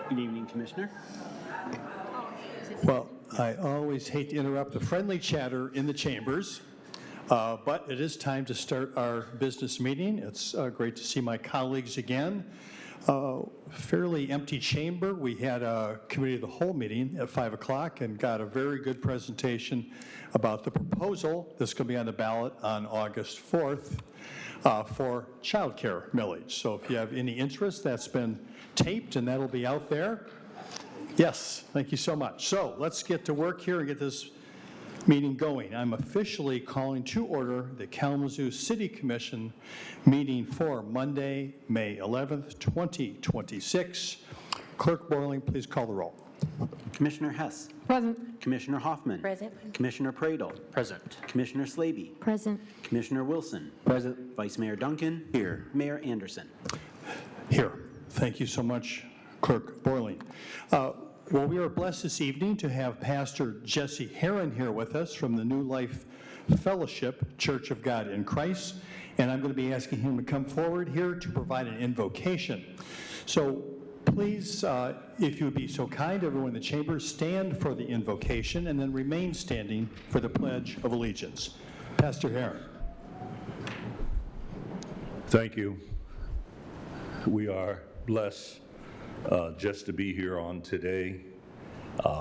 Good evening, Commissioner. Well, I always hate to interrupt the friendly chatter in the chambers, but it is time to start our business meeting. It's great to see my colleagues again. Fairly empty chamber. We had a committee of the whole meeting at 5 o'clock and got a very good presentation about the proposal that's going to be on the ballot on August 4th for childcare millage. So if you have any interest, that's been taped and that'll be out there. Yes, thank you so much. So let's get to work here and get this meeting going. I'm officially calling to order the Kalamazoo City Commission meeting for Monday, May 11th, 2026. Clerk Borling, please call the roll. Commissioner Hess. Present. Commissioner Hoffman. Present. Commissioner Pradel. Present. Commissioner Slaby. Present. Commissioner Wilson. Present. Vice Mayor Duncan. Here. Mayor Anderson. Here. Thank you so much, Clerk Borling. Well, we are blessed this evening to have Pastor Jesse Herron here with us from the New Life Fellowship Church of God in Christ, and I'm going to be asking him to come forward here to provide an invocation. So please, if you would be so kind, everyone in the chamber, stand for the invocation and then remain standing for the Pledge of Allegiance. Pastor Herron. Thank you. We are blessed just to be here on today.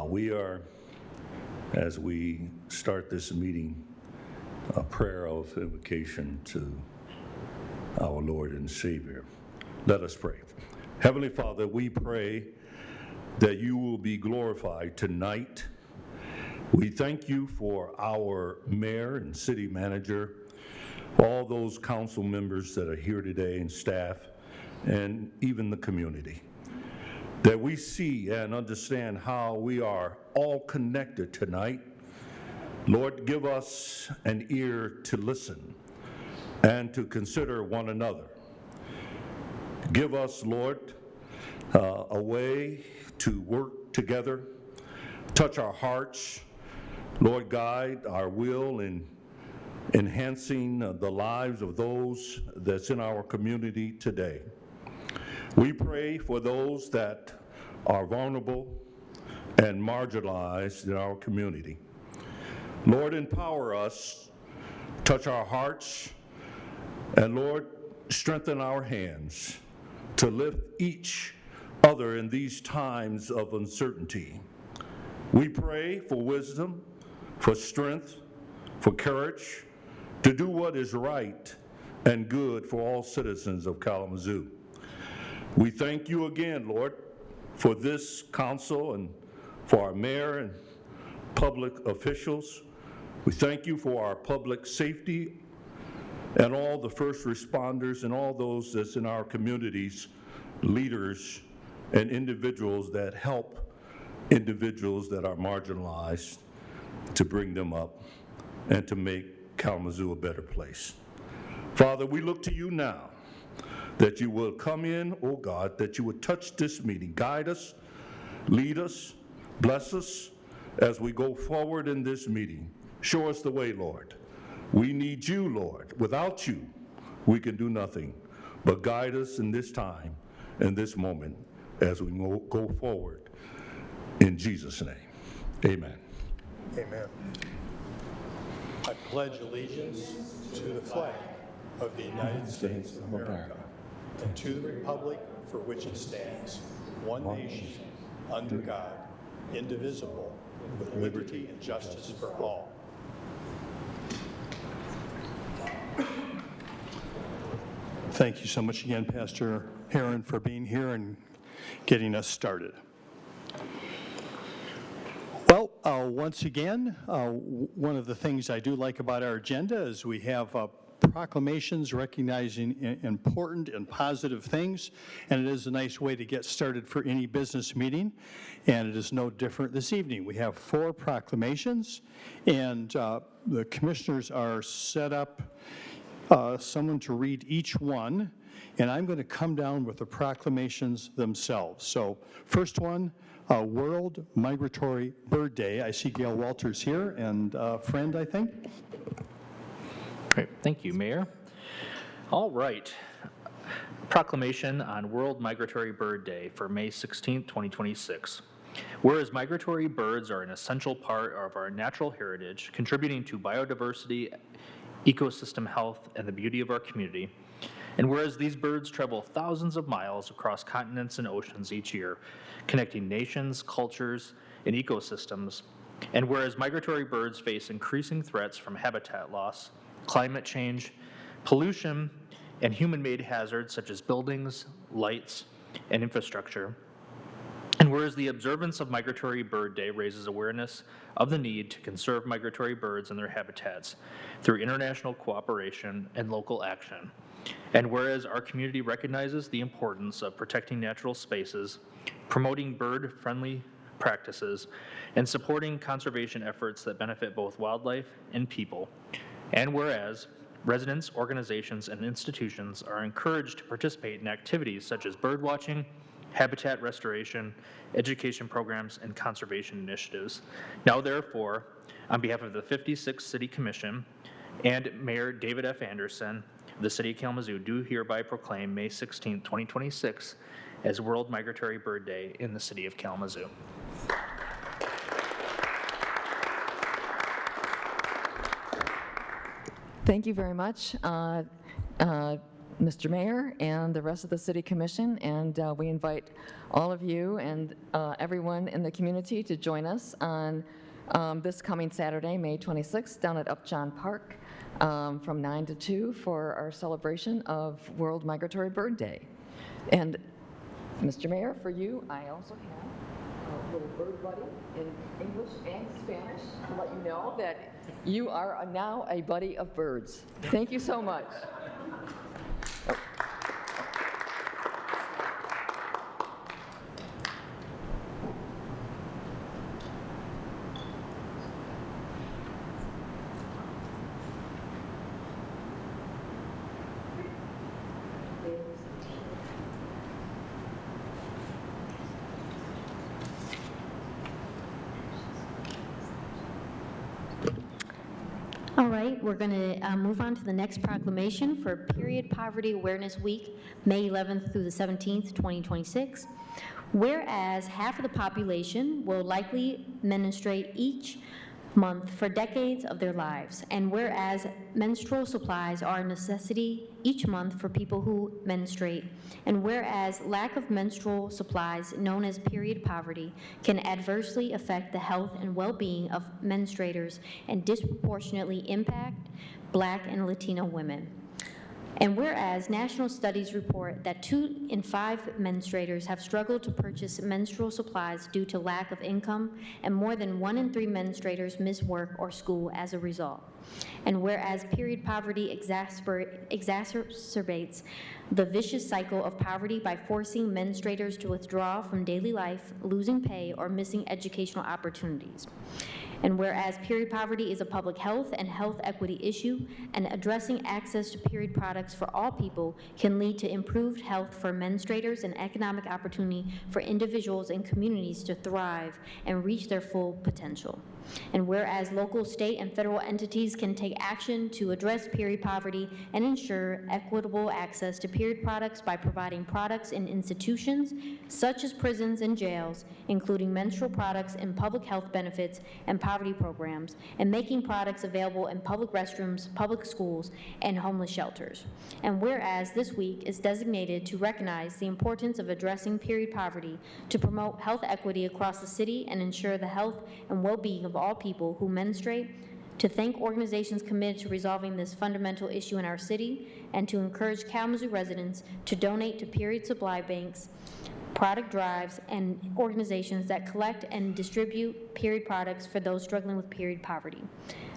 We are, as we start this meeting, a prayer of invocation to our Lord and Savior. Let us pray. Heavenly Father, we pray that you will be glorified tonight. We thank you for our mayor and city manager, all those council members that are here today and staff, and even the community, that we see and understand how we are all connected tonight. Lord, give us an ear to listen and to consider one another. Give us, Lord, a way to work together, touch our hearts, Lord, guide our will in enhancing the lives of those that's in our community today. We pray for those that are vulnerable and marginalized in our community. Lord, empower us, touch our hearts, and Lord, strengthen our hands to lift each other in these times of uncertainty. We pray for wisdom, for strength, for courage to do what is right and good for all citizens of Kalamazoo. We thank you again, Lord, for this council and for our mayor and public officials. We thank you for our public safety and all the first responders and all those that's in our communities, leaders and individuals that help individuals that are marginalized to bring them up and to make Kalamazoo a better place. Father, we look to you now, that you will come in, oh God, that you would touch this meeting, guide us, lead us, bless us as we go forward in this meeting. Show us the way, Lord. We need you, Lord. Without you, we can do nothing. But guide us in this time, in this moment, as we go forward. In Jesus' name, amen. Amen. I pledge allegiance to the flag of the United States of America and to the republic for which it stands, one nation, under God, indivisible, with liberty and justice for all. Thank you so much again, Pastor Herron, for being here and getting us started. Well, once again, one of the things I do like about our agenda is we have proclamations recognizing important and positive things, and it is a nice way to get started for any business meeting, and it is no different this evening. We have 4 proclamations, and the commissioners are set up someone to read each one, and I'm going to come down with the proclamations themselves. So first one, World Migratory Bird Day. I see Gail Walters here, and a friend, I think. Great. Thank you, Mayor. All right. Proclamation on World Migratory Bird Day for May 16, 2026. Whereas migratory birds are an essential part of our natural heritage, contributing to biodiversity, ecosystem health, and the beauty of our community, and whereas these birds travel thousands of miles across continents and oceans each year, connecting nations, cultures, and ecosystems, and whereas migratory birds face increasing threats from habitat loss, climate change, pollution, and human-made hazards such as buildings, lights, and infrastructure. And whereas the observance of Migratory Bird Day raises awareness of the need to conserve migratory birds and their habitats through international cooperation and local action. And whereas our community recognizes the importance of protecting natural spaces, promoting bird-friendly practices, and supporting conservation efforts that benefit both wildlife and people. And whereas residents, organizations, and institutions are encouraged to participate in activities such as bird watching, habitat restoration, education programs, and conservation initiatives. Now therefore, on behalf of the 56th City Commission and Mayor David F. Anderson, the City of Kalamazoo do hereby proclaim May 16, 2026 as World Migratory Bird Day in the City of Kalamazoo. Thank you very much, Mr. Mayor and the rest of the City Commission, and we invite all of you and everyone in the community to join us on this coming Saturday, May 26th, down at Upjohn Park from 9 to 2 for our celebration of World Migratory Bird Day. And Mr. Mayor, for you, I also have a little bird buddy in English and Spanish to let you know that you are now a buddy of birds. Thank you so much. All right, we're going to move on to the next proclamation for Period Poverty Awareness Week, May 11th through the 17th, 2026. Whereas half of the population will likely menstruate each month for decades of their lives, and whereas menstrual supplies are a necessity each month for people who menstruate, and whereas lack of menstrual supplies, known as period poverty, can adversely affect the health and well-being of menstruators and disproportionately impact Black and Latino women. And whereas national studies report that 2 in 5 menstruators have struggled to purchase menstrual supplies due to lack of income, and more than 1 in 3 menstruators miss work or school as a result. And whereas period poverty exacerbates the vicious cycle of poverty by forcing menstruators to withdraw from daily life, losing pay, or missing educational opportunities. And whereas period poverty is a public health and health equity issue, and addressing access to period products for all people can lead to improved health for menstruators and economic opportunity for individuals and communities to thrive and reach their full potential. And whereas local, state, and federal entities can take action to address period poverty and ensure equitable access to period products by providing products in institutions such as prisons and jails, including menstrual products and public health benefits and poverty programs, and making products available in public restrooms, public schools, and homeless shelters. And whereas this week is designated to recognize the importance of addressing period poverty, to promote health equity across the city and ensure the health and well-being of all people who menstruate, to thank organizations committed to resolving this fundamental issue in our city, and to encourage Kalamazoo residents to donate to period supply banks, product drives, and organizations that collect and distribute period products for those struggling with period poverty.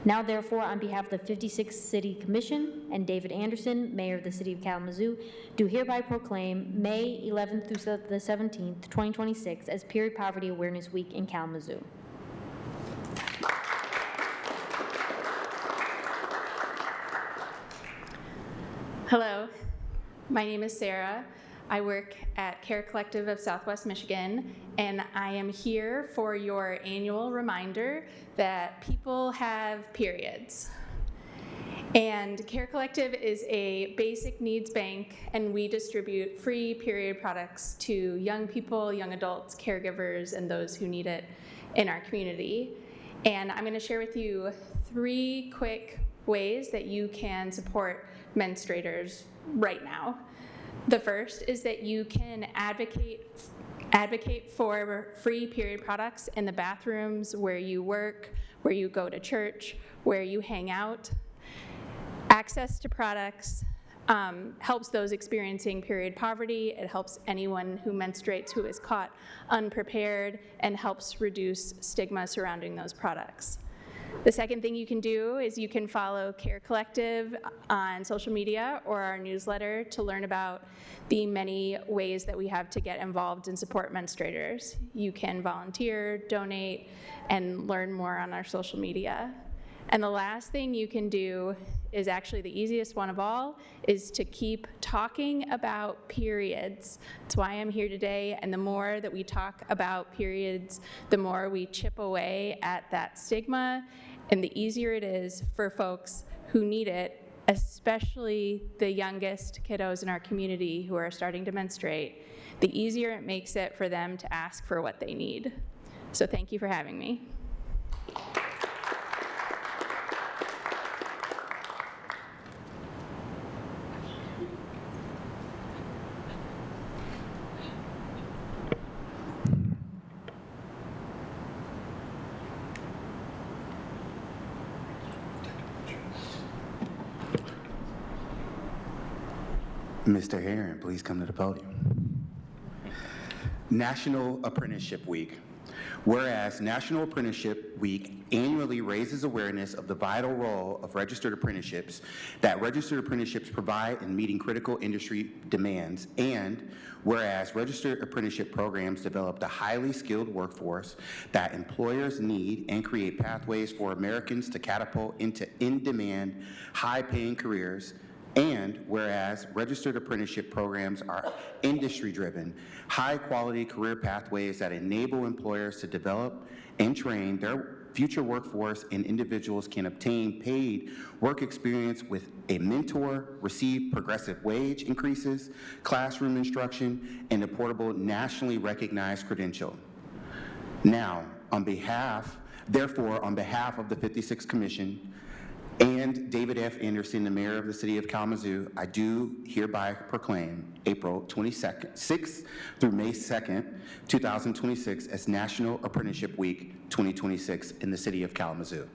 Now, therefore, on behalf of the 56th City Commission and David Anderson, Mayor of the City of Kalamazoo, do hereby proclaim May 11th through the 17th, 2026 as Period Poverty Awareness Week in Kalamazoo. Hello, my name is Sarah. I work at Care Collective of Southwest Michigan, and I am here for your annual reminder that people have periods. And Care Collective is a basic needs bank, and we distribute free period products to young people, young adults, caregivers, and those who need it in our community. And I'm going to share with you 3 quick ways that you can support menstruators right now. The first is that you can advocate for free period products in the bathrooms where you work, where you go to church, where you hang out. Access to products helps those experiencing period poverty. It helps anyone who menstruates who is caught unprepared, and helps reduce stigma surrounding those products. The second thing you can do is you can follow Care Collective on social media or our newsletter to learn about the many ways that we have to get involved and support menstruators. You can volunteer, donate, and learn more on our social media. And the last thing you can do is actually the easiest one of all, is to keep talking about periods. That's why I'm here today, and the more that we talk about periods, the more we chip away at that stigma, and the easier it is for folks who need it, especially the youngest kiddos in our community who are starting to menstruate, the easier it makes it for them to ask for what they need. So thank you for having me. Mr. Heron, please come to the podium. National Apprenticeship Week. Whereas National Apprenticeship Week annually raises awareness of the vital role of registered apprenticeships that registered apprenticeships provide in meeting critical industry demands, and whereas registered apprenticeship programs develop the highly skilled workforce that employers need and create pathways for Americans to catapult into in-demand, high-paying careers, and whereas registered apprenticeship programs are industry-driven, high-quality career pathways that enable employers to develop and train their future workforce, and individuals can obtain paid work experience with a mentor, receive progressive wage increases, classroom instruction, and a portable, nationally recognized credential. Now, therefore, on behalf of the 56th Commission, and David F. Anderson, the mayor of the city of Kalamazoo, I do hereby proclaim April 6th through May 2nd, 2026 as National Apprenticeship Week 2026 in the city of Kalamazoo.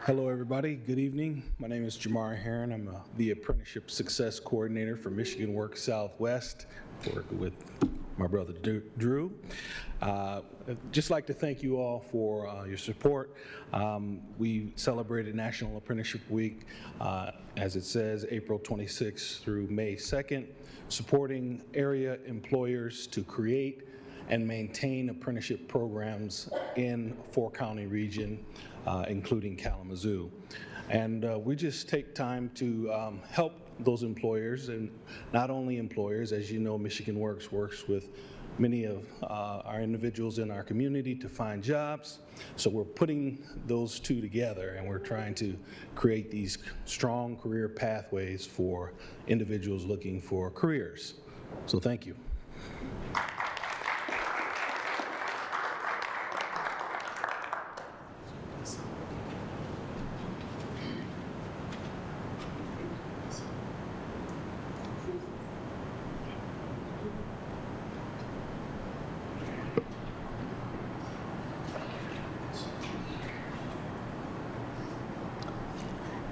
Hello, everybody. Good evening. My name is Jamar Heron. I'm the Apprenticeship Success Coordinator for Michigan Work Southwest, working with my brother Drew. I'd just like to thank you all for your support. We celebrated National Apprenticeship Week, as it says, April 26th through May 2nd, supporting area employers to create and maintain apprenticeship programs in 4-county region, including Kalamazoo. And we just take time to help those employers, and not only employers. As you know, Michigan works with many of our individuals in our community to find jobs. So we're putting those two together, and we're trying to create these strong career pathways for individuals looking for careers. So thank you.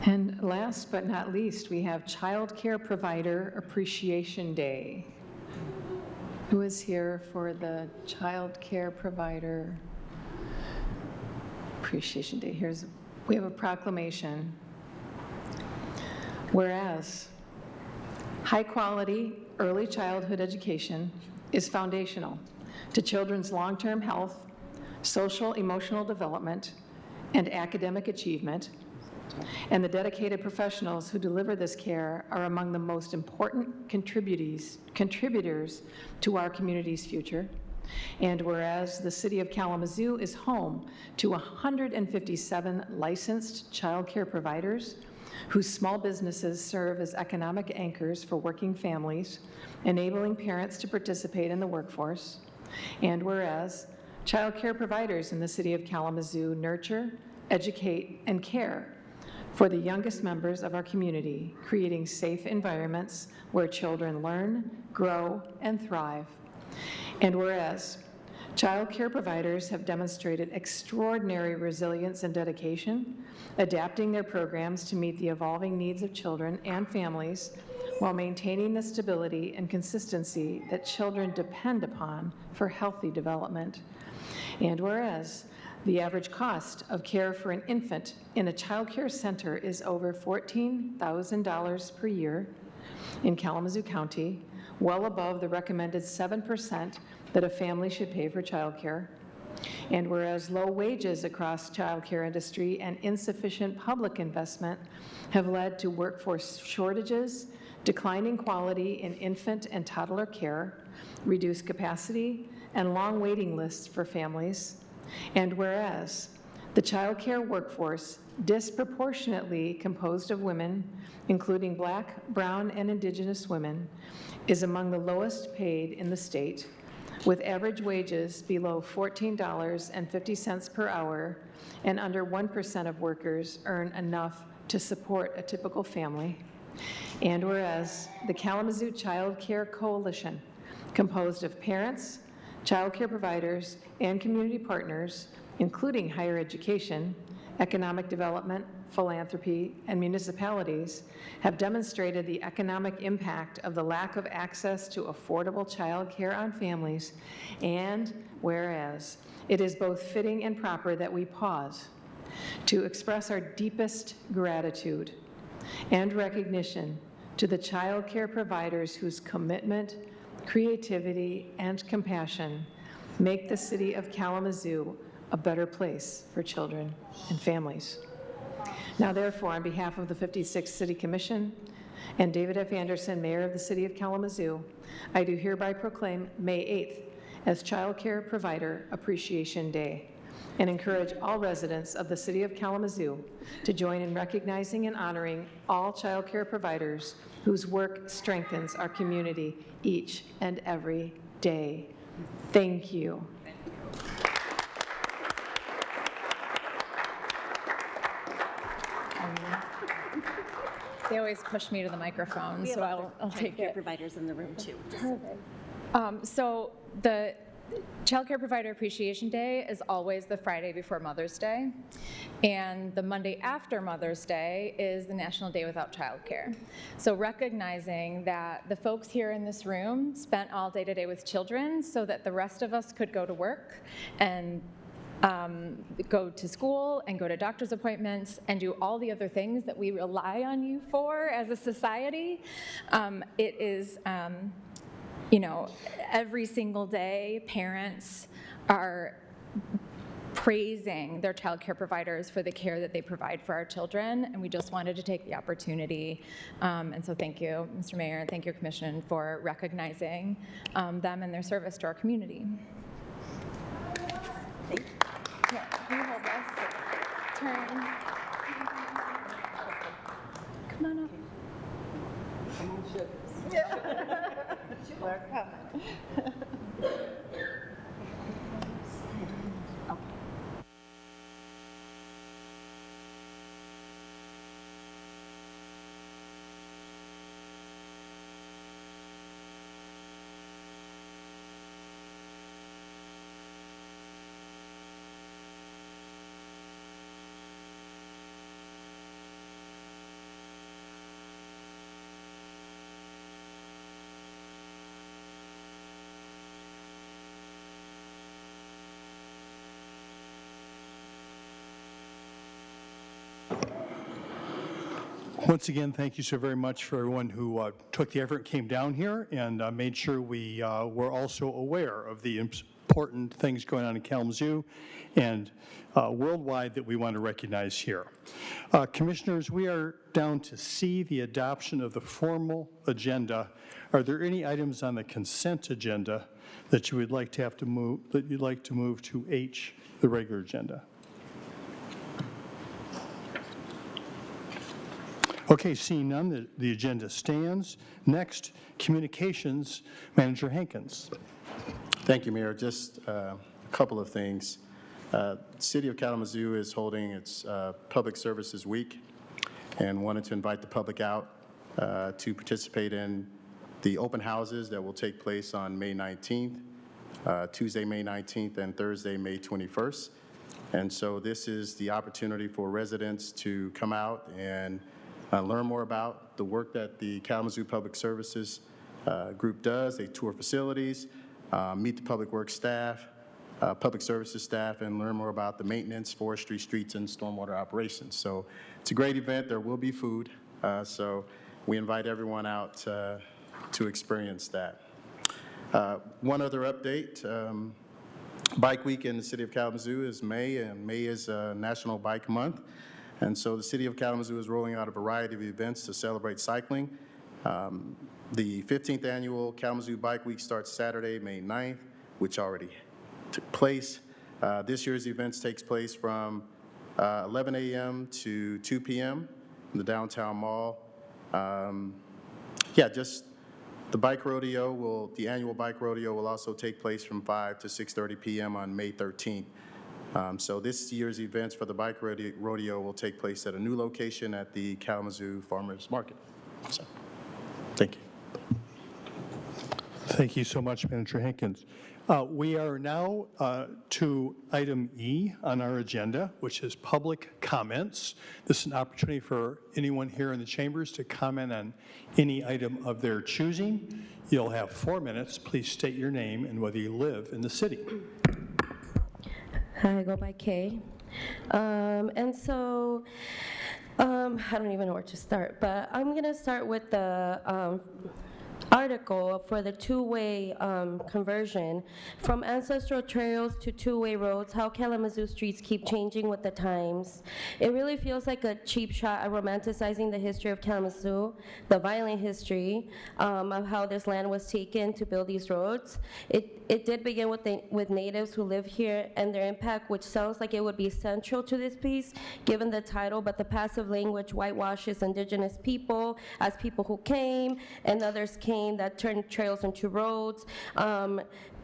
And last but not least, we have Childcare Provider Appreciation Day. Who is here for the Childcare Provider Appreciation Day? We have a proclamation. Whereas high-quality early childhood education is foundational to children's long-term health, social, emotional development, and academic achievement, and the dedicated professionals who deliver this care are among the most important contributors to our community's future. And whereas the city of Kalamazoo is home to 157 licensed childcare providers whose small businesses serve as economic anchors for working families, enabling parents to participate in the workforce. And whereas childcare providers in the city of Kalamazoo nurture, educate, and care for the youngest members of our community, creating safe environments where children learn, grow, and thrive. And whereas child care providers have demonstrated extraordinary resilience and dedication, adapting their programs to meet the evolving needs of children and families while maintaining the stability and consistency that children depend upon for healthy development. And whereas the average cost of care for an infant in a child care center is over $14,000 per year in Kalamazoo County, well above the recommended 7% that a family should pay for child care. And whereas low wages across child care industry and insufficient public investment have led to workforce shortages, declining quality in infant and toddler care, reduced capacity, and long waiting lists for families. And whereas the child care workforce, disproportionately composed of women, including Black, Brown, and Indigenous women, is among the lowest paid in the state, with average wages below $14.50 per hour, and under 1% of workers earn enough to support a typical family. And whereas the Kalamazoo Child Care Coalition, composed of parents, child care providers, and community partners, including higher education, economic development, philanthropy, and municipalities, have demonstrated the economic impact of the lack of access to affordable child care on families, and whereas it is both fitting and proper that we pause to express our deepest gratitude and recognition to the child care providers whose commitment, creativity, and compassion make the city of Kalamazoo a better place for children and families. Now therefore, on behalf of the 56th City Commission and David F. Anderson, Mayor of the City of Kalamazoo, I do hereby proclaim May 8th as Childcare Provider Appreciation Day, and encourage all residents of the City of Kalamazoo to join in recognizing and honoring all child care providers whose work strengthens our community each and every day. Thank you. They always push me to the microphone, so I'll take care it. providers in the room too. Perfect. So the Childcare Provider Appreciation Day is always the Friday before Mother's Day, and the Monday after Mother's Day is the National Day Without Childcare. So recognizing that the folks here in this room spent all day today with children so that the rest of us could go to work and go to school and go to doctor's appointments and do all the other things that we rely on you for as a society. It is, you know, every single day parents are praising their child care providers for the care that they provide for our children, and we just wanted to take the opportunity. And so thank you, Mr. Mayor, and thank your commission for recognizing them and their service to our community. Thank you. Here, can you hold this? Turn. Come on up. We're coming. Once again, thank you so very much for everyone who took the effort, came down here, and made sure we were also aware of the important things going on in Kalamazoo and worldwide that we want to recognize here. Commissioners, we are down to C, the adoption of the formal agenda. Are there any items on the consent agenda that you would like to move, that you'd like to move to H, the regular agenda? Okay, seeing none, the agenda stands. Next, Communications, Manager Hankins. Thank you, Mayor. Just a couple of things. City of Kalamazoo is holding its Public Services Week and wanted to invite the public out to participate in the open houses that will take place on May 19th, Tuesday, May 19th, and Thursday, May 21st. And so this is the opportunity for residents to come out and learn more about the work that the Kalamazoo Public Services group does. They tour facilities, meet the public works staff, public services staff, and learn more about the maintenance, forestry, streets, and stormwater operations. So it's a great event. There will be food. So we invite everyone out to experience that. One other update. Bike Week in the City of Kalamazoo is May, and May is National Bike Month. And so the City of Kalamazoo is rolling out a variety of events to celebrate cycling. The 15th annual Kalamazoo Bike Week starts Saturday, May 9th, which already took place. This year's events takes place from 11 a.m. to 2 p.m. in the downtown mall. Just the bike rodeo the annual bike rodeo will also take place from 5 to 6:30 p.m. on May 13th. So this year's events for the bike rodeo will take place at a new location at the Kalamazoo Farmers Market. So, thank you. Thank you so much, Manager Hankins. We are now to item E on our agenda, which is public comments. This is an opportunity for anyone here in the chambers to comment on any item of their choosing. You'll have 4 minutes. Please state your name and whether you live in the city. Hi, I go by Kay. I don't even know where to start, but I'm going to start with the article for the two-way conversion from ancestral trails to two-way roads, how Kalamazoo streets keep changing with the times. It really feels like a cheap shot at romanticizing the history of Kalamazoo, the violent history of how this land was taken to build these roads. It did begin with natives who live here and their impact, which sounds like it would be central to this piece, given the title, but the passive language whitewashes indigenous people as people who came, and others came that turned trails into roads,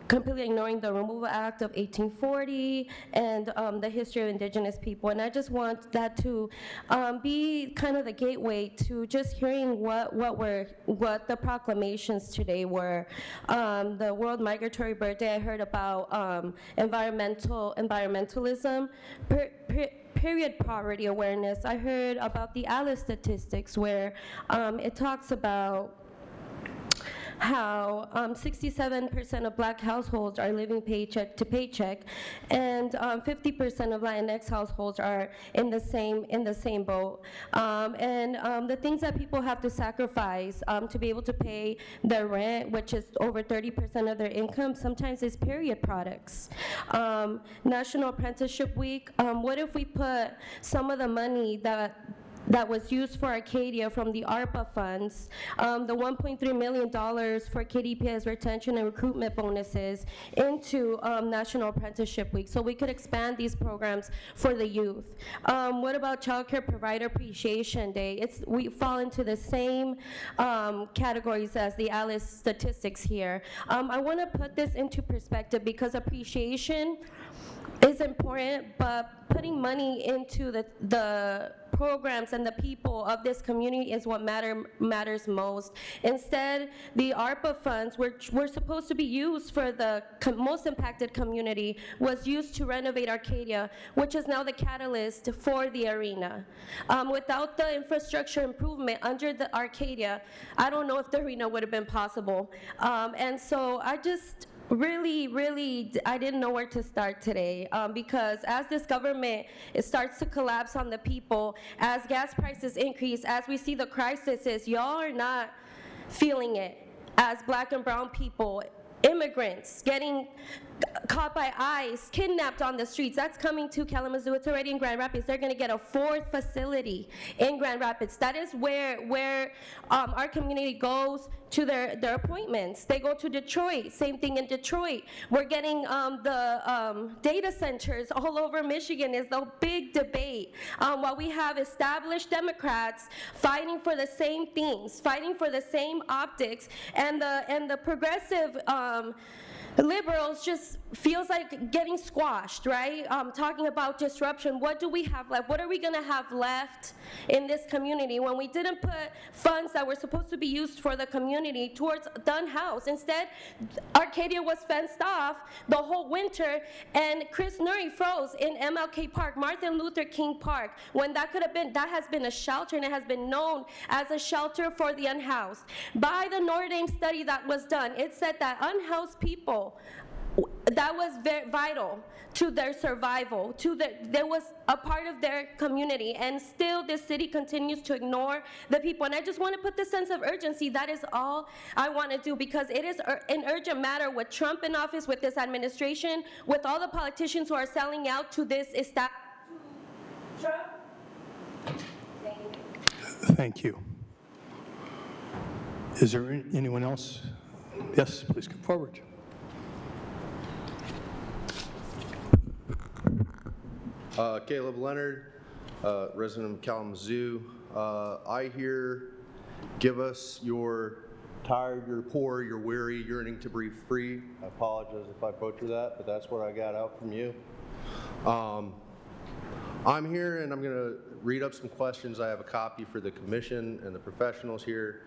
completely ignoring the Removal Act of 1840 and the history of indigenous people. And I just want that to be kind of the gateway to just hearing what the proclamations today were. The World Migratory Bird Day, I heard about environmentalism, period poverty awareness. I heard about the ALICE statistics where it talks about how 67% of Black households are living paycheck to paycheck, and 50% of Latinx households are in the same boat. The things that people have to sacrifice to be able to pay their rent, which is over 30% of their income, sometimes is period products. National Apprenticeship Week. What if we put some of the money that was used for Arcadia from the ARPA funds, the $1.3 million for KDPS retention and recruitment bonuses into National Apprenticeship Week, so we could expand these programs for the youth. What about Childcare Provider Appreciation Day? We fall into the same categories as the ALICE statistics here. I want to put this into perspective because appreciation is important, but putting money into the programs and the people of this community is what matters most. Instead, the ARPA funds, which were supposed to be used for the most impacted community, was used to renovate Arcadia, which is now the catalyst for the arena. Without the infrastructure improvement under the Arcadia, I don't know if the arena would have been possible. And so I just really, I didn't know where to start today because as this government starts to collapse on the people, as gas prices increase, as we see the crises, y'all are not feeling it as Black and brown people, immigrants getting caught by ICE, kidnapped on the streets. That's coming to Kalamazoo. It's already in Grand Rapids. They're going to get a 4th facility in Grand Rapids. That is where our community goes to their appointments. They go to Detroit. Same thing in Detroit. We're getting the data centers all over Michigan is the big debate. While we have established Democrats fighting for the same things, fighting for the same optics, and the progressive liberals just feels like getting squashed, right? Talking about disruption. What do we have left? What are we going to have left in this community when we didn't put funds that were supposed to be used for the community towards Dunn House? Instead, Arcadia was fenced off the whole winter, and Chris Nuri froze in MLK Park, Martin Luther King Park, when that has been a shelter, and it has been known as a shelter for the unhoused. By the Notre Dame study that was done, it said that unhoused people, that was very vital to their survival, there was a part of their community, and still this city continues to ignore the people. And I just want to put the sense of urgency. That is all I want to do, because it is an urgent matter with Trump in office, with this administration, with all the politicians who are selling out to this establishment. Thank you. Is there anyone else? Yes, please come forward. Caleb Leonard, resident of Kalamazoo. I hear, give us your tired, you're poor, you're weary, yearning to breathe free. I apologize if I butcher that, but that's what I got out from you. I'm here and I'm going to read up some questions. I have a copy for the commission and the professionals here.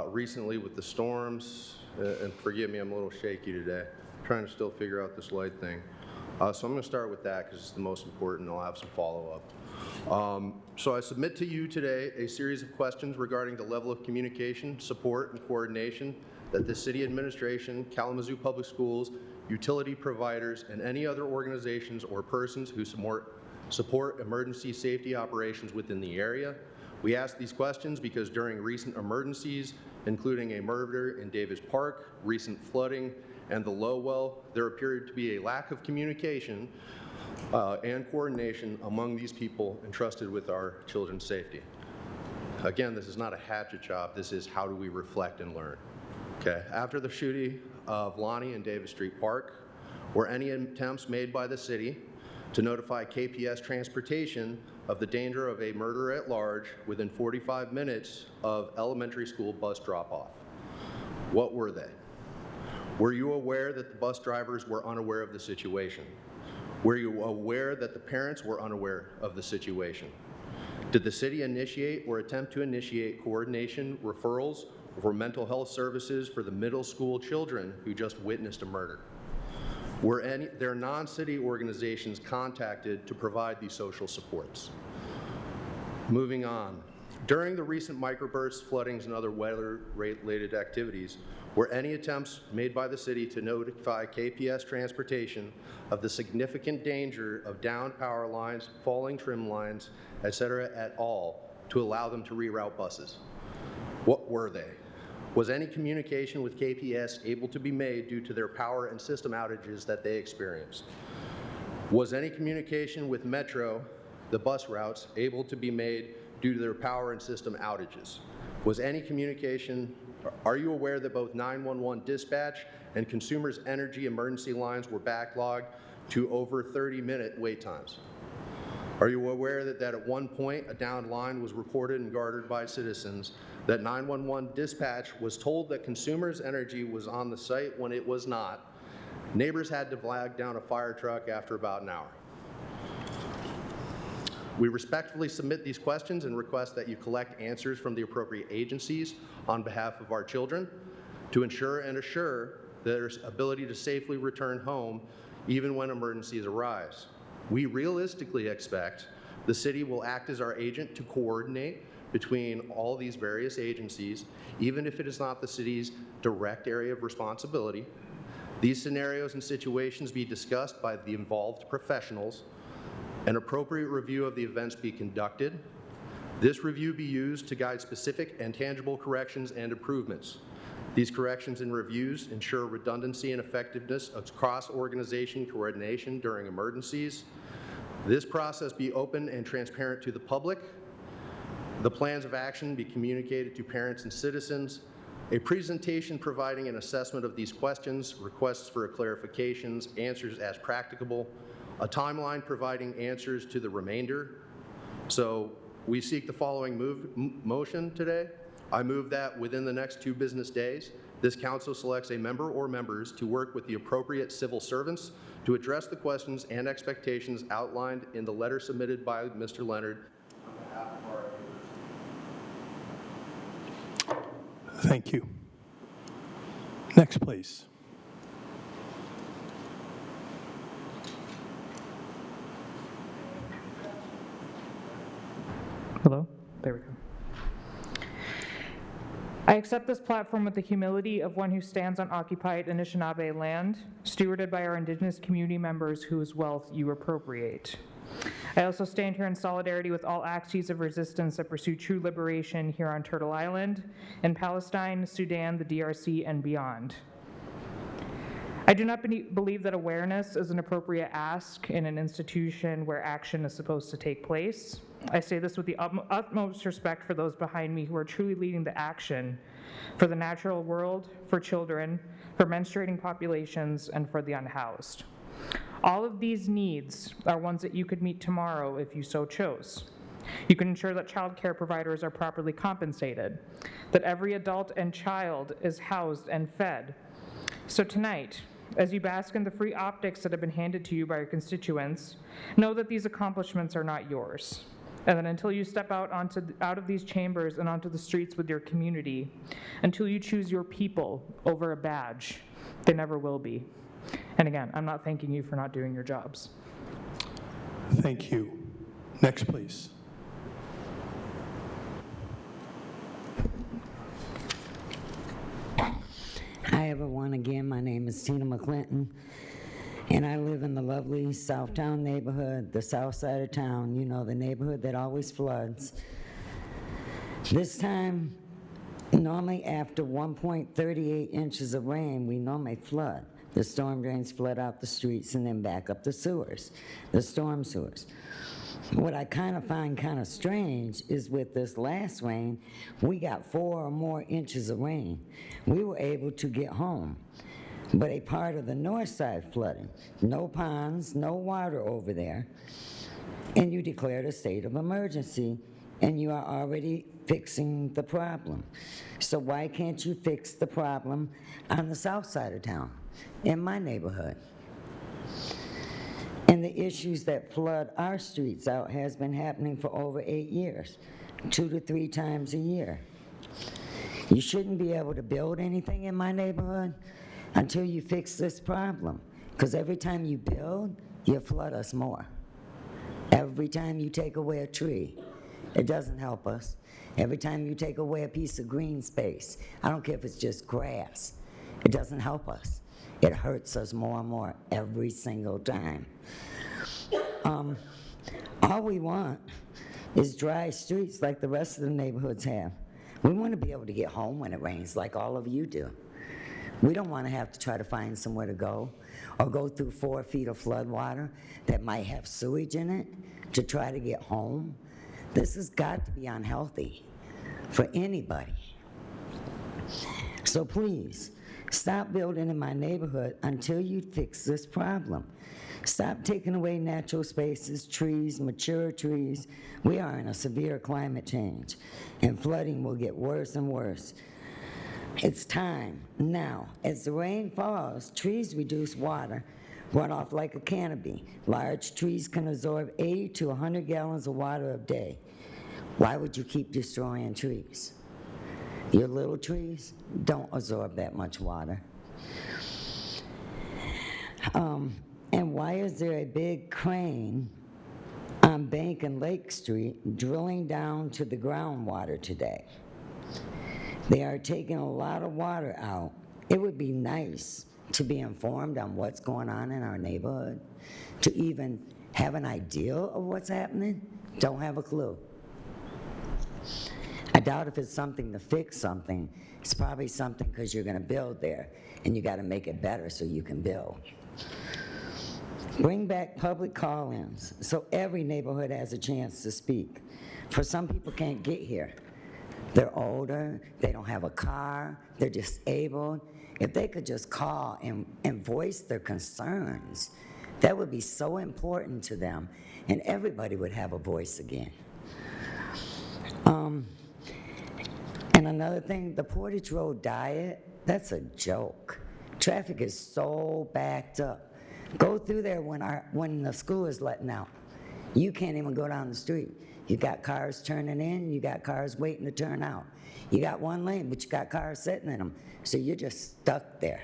Recently with the storms, and forgive me, I'm a little shaky today, trying to still figure out this light thing. So I'm going to start with that because it's the most important. I'll have some follow-up. So I submit to you today a series of questions regarding the level of communication, support, and coordination that the city administration, Kalamazoo Public Schools, utility providers, and any other organizations or persons who support emergency safety operations within the area. We ask these questions because during recent emergencies, including a murder in Davis Park, recent flooding, and the low well, there appeared to be a lack of communication and coordination among these people entrusted with our children's safety. Again, this is not a hatchet job. This is how do we reflect and learn. Okay. After the shooting of Lonnie in Davis Street Park, were any attempts made by the city to notify KPS Transportation of the danger of a murder at large within 45 minutes of elementary school bus drop-off? What were they? Were you aware that the bus drivers were unaware of the situation? Were you aware that the parents were unaware of the situation? Did the city initiate or attempt to initiate coordination, referrals, for mental health services for the middle school children who just witnessed a murder? Were their non-city organizations contacted to provide these social supports? Moving on. During the recent microbursts, floodings, and other weather-related activities, were any attempts made by the city to notify KPS Transportation of the significant danger of downed power lines, falling trim lines, etc. at all to allow them to reroute buses? What were they? Was any communication with KPS able to be made due to their power and system outages that they experienced? Was any communication with Metro, the bus routes, able to be made due to their power and system outages? Was any communication, are you aware that both 911 dispatch and consumers' energy emergency lines were backlogged to over 30-minute wait times? Are you aware that at one point a downed line was reported and guarded by citizens, that 911 dispatch was told that consumers' energy was on the site when it was not? Neighbors had to flag down a fire truck after about an hour. We respectfully submit these questions and request that you collect answers from the appropriate agencies on behalf of our children to ensure and assure their ability to safely return home even when emergencies arise. We realistically expect the city will act as our agent to coordinate between all these various agencies, even if it is not the city's direct area of responsibility. These scenarios and situations be discussed by the involved professionals. An appropriate review of the events be conducted. This review be used to guide specific and tangible corrections and improvements. These corrections and reviews ensure redundancy and effectiveness of cross-organization coordination during emergencies. This process be open and transparent to the public. The plans of action be communicated to parents and citizens. A presentation providing an assessment of these questions, requests for clarifications, answers as practicable, a timeline providing answers to the remainder. So we seek the following motion today. I move that within the next 2 business days, this council selects a member or members to work with the appropriate civil servants to address the questions and expectations outlined in the letter submitted by Mr. Leonard. Thank you. Next, please. Hello? There we go. I accept this platform with the humility of one who stands on occupied Anishinaabe land, stewarded by our indigenous community members whose wealth you appropriate. I also stand here in solidarity with all axes of resistance that pursue true liberation here on Turtle Island, in Palestine, Sudan, the DRC, and beyond. I do not believe that awareness is an appropriate ask in an institution where action is supposed to take place. I say this with the utmost respect for those behind me who are truly leading the action for the natural world, for children, for menstruating populations, and for the unhoused. All of these needs are ones that you could meet tomorrow if you so chose. You can ensure that child care providers are properly compensated, that every adult and child is housed and fed. So tonight, as you bask in the free optics that have been handed to you by your constituents, know that these accomplishments are not yours. And that until you step out of these chambers and onto the streets with your community, until you choose your people over a badge, they never will be. And again, I'm not thanking you for not doing your jobs. Thank you. Next, please. Hi, everyone. Again, my name is Tina McClinton, and I live in the lovely Southtown neighborhood, the south side of town, you know, the neighborhood that always floods. This time, normally after 1.38 inches of rain, we normally flood. The storm drains flood out the streets and then back up the sewers, the storm sewers. What I kind of find kind of strange is with this last rain, we got 4 or more inches of rain. We were able to get home, but a part of the north side flooding, no ponds, no water over there, and you declared a state of emergency, and you are already fixing the problem. So why can't you fix the problem on the south side of town, in my neighborhood? And the issues that flood our streets out has been happening for over 8 years, 2 to 3 times a year. You shouldn't be able to build anything in my neighborhood until you fix this problem, because every time you build, you flood us more. Every time you take away a tree, it doesn't help us. Every time you take away a piece of green space, I don't care if it's just grass, it doesn't help us. It hurts us more and more every single time. All we want is dry streets like the rest of the neighborhoods have. We want to be able to get home when it rains like all of you do. We don't want to have to try to find somewhere to go or go through 4 feet of flood water that might have sewage in it to try to get home. This has got to be unhealthy for anybody. So please, stop building in my neighborhood until you fix this problem. Stop taking away natural spaces, trees, mature trees. We are in a severe climate change, and flooding will get worse and worse. It's time now. As the rain falls, trees reduce water runoff like a canopy. Large trees can absorb 80 to 100 gallons of water a day. Why would you keep destroying trees? Your little trees don't absorb that much water. And why is there a big crane on Bank and Lake Street drilling down to the groundwater today? They are taking a lot of water out. It would be nice to be informed on what's going on in our neighborhood, to even have an idea of what's happening. Don't have a clue. I doubt if it's something to fix something. It's probably something because you're going to build there, and you got to make it better so you can build. Bring back public call-ins so every neighborhood has a chance to speak. For some people can't get here. They're older, they don't have a car, they're disabled. If they could just call and voice their concerns, that would be so important to them, and everybody would have a voice again. And another thing, the Portage Road diet, that's a joke. Traffic is so backed up. Go through there when the school is letting out. You can't even go down the street. You got cars turning in, you got cars waiting to turn out. You got one lane, but you got cars sitting in them, so you're just stuck there.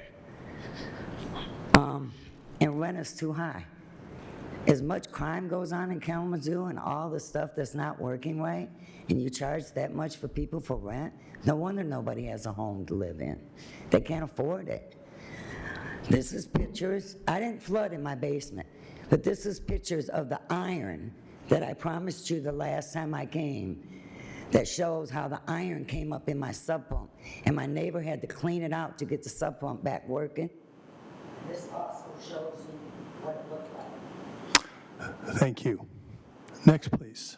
And rent is too high. As much crime goes on in Kalamazoo and all the stuff that's not working right, and you charge that much for people for rent, no wonder nobody has a home to live in. They can't afford it. This is pictures. I didn't flood in my basement, but this is pictures of the iron that I promised you the last time I came that shows how the iron came up in my sub pump, and my neighbor had to clean it out to get the sub pump back working. This also shows you what it looked like. Thank you. Next, please.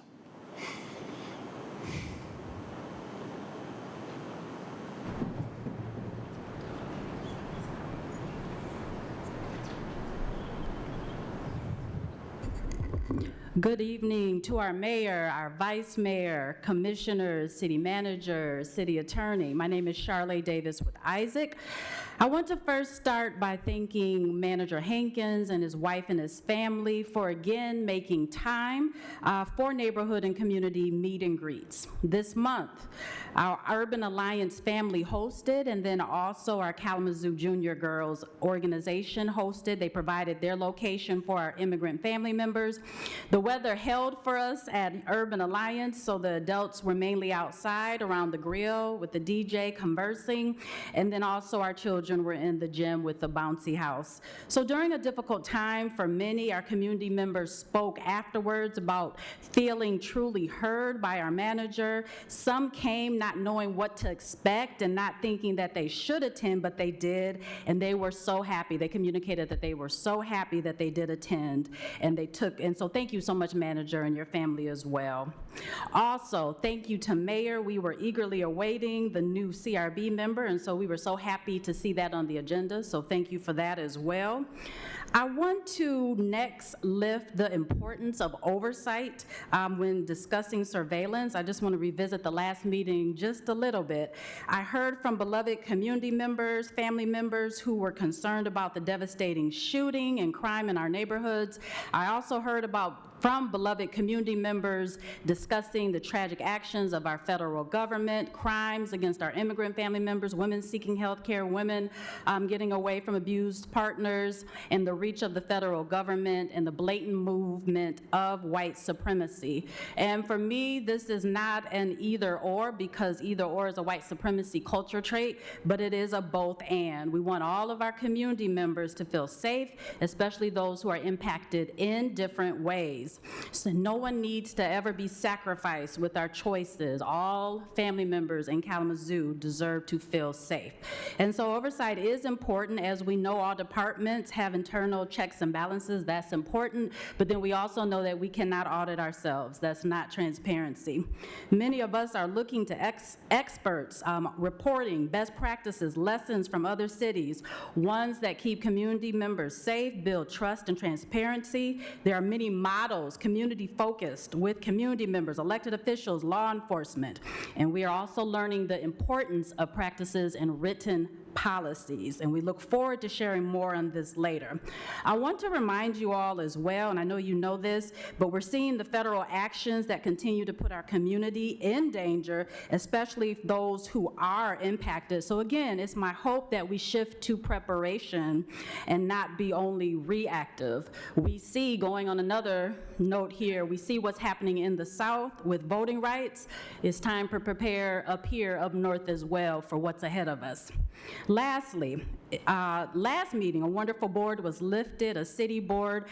Good evening to our mayor, our vice mayor, commissioners, city manager, city attorney. My name is Charlotte Davis with Isaac. I want to first start by thanking Manager Hankins and his wife and his family for again making time for neighborhood and community meet and greets. This month, our Urban Alliance family hosted, and then also our Kalamazoo Junior Girls organization hosted. They provided their location for our immigrant family members. The weather held for us at Urban Alliance, so the adults were mainly outside around the grill with the DJ conversing, and then also our children were in the gym with the bouncy house. So during a difficult time for many, our community members spoke afterwards about feeling truly heard by our manager. Some came not knowing what to expect and not thinking that they should attend, but they did, and they were so happy. They communicated that they were so happy that they did attend, and so thank you so much, manager, and your family as well. Also, thank you to Mayor. We were eagerly awaiting the new CRB member, and so we were so happy to see that on the agenda, so thank you for that as well. I want to next lift the importance of oversight when discussing surveillance. I just want to revisit the last meeting just a little bit. I heard from beloved community members, family members who were concerned about the devastating shooting and crime in our neighborhoods. I also heard from beloved community members discussing the tragic actions of our federal government, crimes against our immigrant family members, women seeking health care, women getting away from abused partners, and the reach of the federal government and the blatant movement of white supremacy. And for me, this is not an either or, because either or is a white supremacy culture trait, but it is a both and. We want all of our community members to feel safe, especially those who are impacted in different ways. So no one needs to ever be sacrificed with our choices. All family members in Kalamazoo deserve to feel safe. And so oversight is important. As we know, all departments have internal checks and balances. That's important. But then we also know that we cannot audit ourselves. That's not transparency. Many of us are looking to experts, reporting best practices, lessons from other cities, ones that keep community members safe, build trust and transparency. There are many models, community-focused, with community members, elected officials, law enforcement. And we are also learning the importance of practices and written policies, and we look forward to sharing more on this later. I want to remind you all as well, and I know you know this, but we're seeing the federal actions that continue to put our community in danger, especially those who are impacted. So again, it's my hope that we shift to preparation and not be only reactive. We see, going on another note here, we see what's happening in the South with voting rights. It's time to prepare up here up north as well for what's ahead of us. Lastly, last meeting, a wonderful board was lifted, a city board.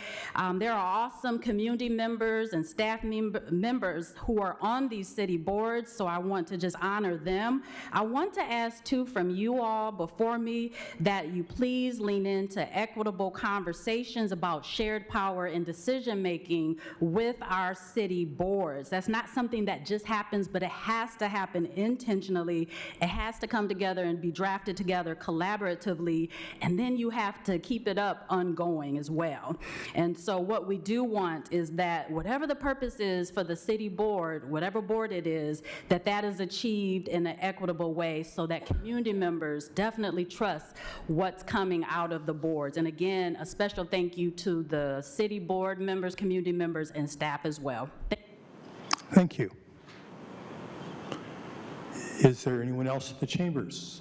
There are awesome community members and staff members who are on these city boards, so I want to just honor them. I want to ask too from you all before me that you please lean into equitable conversations about shared power and decision-making with our city boards. That's not something that just happens, but it has to happen intentionally. It has to come together and be drafted together collaboratively, and then you have to keep it up ongoing as well. And so what we do want is that whatever the purpose is for the city board, whatever board it is, that that is achieved in an equitable way so that community members definitely trust what's coming out of the boards. And again, a special thank you to the city board members, community members, and staff as well. Thank you. Is there anyone else in the chambers?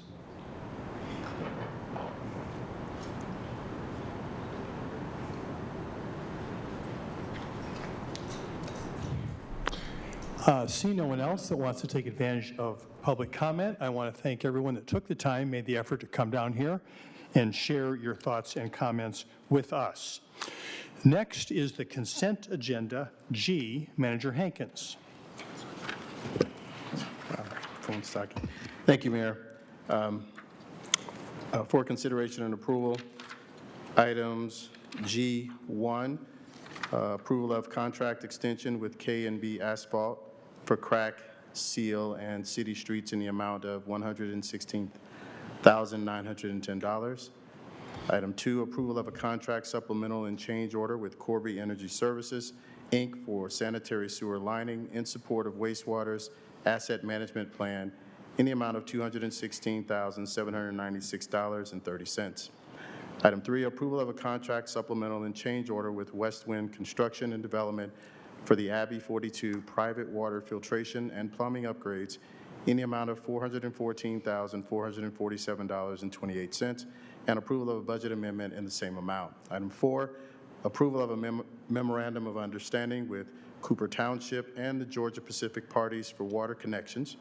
See no one else that wants to take advantage of public comment. I want to thank everyone that took the time, made the effort to come down here and share your thoughts and comments with us. Next is the consent agenda, G, Manager Hankins. Phone's talking. Thank you, Mayor. For consideration and approval, items G1, approval of contract extension with K&B Asphalt for crack, seal, and city streets in the amount of $116,910. Item 2, approval of a contract supplemental and change order with Corby Energy Services, Inc. for sanitary sewer lining in support of wastewater's asset management plan in the amount of $216,796.30. Item 3, approval of a contract supplemental and change order with West Wind Construction and Development for the Abbey 42 private water filtration and plumbing upgrades in the amount of $414,447.28, and approval of a budget amendment in the same amount. Item 4, approval of a memorandum of understanding with Cooper Township and the Georgia Pacific parties for water connections.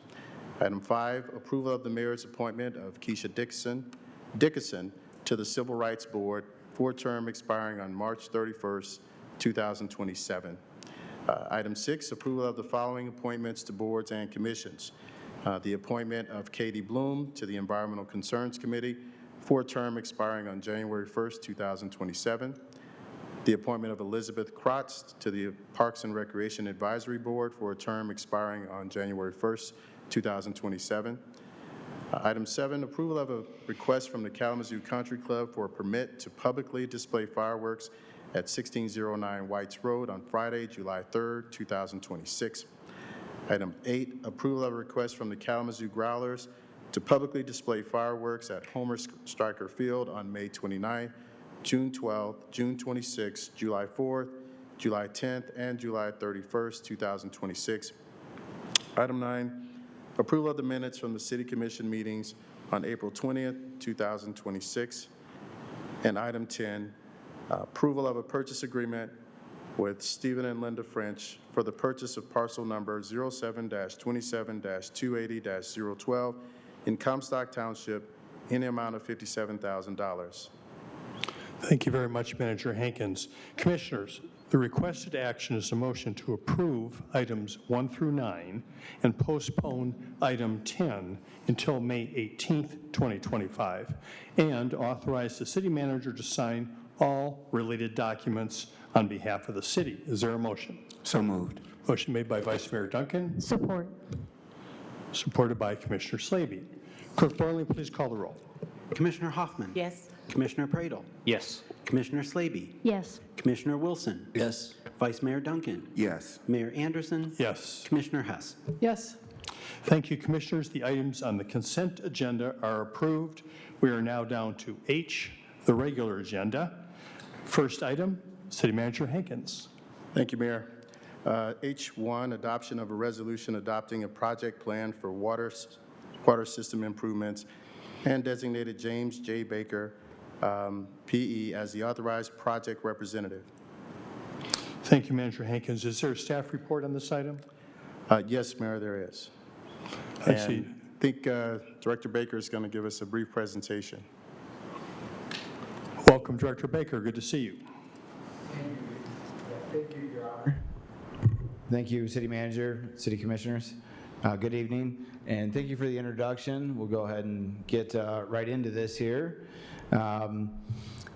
Item 5, approval of the mayor's appointment of Keisha Dickinson to the Civil Rights Board for a term expiring on March 31st, 2027. Item 6, approval of the following appointments to boards and commissions. The appointment of Katie Bloom to the Environmental Concerns Committee for a term expiring on January 1st, 2027. The appointment of Elizabeth Krotz to the Parks and Recreation Advisory Board for a term expiring on January 1st, 2027. Item 7, approval of a request from the Kalamazoo Country Club for a permit to publicly display fireworks at 1609 Whites Road on Friday, July 3rd, 2026. Item 8, approval of a request from the Kalamazoo Growlers to publicly display fireworks at Homer Stryker Field on May 29th, June 12th, June 26th, July 4th, July 10th, and July 31st, 2026. Item 9, approval of the minutes from the City Commission meetings on April 20th, 2026. And item 10, approval of a purchase agreement with Stephen and Linda French for the purchase of parcel number 07-27-280-012 in Comstock Township in the amount of $57,000. Thank you very much, Manager Hankins. Commissioners, the requested action is a motion to approve items 1 through 9 and postpone item 10 until May 18th, 2025, and authorize the city manager to sign all related documents on behalf of the city. Is there a motion? So moved. Motion made by Vice Mayor Duncan. Support. Supported by Commissioner Slaby. Clerk Borley, please call the roll. Commissioner Hoffman. Yes. Commissioner Pradel. Yes. Commissioner Slaby. Yes. Commissioner Wilson. Yes. Vice Mayor Duncan. Yes. Mayor Anderson. Yes. Commissioner Hess. Yes. Thank you, Commissioners. The items on the consent agenda are approved. We are now down to H, the regular agenda. First item, City Manager Hankins. Thank you, Mayor. H1, adoption of a resolution adopting a project plan for water system improvements and designated James J. Baker, P.E., as the authorized project representative. Thank you, Manager Hankins. Is there a staff report on this item? Yes, Mayor, there is. I see think Director Baker is going to give us a brief presentation. Welcome, Director Baker. Good to see you. Thank you, Your Honor. Thank you, City Manager, City Commissioners. Good evening, and thank you for the introduction. We'll go ahead and get right into this here.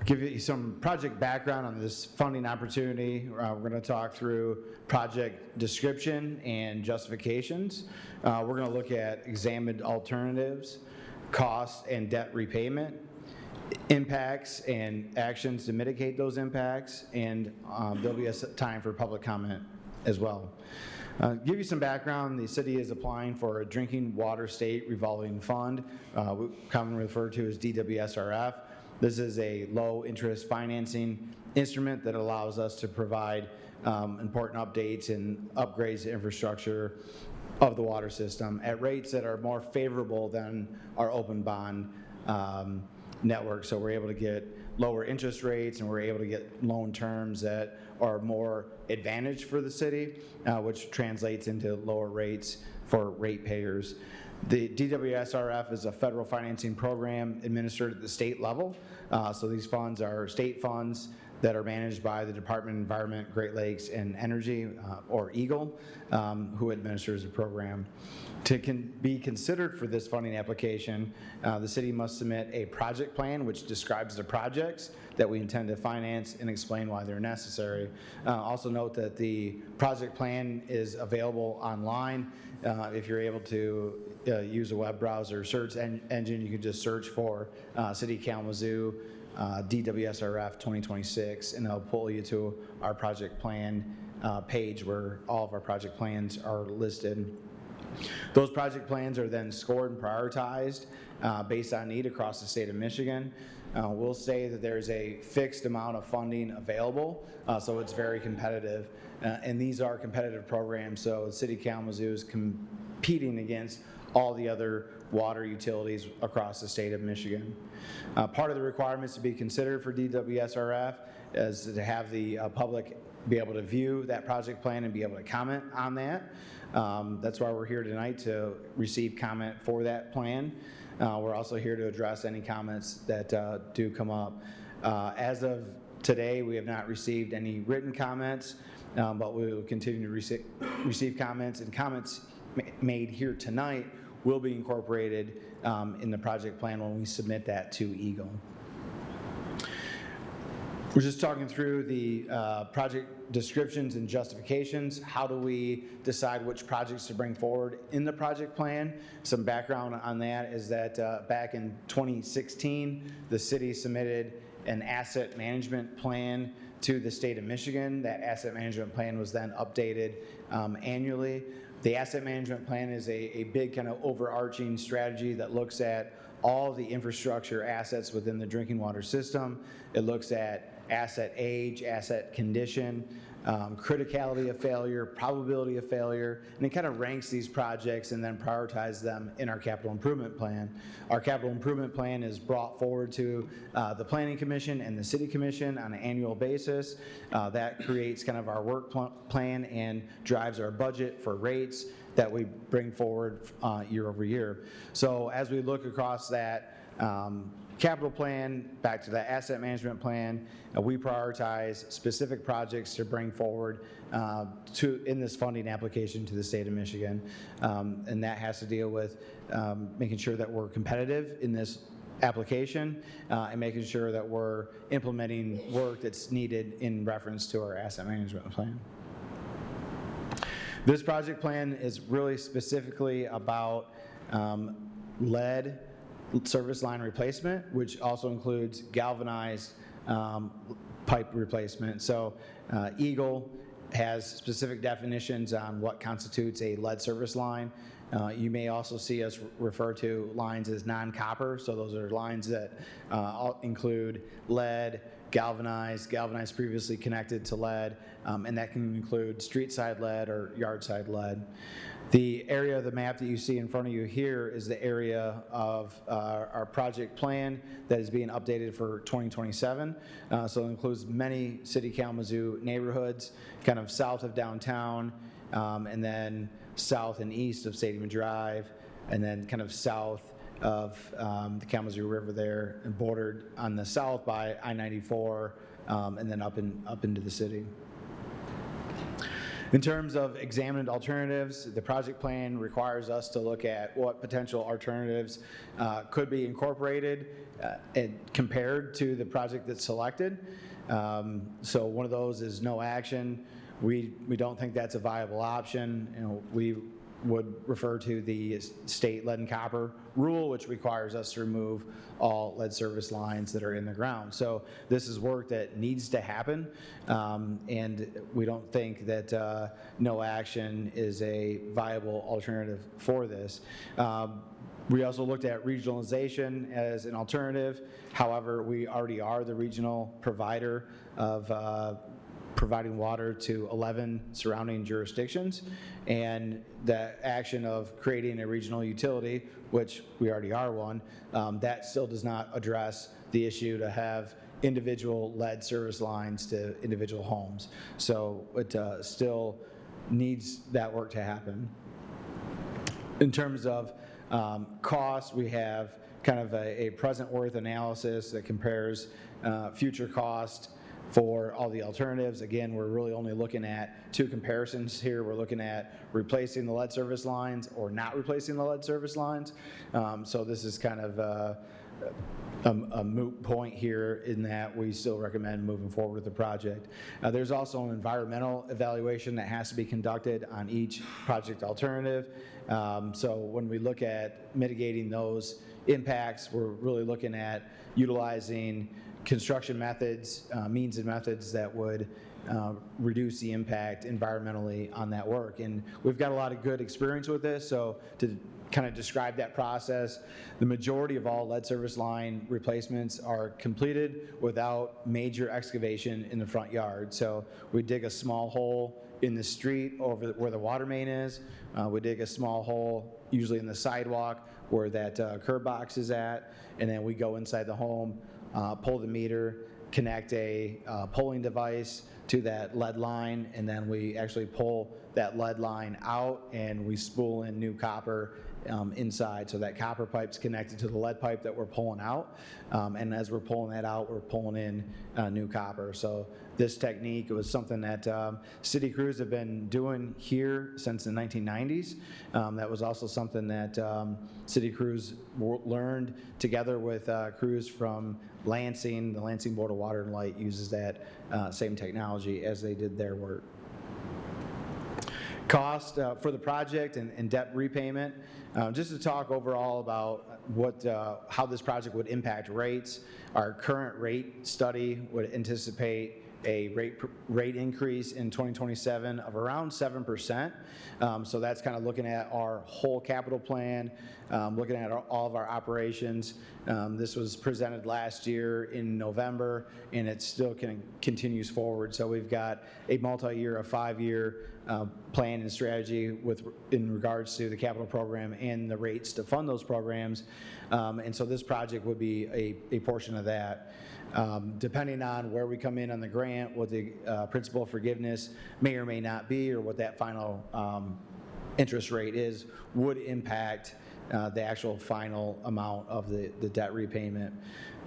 Give you some project background on this funding opportunity. We're going to talk through project description and justifications. We're going to look at examined alternatives, costs and debt repayment, impacts and actions to mitigate those impacts, and there'll be a time for public comment as well. Give you some background, the city is applying for a Drinking Water State Revolving Fund, commonly referred to as DWSRF. This is a low-interest financing instrument that allows us to provide important updates and upgrades to infrastructure of the water system at rates that are more favorable than our open bond network. So we're able to get lower interest rates, and we're able to get loan terms that are more advantage for the city, which translates into lower rates for ratepayers. The DWSRF is a federal financing program administered at the state level. So these funds are state funds that are managed by the Department of Environment, Great Lakes, and Energy, or EGLE, who administers the program. To be considered for this funding application, the city must submit a project plan which describes the projects that we intend to finance and explain why they're necessary. Also note that the project plan is available online. If you're able to use a web browser search engine, you can just search for City of Kalamazoo DWSRF 2026, and it'll pull you to our project plan page where all of our project plans are listed. Those project plans are then scored and prioritized based on need across the state of Michigan. We'll say that there's a fixed amount of funding available, so it's very competitive. And these are competitive programs, so the City of Kalamazoo is competing against all the other water utilities across the state of Michigan. Part of the requirements to be considered for DWSRF is to have the public be able to view that project plan and be able to comment on that. That's why we're here tonight, to receive comment for that plan. We're also here to address any comments that do come up. As of today, we have not received any written comments, but we will continue to receive comments, and comments made here tonight will be incorporated in the project plan when we submit that to EGLE. We're just talking through the project descriptions and justifications. How do we decide which projects to bring forward in the project plan? Some background on that is that back in 2016, the city submitted an asset management plan to the state of Michigan. That asset management plan was then updated annually. The asset management plan is a big kind of overarching strategy that looks at all the infrastructure assets within the drinking water system. It looks at asset age, asset condition, criticality of failure, probability of failure, and it kind of ranks these projects and then prioritizes them in our capital improvement plan. Our capital improvement plan is brought forward to the Planning Commission and the City Commission on an annual basis. That creates kind of our work plan and drives our budget for rates that we bring forward year over year. So as we look across that capital plan, back to the asset management plan, we prioritize specific projects to bring forward in this funding application to the state of Michigan. And that has to deal with making sure that we're competitive in this application and making sure that we're implementing work that's needed in reference to our asset management plan. This project plan is really specifically about lead service line replacement, which also includes galvanized pipe replacement. So EGLE has specific definitions on what constitutes a lead service line. You may also see us refer to lines as non-copper. So those are lines that include lead, galvanized previously connected to lead, and that can include street side lead or yard side lead. The area of the map that you see in front of you here is the area of our project plan that is being updated for 2027. So it includes many City of Kalamazoo neighborhoods, kind of south of downtown, and then south and east of Stadium Drive, and then kind of south of the Kalamazoo River there, and bordered on the south by I-94, and then up into the city. In terms of examined alternatives, the project plan requires us to look at what potential alternatives could be incorporated and compared to the project that's selected. So one of those is no action. We don't think that's a viable option. You know, we would refer to the state lead and copper rule, which requires us to remove all lead service lines that are in the ground. So this is work that needs to happen, and we don't think that no action is a viable alternative for this. We also looked at regionalization as an alternative. However, we already are the regional provider of providing water to 11 surrounding jurisdictions, and the action of creating a regional utility, which we already are one, that still does not address the issue to have individual lead service lines to individual homes. So it still needs that work to happen. In terms of cost, we have kind of a present worth analysis that compares future cost for all the alternatives. Again, we're really only looking at two comparisons here. We're looking at replacing the lead service lines or not replacing the lead service lines. So this is kind of a moot point here in that we still recommend moving forward with the project. There's also an environmental evaluation that has to be conducted on each project alternative. So when we look at mitigating those impacts, we're really looking at utilizing construction methods, means and methods that would reduce the impact environmentally on that work. And we've got a lot of good experience with this, so to kind of describe that process, the majority of all lead service line replacements are completed without major excavation in the front yard. So we dig a small hole in the street over where the water main is. We dig a small hole, usually in the sidewalk, where that curb box is at, and then we go inside the home, pull the meter, connect a pulling device to that lead line, and then we actually pull that lead line out and we spool in new copper inside. So that copper pipe's connected to the lead pipe that we're pulling out. And as we're pulling that out, we're pulling in new copper. So this technique was something that city crews have been doing here since the 1990s. That was also something that city crews learned together with crews from Lansing. The Lansing Board of Water and Light uses that same technology as they did their work. Cost for the project and debt repayment. Just to talk overall about how this project would impact rates. Our current rate study would anticipate a rate increase in 2027 of around 7%. So that's kind of looking at our whole capital plan, looking at all of our operations. This was presented last year in November, and it still continues forward. So we've got a multi-year, a 5-year plan and strategy in regards to the capital program and the rates to fund those programs. And so this project would be a portion of that. Depending on where we come in on the grant, what the principal forgiveness may or may not be, or what that final interest rate is, would impact the actual final amount of the debt repayment.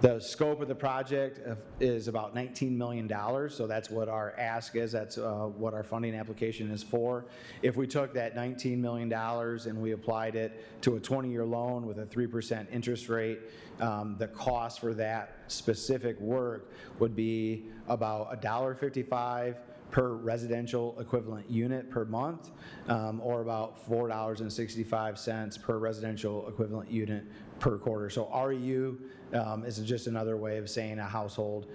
The scope of the project is about $19 million, so that's what our ask is, that's what our funding application is for. If we took that $19 million and we applied it to a 20-year loan with a 3% interest rate, the cost for that specific work would be about $1.55 per residential equivalent unit per month, or about $4.65 per residential equivalent unit per quarter. So REU is just another way of saying a household.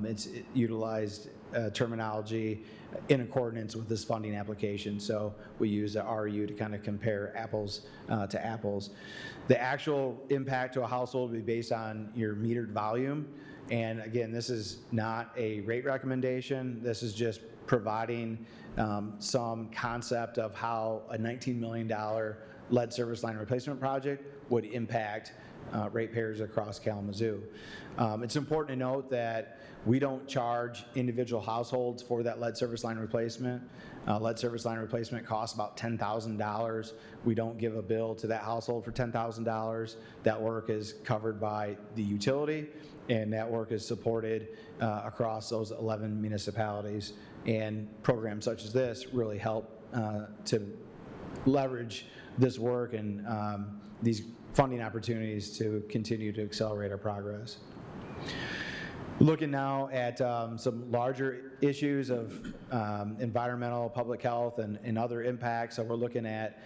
It's utilized terminology in accordance with this funding application. So we use the REU to kind of compare apples to apples. The actual impact to a household will be based on your metered volume. And again, this is not a rate recommendation. This is just providing some concept of how a $19 million lead service line replacement project would impact ratepayers across Kalamazoo. It's important to note that we don't charge individual households for that lead service line replacement. Lead service line replacement costs about $10,000. We don't give a bill to that household for $10,000. That work is covered by the utility, and that work is supported across those 11 municipalities. And programs such as this really help to leverage this work and these funding opportunities to continue to accelerate our progress. Looking now at some larger issues of environmental, public health, and other impacts. So we're looking at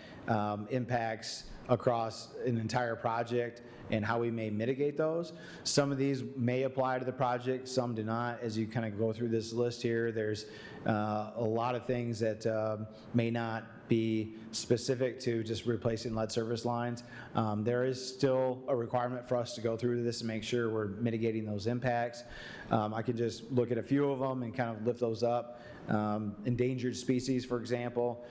impacts across an entire project and how we may mitigate those. Some of these may apply to the project, some do not. As you kind of go through this list here, there's a lot of things that may not be specific to just replacing lead service lines. There is still a requirement for us to go through this and make sure we're mitigating those impacts. I can just look at a few of them and kind of lift those up. Endangered species, for example,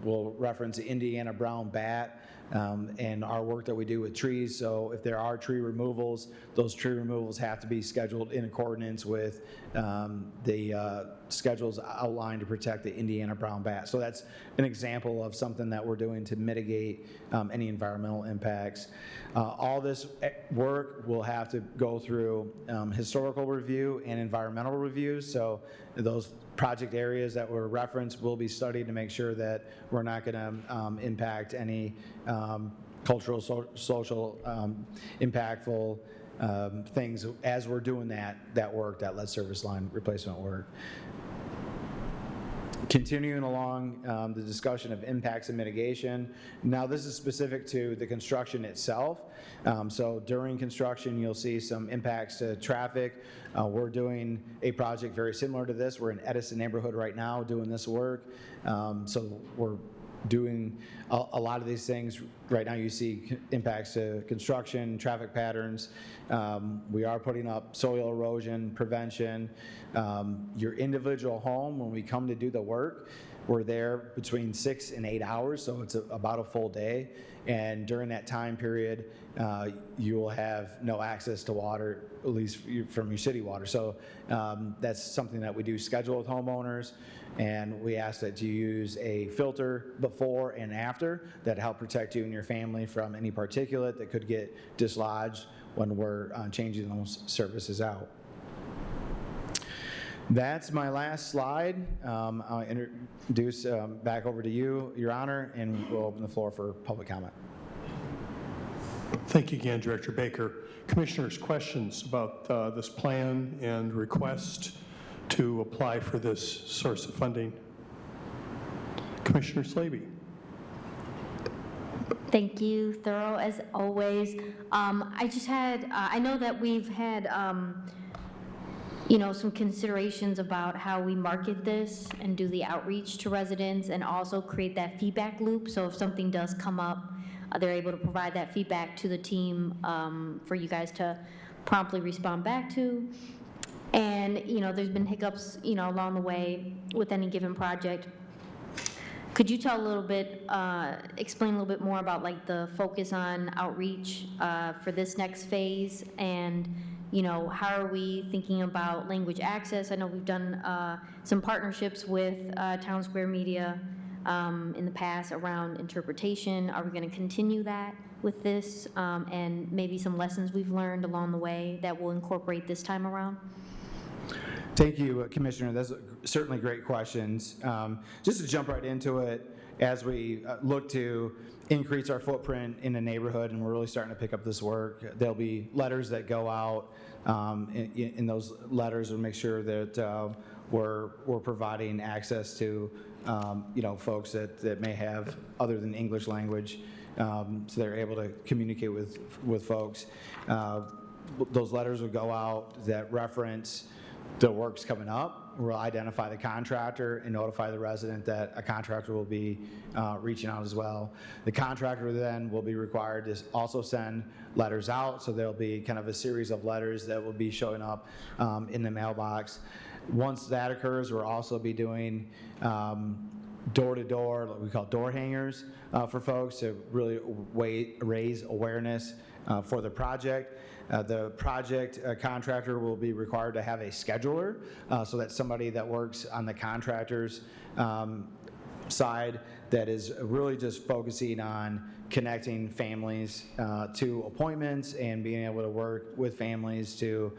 we'll reference the Indiana brown bat and our work that we do with trees. So if there are tree removals, those tree removals have to be scheduled in accordance with the schedules outlined to protect the Indiana brown bat. So that's an example of something that we're doing to mitigate any environmental impacts. All this work will have to go through historical review and environmental reviews. So those project areas that were referenced will be studied to make sure that we're not going to impact any cultural, social, impactful things as we're doing that work, that lead service line replacement work. Continuing along the discussion of impacts and mitigation. Now this is specific to the construction itself. So during construction, you'll see some impacts to traffic. We're doing a project very similar to this. We're in Edison neighborhood right now doing this work. So we're doing a lot of these things. Right now you see impacts to construction, traffic patterns. We are putting up soil erosion prevention. Your individual home, when we come to do the work, we're there between 6 and 8 hours, so it's about a full day. And during that time period, you will have no access to water, at least from your city water. So that's something that we do schedule with homeowners. And we ask that you use a filter before and after that help protect you and your family from any particulate that could get dislodged when we're changing those services out. That's my last slide. I'll introduce back over to you, Your Honor, and we'll open the floor for public comment. Thank you again, Director Baker. Commissioners, questions about this plan and request to apply for this source of funding? Commissioner Slaby. Thank you, thorough as always. I just had, I know that we've had, you know, some considerations about how we market this and do the outreach to residents and also create that feedback loop. So if something does come up, they're able to provide that feedback to the team for you guys to promptly respond back to. And, you know, there's been hiccups, you know, along the way with any given project. Could you tell a little bit, explain a little bit more about like the focus on outreach for this next phase, and, you know, how are we thinking about language access? I know we've done some partnerships with Town Square Media in the past around interpretation. Are we going to continue that with this, and maybe some lessons we've learned along the way that we'll incorporate this time around? Thank you, Commissioner. Those are certainly great questions. Just to jump right into it, as we look to increase our footprint in the neighborhood, and we're really starting to pick up this work, there'll be letters that go out. In those letters, we'll make sure that we're providing access to you know, folks that may have other than English language, so they're able to communicate with folks. Those letters will go out that reference the work's coming up. We'll identify the contractor and notify the resident that a contractor will be reaching out as well. The contractor then will be required to also send letters out, so there'll be kind of a series of letters that will be showing up in the mailbox. Once that occurs, we'll also be doing door-to-door, what we call door hangers for folks to really raise awareness for the project. The project contractor will be required to have a scheduler, so that somebody that works on the contractor's side that is really just focusing on connecting families to appointments and being able to work with families to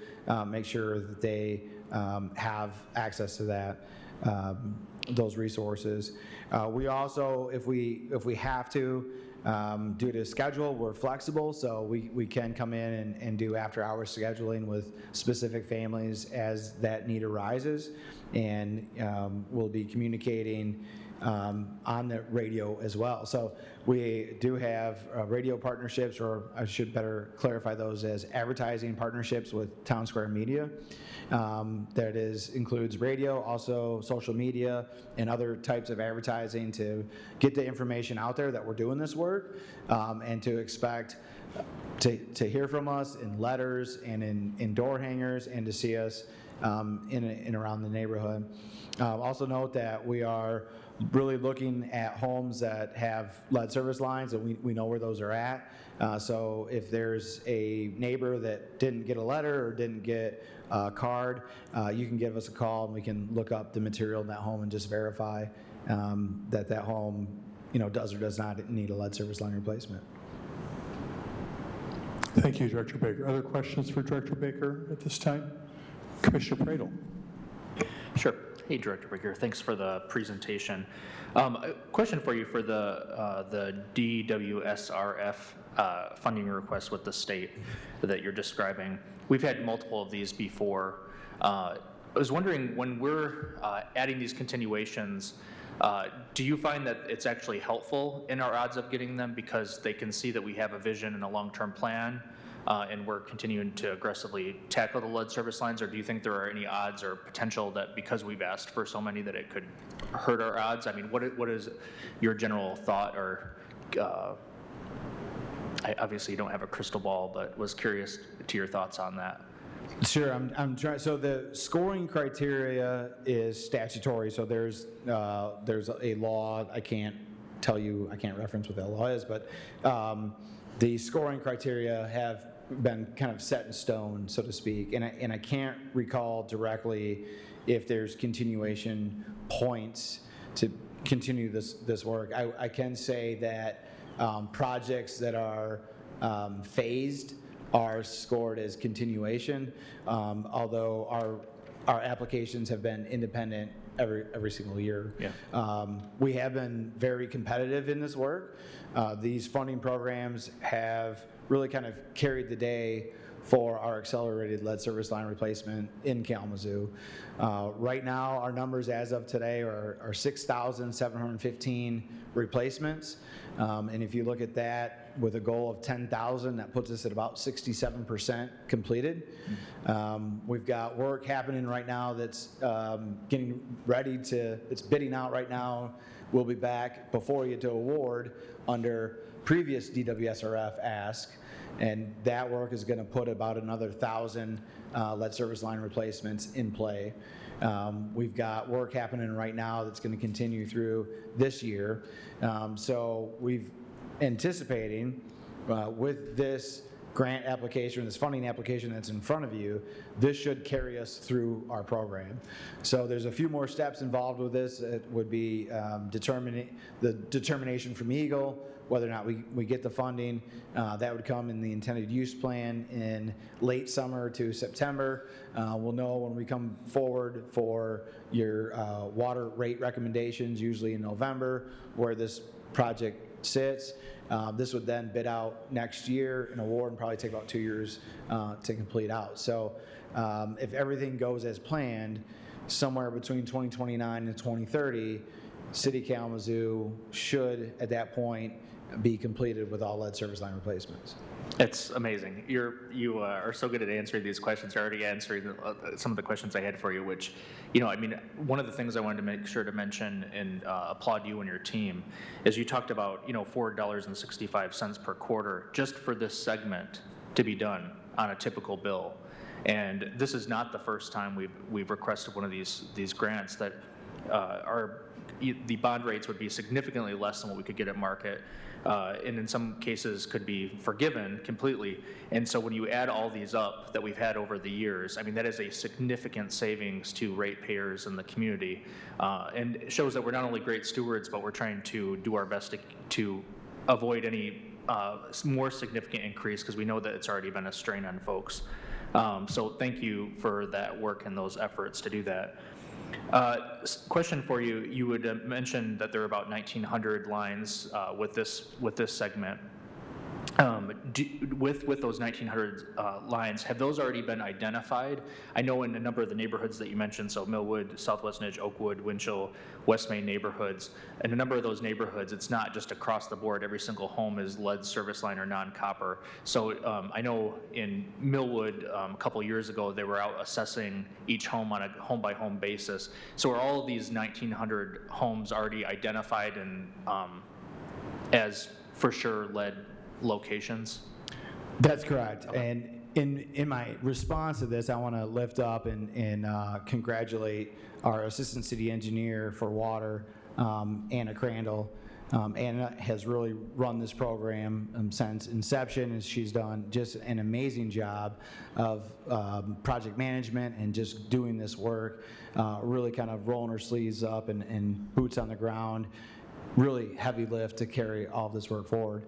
make sure that they have access to that, those resources. We also, if we have to, due to schedule, we're flexible, so we can come in and do after-hours scheduling with specific families as that need arises, and we'll be communicating on the radio as well. So we do have radio partnerships, or I should better clarify those as advertising partnerships with Town Square Media. That includes radio, also social media, and other types of advertising to get the information out there that we're doing this work, and to expect to hear from us in letters and in door hangers, and to see us in and around the neighborhood. Also note that we are really looking at homes that have lead service lines, and we know where those are at. So if there's a neighbor that didn't get a letter or didn't get a card, you can give us a call and we can look up the material in that home and just verify that home does or does not need a lead service line replacement. Thank you, Director Baker. Other questions for Director Baker at this time? Commissioner Pradel. Sure. Hey, Director Baker, thanks for the presentation. A question for you for the DWSRF funding request with the state that you're describing. We've had multiple of these before. I was wondering, when we're adding these continuations, do you find that it's actually helpful in our odds of getting them because they can see that we have a vision and a long-term plan, and we're continuing to aggressively tackle the lead service lines, or do you think there are any odds or potential that because we've asked for so many that it could hurt our odds? I mean, what is your general thought, or obviously you don't have a crystal ball, but was curious to your thoughts on that. Sure, I'm trying. So the scoring criteria is statutory. So there's a law. I can't reference what that law is, but the scoring criteria have been kind of set in stone, so to speak. And I can't recall directly if there's continuation points to continue this work. I can say that projects that are phased are scored as continuation, although our applications have been independent every single year. Yeah. We have been very competitive in this work. These funding programs have really kind of carried the day for our accelerated lead service line replacement in Kalamazoo. Right now, our numbers as of today are 6,715 replacements. And if you look at that with a goal of 10,000, that puts us at about 67% completed. We've got work happening right now that's getting ready to, it's bidding out right now. We'll be back before you to award under previous DWSRF ask. And that work is going to put about another 1,000 lead service line replacements in play. We've got work happening right now that's going to continue through this year. So we've anticipating with this grant application, this funding application that's in front of you, this should carry us through our program. So there's a few more steps involved with this. It would be the determination from Eagle, whether or not we get the funding. That would come in the intended use plan in late summer to September. We'll know when we come forward for your water rate recommendations, usually in November, where this project sits. This would then bid out next year, an award, and probably take about 2 years to complete out. So if everything goes as planned, somewhere between 2029 and 2030, City of Kalamazoo should, at that point, be completed with all lead service line replacements. It's amazing. You are so good at answering these questions. You're already answering some of the questions I had for you, which, I mean, one of the things I wanted to make sure to mention and applaud you and your team is you talked about, $4.65 per quarter just for this segment to be done on a typical bill. And this is not the first time we've requested one of these grants that the bond rates would be significantly less than what we could get at market, and in some cases could be forgiven completely. And so when you add all these up that we've had over the years, I mean, that is a significant savings to ratepayers in the community, and it shows that we're not only great stewards, but we're trying to do our best to avoid any more significant increase, because we know that it's already been a strain on folks. So thank you for that work and those efforts to do that. Question for you: you would mention that there are about 1,900 lines with this segment. With those 1,900 lines, have those already been identified? I know in a number of the neighborhoods that you mentioned, so Millwood, Southwest Nidge, Oakwood, Winchell, West Main neighborhoods, in a number of those neighborhoods, it's not just across the board, every single home is lead service line or non-copper. So I know in Millwood, a couple years ago, they were out assessing each home on a home-by-home basis. So are all of these 1,900 homes already identified and as for sure lead locations? That's correct. And in my response to this, I want to lift up and congratulate our Assistant City Engineer for Water, Anna Crandall. Anna has really run this program since inception, and she's done just an amazing job of project management and just doing this work, really kind of rolling her sleeves up and boots on the ground. Really heavy lift to carry all of this work forward.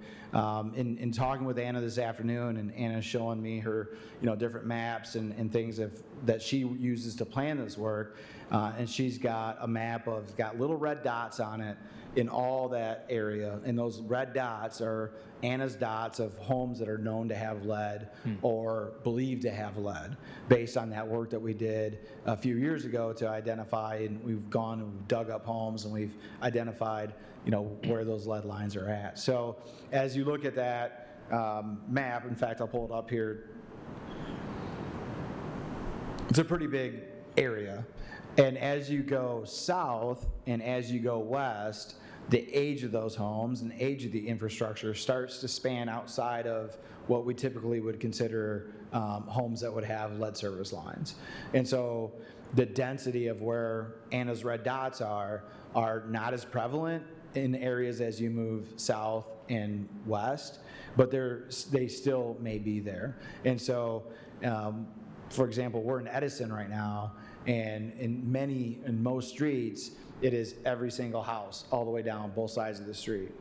In talking with Anna this afternoon, and Anna's showing me her, different maps and things that she uses to plan this work, and she's got a map got little red dots on it in all that area, and those red dots are Anna's dots of homes that are known to have lead or believed to have lead, based on that work that we did a few years ago to identify, and we've gone and we've dug up homes and we've identified where those lead lines are at. So as you look at that map, in fact, I'll pull it up here. It's a pretty big area. And as you go south and as you go west, the age of those homes and the age of the infrastructure starts to span outside of what we typically would consider homes that would have lead service lines. And so the density of where Anna's red dots are not as prevalent in areas as you move south and west, but they still may be there. And so, for example, we're in Edison right now, and in most streets, it is every single house all the way down both sides of the street.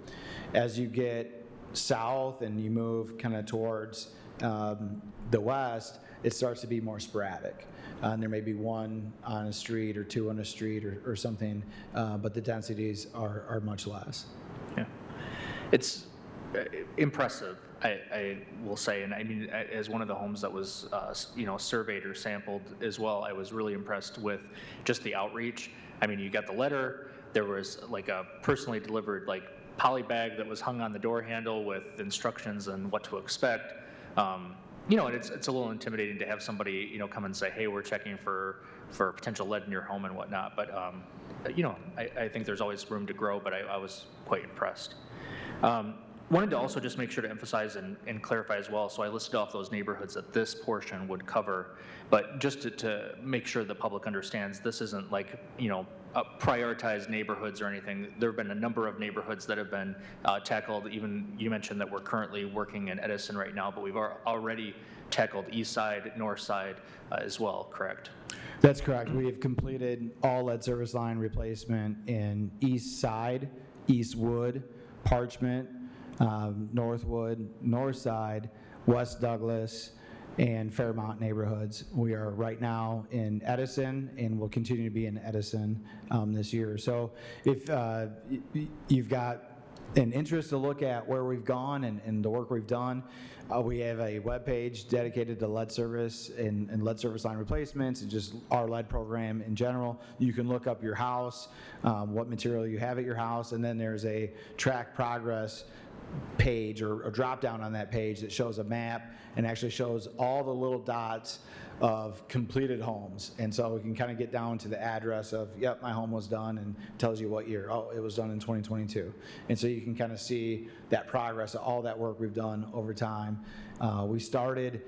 As you get south and you move kind of towards the west, it starts to be more sporadic. And there may be one on a street or two on a street or something, but the densities are much less. Yeah, it's impressive, I will say. And I mean, as one of the homes that was surveyed or sampled as well, I was really impressed with just the outreach. I mean, you got the letter, there was like a personally delivered poly bag that was hung on the door handle with instructions on what to expect. And it's a little intimidating to have somebody, come and say, hey, we're checking for potential lead in your home and whatnot. But, I think there's always room to grow, but I was quite impressed. Wanted to also just make sure to emphasize and clarify as well, so I listed off those neighborhoods that this portion would cover, but just to make sure the public understands, this isn't prioritized neighborhoods or anything. There have been a number of neighborhoods that have been tackled. Even you mentioned that we're currently working in Edison right now, but we've already tackled East Side, North Side as well, correct? That's correct. We have completed all lead service line replacement in East Side, Eastwood, Parchment, Northwood, North Side, West Douglas, and Fairmont neighborhoods. We are right now in Edison, and will continue to be in Edison this year. So if you've got an interest to look at where we've gone and the work we've done, we have a webpage dedicated to lead service and lead service line replacements and just our lead program in general. You can look up your house, what material you have at your house, and then there's a track progress page or a drop down on that page that shows a map and actually shows all the little dots of completed homes. And so we can kind of get down to the address of, yep, my home was done, and tells you what year. Oh, it was done in 2022. And so you can kind of see that progress of all that work we've done over time. We started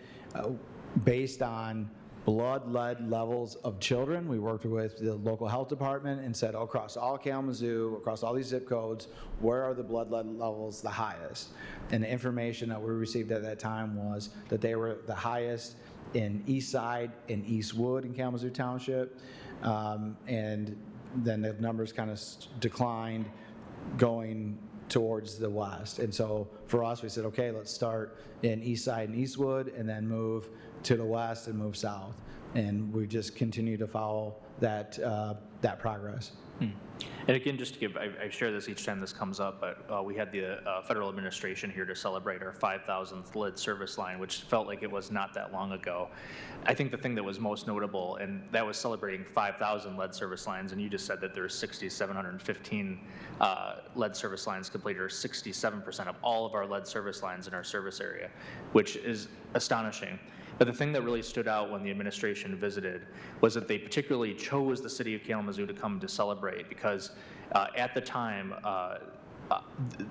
based on blood lead levels of children. We worked with the local health department and said, across all Kalamazoo, across all these zip codes, where are the blood lead levels the highest? And the information that we received at that time was that they were the highest in East Side and Eastwood in Kalamazoo Township. And then the numbers kind of declined going towards the west. And so for us, we said, okay, let's start in East Side and Eastwood and then move to the west and move south. And we just continue to follow that, that progress. And again, just to give, I share this each time this comes up, but we had the federal administration here to celebrate our 5,000th lead service line, which felt like it was not that long ago. I think the thing that was most notable, and that was celebrating 5,000 lead service lines, and you just said that there's 6,715 lead service lines completed, or 67% of all of our lead service lines in our service area, which is astonishing. But the thing that really stood out when the administration visited was that they particularly chose the city of Kalamazoo to come to celebrate, because at the time,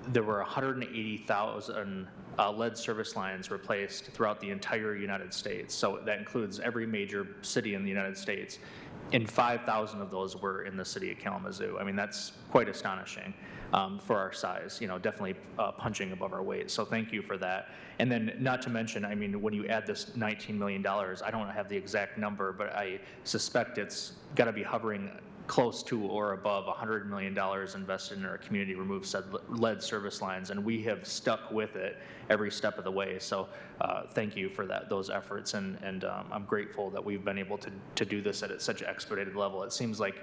there were 180,000 lead service lines replaced throughout the entire United States. So that includes every major city in the United States. And 5,000 of those were in the city of Kalamazoo. I mean, that's quite astonishing for our size, definitely punching above our weight. So thank you for that. And then not to mention, I mean, when you add this $19 million, I don't have the exact number, but I suspect it's got to be hovering close to or above $100 million invested in our community remove lead service lines, and we have stuck with it every step of the way. So thank you for those efforts, and I'm grateful that we've been able to do this at such an expedited level. It seems like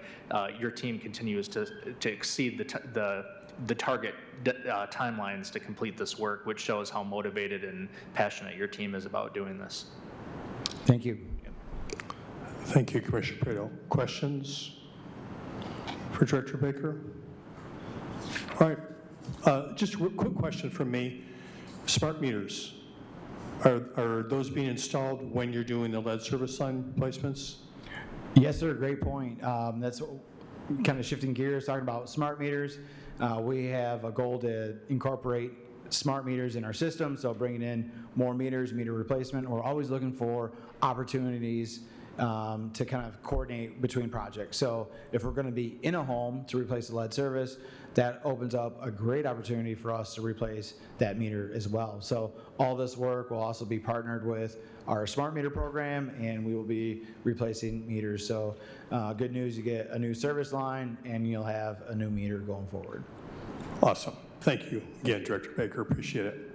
your team continues to exceed the target timelines to complete this work, which shows how motivated and passionate your team is about doing this. Thank you. Thank you, Commissioner Prado. Questions for Director Baker? All right, just a quick question from me. Smart meters, are those being installed when you're doing the lead service line replacements? Yes, sir, great point. That's kind of shifting gears, talking about smart meters. We have a goal to incorporate smart meters in our system, so bringing in more meters, meter replacement. We're always looking for opportunities to kind of coordinate between projects. So if we're going to be in a home to replace the lead service, that opens up a great opportunity for us to replace that meter as well. So all this work will also be partnered with our smart meter program, and we will be replacing meters. So good news, you get a new service line and you'll have a new meter going forward. Awesome. Thank you again, Director Baker. Appreciate it.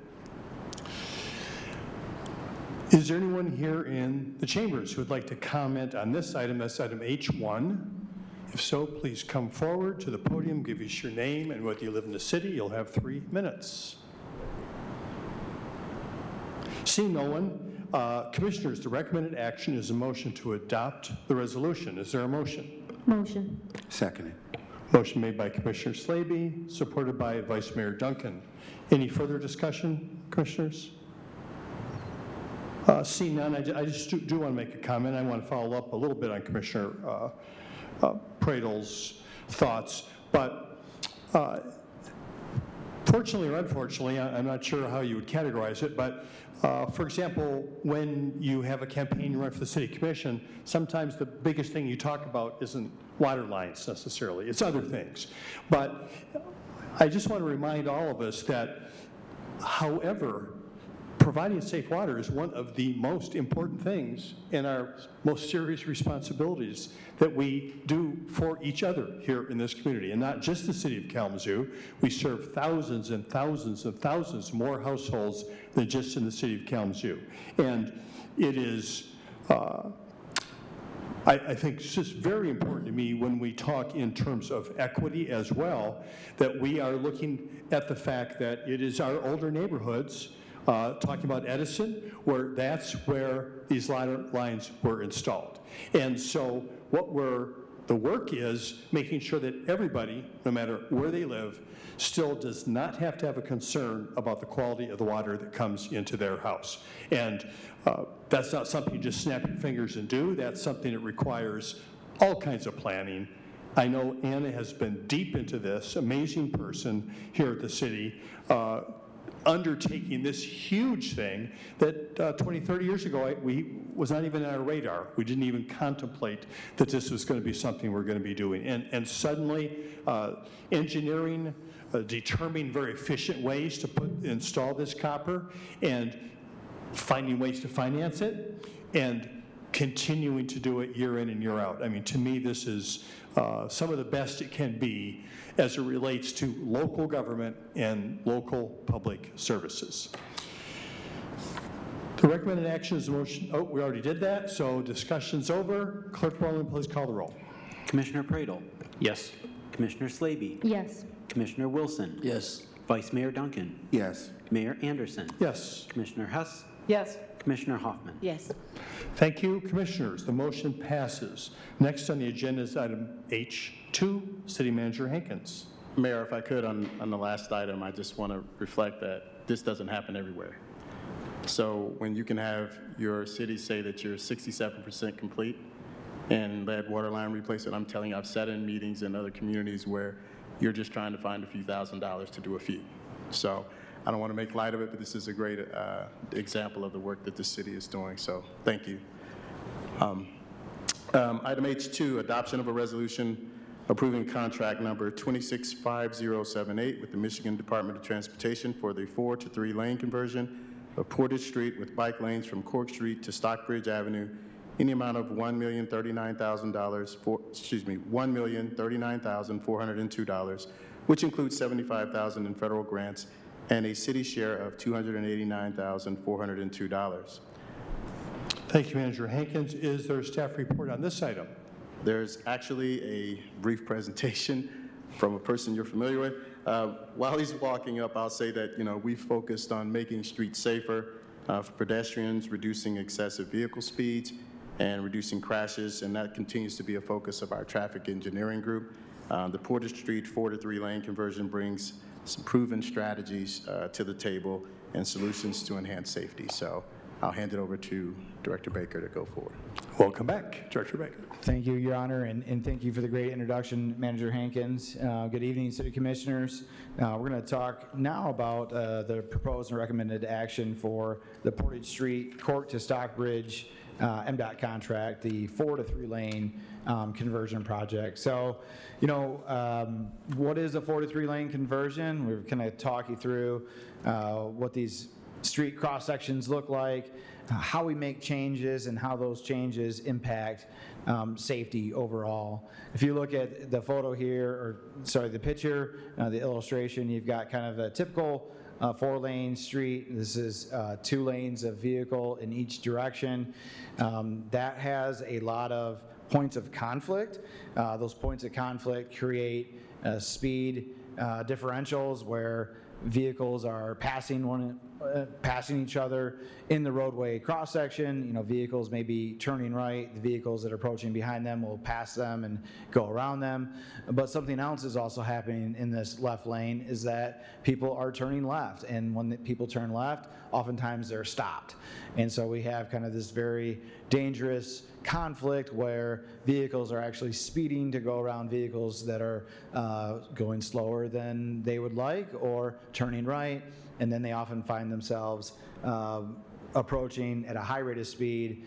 Is there anyone here in the chambers who would like to comment on this item? That's item H1. If so, please come forward to the podium, give us your name, and whether you live in the city, you'll have 3 minutes. Seeing no one, Commissioners, the recommended action is a motion to adopt the resolution. Is there a motion? Motion. Seconded. Motion made by Commissioner Slaby, supported by Vice Mayor Duncan. Any further discussion, Commissioners? Seeing none, I just do want to make a comment. I want to follow up a little bit on Commissioner Pradle's thoughts, but fortunately or unfortunately, I'm not sure how you would categorize it, but for example, when you have a campaign you run for the City Commission, sometimes the biggest thing you talk about isn't water lines necessarily, it's other things. But I just want to remind all of us that, however, providing safe water is one of the most important things and our most serious responsibilities that we do for each other here in this community, and not just the city of Kalamazoo. We serve thousands and thousands and thousands more households than just in the city of Kalamazoo. And it is, I think it's just very important to me when we talk in terms of equity as well, that we are looking at the fact that it is our older neighborhoods, talking about Edison, that's where these lines were installed. And so the work is making sure that everybody, no matter where they live, still does not have to have a concern about the quality of the water that comes into their house. And that's not something you just snap your fingers and do. That's something that requires all kinds of planning. I know Anna has been deep into this, amazing person here at the city. undertaking this huge thing that 20, 30 years ago was not even on our radar. We didn't even contemplate that this was going to be something we're going to be doing. And suddenly, engineering, determining very efficient ways to install this copper, and finding ways to finance it, and continuing to do it year in and year out. I mean, to me, this is some of the best it can be as it relates to local government and local public services. The recommended action is the motion. Oh, we already did that, so discussion's over. Clerk Borland, please call the roll. Commissioner Pradle? Yes. Commissioner Slaby? Yes. Commissioner Wilson? Yes. Vice Mayor Duncan? Yes. Mayor Anderson? Yes. Commissioner Hess? Yes. Commissioner Hoffman? Yes. Thank you, Commissioners. The motion passes. Next on the agenda is item H2, City Manager Hankins. Mayor, if I could, on the last item, I just want to reflect that this doesn't happen everywhere. So when you can have your city say that you're 67% complete in lead water line replacement, I'm telling you, I've sat in meetings in other communities where you're just trying to find a few $1,000s to do a few. So I don't want to make light of it, but this is a great example of the work that the city is doing, so thank you. Item H2, adoption of a resolution approving contract number 265078 with the Michigan Department of Transportation for the 4 to 3 lane conversion of Portage Street with bike lanes from Cork Street to Stockbridge Avenue in the amount of $1,039,402, which includes $75,000 in federal grants and a city share of $289,402. Thank you, Manager Hankins. Is there a staff report on this item? There's actually a brief presentation from a person you're familiar with. While he's walking up, I'll say that, we've focused on making streets safer for pedestrians, reducing excessive vehicle speeds, and reducing crashes, and that continues to be a focus of our traffic engineering group. The Portage Street 4 to 3 lane conversion brings some proven strategies to the table and solutions to enhance safety. So I'll hand it over to Director Baker to go forward. Welcome back, Director Baker. Thank you, Your Honor, and thank you for the great introduction, Manager Hankins. Good evening, City Commissioners. We're going to talk now about the proposed and recommended action for the Portage Street, Cork to Stockbridge MDOT contract, the 4 to 3 lane conversion project. So, what is a 4 to 3 lane conversion? We're going to talk you through what these street cross sections look like, how we make changes, and how those changes impact safety overall. If you look at the photo here, the picture, the illustration, you've got kind of a typical 4-lane street. This is 2 lanes of vehicle in each direction. That has a lot of points of conflict. Those points of conflict create speed differentials where vehicles are passing each other in the roadway cross section. Vehicles may be turning right. The vehicles that are approaching behind them will pass them and go around them. But something else is also happening in this left lane is that people are turning left. And when people turn left, oftentimes they're stopped. And so we have kind of this very dangerous conflict where vehicles are actually speeding to go around vehicles that are going slower than they would like or turning right, and then they often find themselves approaching at a high rate of speed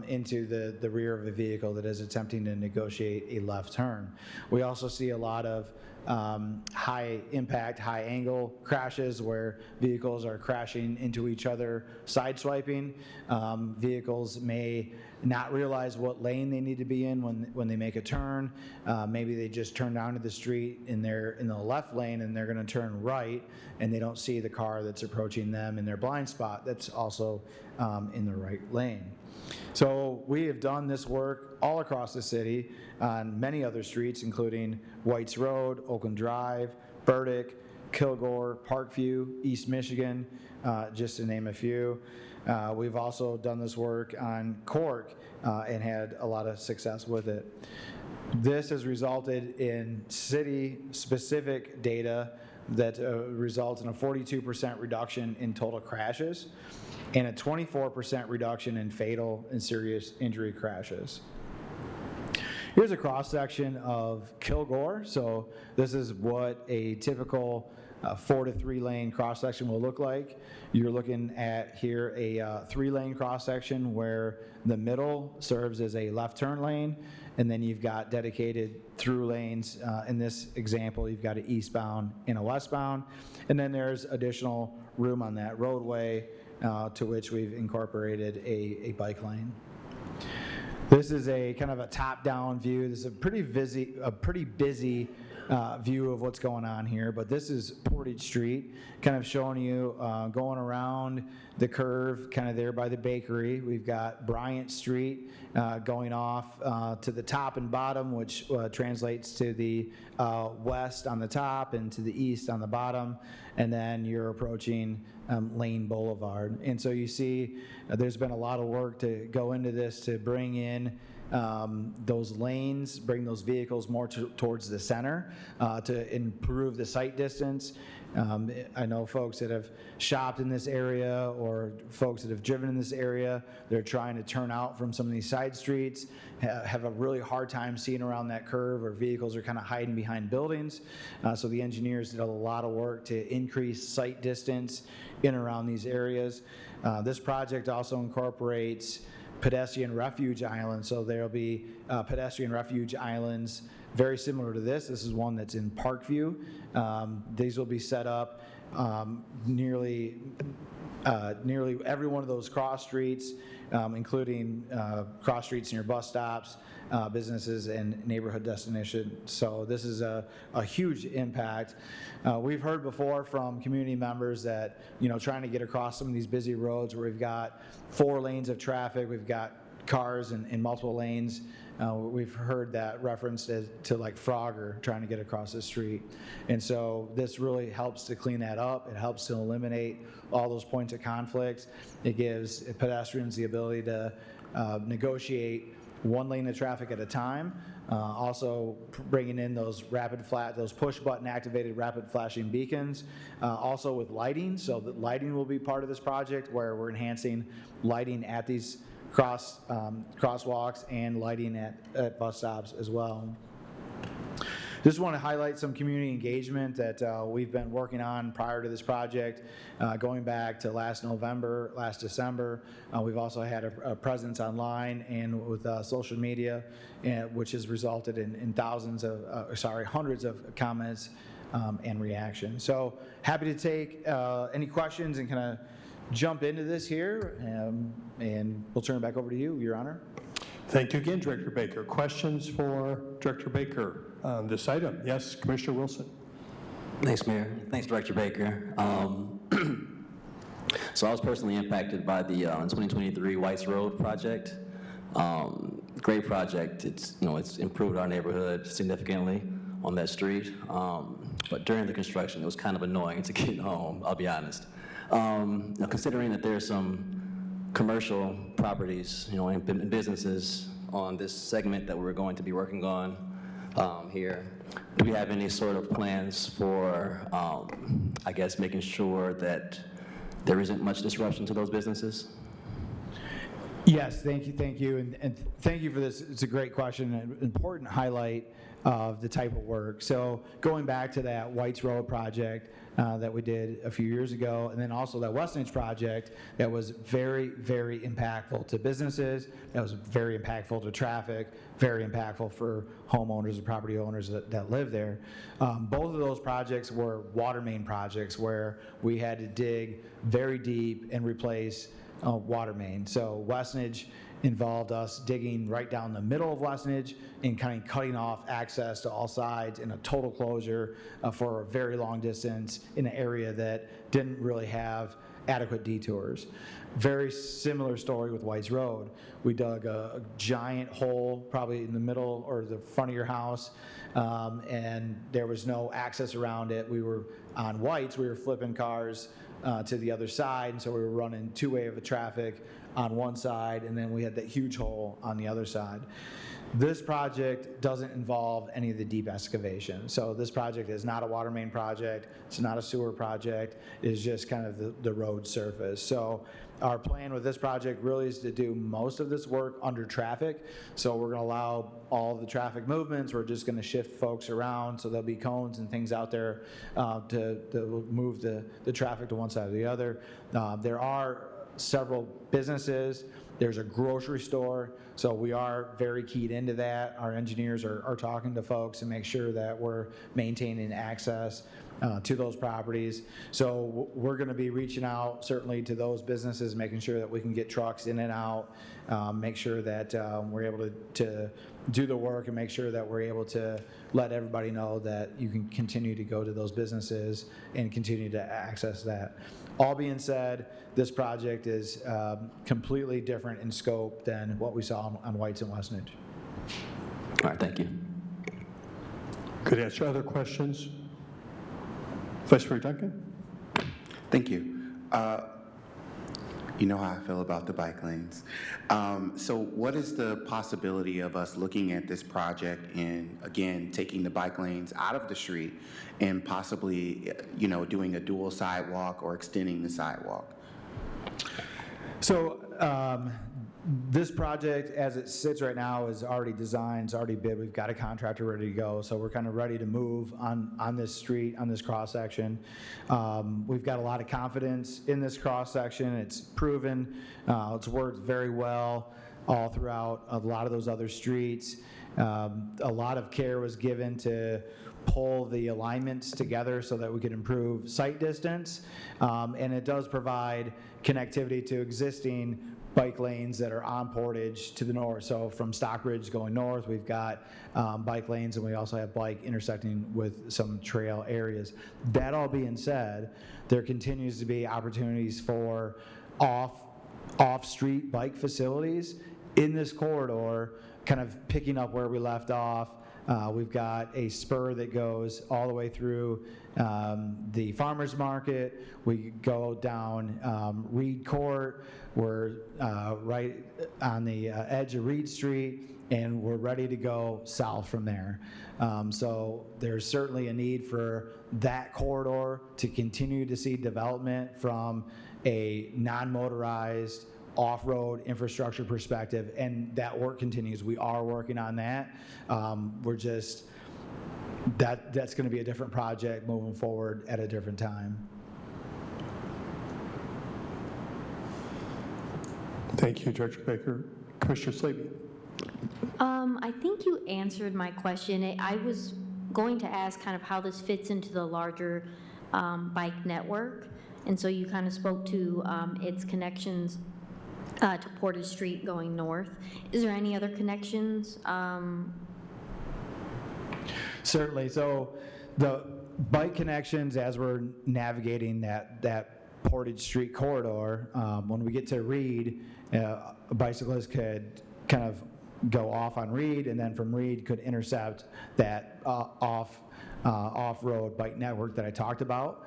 into the rear of a vehicle that is attempting to negotiate a left turn. We also see a lot of high impact, high angle crashes where vehicles are crashing into each other, sideswiping. Vehicles may not realize what lane they need to be in when they make a turn. Maybe they just turn down to the street and they're in the left lane and they're going to turn right and they don't see the car that's approaching them in their blind spot that's also in the right lane. So we have done this work all across the city on many other streets, including Whites Road, Oakland Drive, Burdick, Kilgore, Parkview, East Michigan, just to name a few. We've also done this work on Cork and had a lot of success with it. This has resulted in city-specific data that results in a 42% reduction in total crashes and a 24% reduction in fatal and serious injury crashes. Here's a cross-section of Kilgore. So this is what a typical 4 to 3 lane cross section will look like. You're looking at here a 3 lane cross section where the middle serves as a left turn lane, and then you've got dedicated through lanes. In this example, you've got an eastbound and a westbound, and then there's additional room on that roadway to which we've incorporated a bike lane. This is a kind of a top-down view. This is a pretty busy view of what's going on here, but this is Portage Street, kind of showing you going around the curve, kind of there by the bakery. We've got Bryant Street going off to the top and bottom, which translates to the west on the top and to the east on the bottom, and then you're approaching Lane Boulevard. And so you see there's been a lot of work to go into this to bring in those lanes, bring those vehicles more towards the center to improve the sight distance. I know folks that have shopped in this area or folks that have driven in this area, they're trying to turn out from some of these side streets, have a really hard time seeing around that curve, or vehicles are kind of hiding behind buildings. So the engineers did a lot of work to increase sight distance in and around these areas. This project also incorporates pedestrian refuge islands, so there'll be pedestrian refuge islands very similar to this. This is one that's in Parkview. These will be set up nearly every one of those cross streets, including cross streets near bus stops, businesses, and neighborhood destinations. So this is a huge impact. We've heard before from community members that, trying to get across some of these busy roads where we've got 4 lanes of traffic, we've got cars in multiple lanes. We've heard that referenced to like Frogger trying to get across the street. And so this really helps to clean that up. It helps to eliminate all those points of conflict. It gives pedestrians the ability to negotiate 1 lane of traffic at a time. Also bringing in those those push button activated rapid flashing beacons, also with lighting. So the lighting will be part of this project, where we're enhancing lighting at these crosswalks and lighting at bus stops as well. Just want to highlight some community engagement that we've been working on prior to this project, going back to last December. We've also had a presence online and with social media, which has resulted in hundreds of comments and reactions. So happy to take any questions and kind of jump into this here, and we'll turn it back over to you, Your Honor. Thank you again, Director Baker. Questions for Director Baker on this item? Yes, Commissioner Wilson. Thanks, Mayor. Thanks, Director Baker. So I was personally impacted by the 2023 Whites Road project. Great project. It's improved our neighborhood significantly on that street. But during the construction, it was kind of annoying to get home, I'll be honest. Now, considering that there's some commercial properties, and businesses on this segment that we're going to be working on here, do we have any sort of plans for, I guess, making sure that there isn't much disruption to those businesses? Yes, thank you, and thank you for this. It's a great question, an important highlight of the type of work. So going back to that Whites Road project that we did a few years ago, and then also that Westnedge project that was very, very impactful to businesses, that was very impactful to traffic, very impactful for homeowners and property owners that live there. Both of those projects were water main projects where we had to dig very deep and replace water main. So Westnedge involved us digging right down the middle of Westnedge and kind of cutting off access to all sides in a total closure for a very long distance in an area that didn't really have adequate detours. Very similar story with Whites Road. We dug a giant hole probably in the middle or the front of your house, and there was no access around it. We were on Whites, we were flipping cars to the other side, and so we were running 2-way of the traffic on one side, and then we had that huge hole on the other side. This project doesn't involve any of the deep excavation. So this project is not a water main project. It's not a sewer project. It's just kind of the road surface. So our plan with this project really is to do most of this work under traffic. So we're going to allow all the traffic movements. We're just going to shift folks around. So there'll be cones and things out there to move the traffic to one side or the other. There are several businesses. There's a grocery store, so we are very keyed into that. Our engineers are talking to folks and make sure that we're maintaining access to those properties. So we're going to be reaching out certainly to those businesses, making sure that we can get trucks in and out, make sure that we're able to do the work and make sure that we're able to let everybody know that you can continue to go to those businesses and continue to access that. All being said, this project is completely different in scope than what we saw on Whites and Westnedge. All right, thank you. Could I ask you other questions? Vice Mayor Duncan? Thank you. You know how I feel about the bike lanes. So what is the possibility of us looking at this project and, again, taking the bike lanes out of the street and possibly, doing a dual sidewalk or extending the sidewalk? So this project, as it sits right now, is already designed, it's already bid. We've got a contractor ready to go, so we're kind of ready to move on this street, on this cross-section. We've got a lot of confidence in this cross-section. It's proven. It's worked very well all throughout a lot of those other streets. A lot of care was given to pull the alignments together so that we could improve sight distance. And it does provide connectivity to existing bike lanes that are on Portage to the north. So from Stockbridge going north, we've got bike lanes, and we also have bike intersecting with some trail areas. That all being said, there continues to be opportunities for off-street bike facilities in this corridor, kind of picking up where we left off. We've got a spur that goes all the way through the farmer's market. We go down Reed Court. We're right on the edge of Reed Street, and we're ready to go south from there. So there's certainly a need for that corridor to continue to see development from a non-motorized off-road infrastructure perspective, and that work continues. We are working on that. That's going to be a different project moving forward at a different time. Thank you, Director Baker. Commissioner Slaby. I think you answered my question. I was going to ask kind of how this fits into the larger bike network, and so you kind of spoke to its connections to Portage Street going north. Is there any other connections? Certainly. So the bike connections, as we're navigating that Portage Street corridor, when we get to Reed, a bicyclist could kind of go off on Reed, and then from Reed could intercept that off-road bike network that I talked about.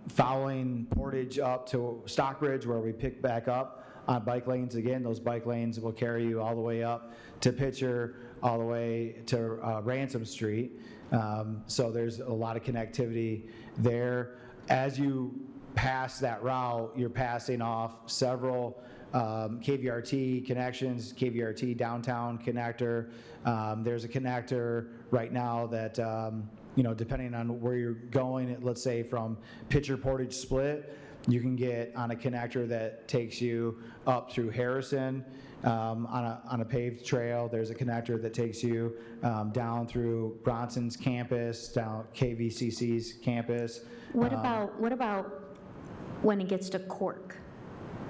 Following Portage up to Stockbridge, where we pick back up on bike lanes again, those bike lanes will carry you all the way up to Pitcher, all the way to Ransom Street. So there's a lot of connectivity there. As you pass that route, you're passing off several KVRT connections, KVRT downtown connector. There's a connector right now that, depending on where you're going, let's say from Pitcher Portage Split, you can get on a connector that takes you up through Harrison on a paved trail. There's a connector that takes you down through Bronson's campus, down KVCC's campus. What about when it gets to Cork?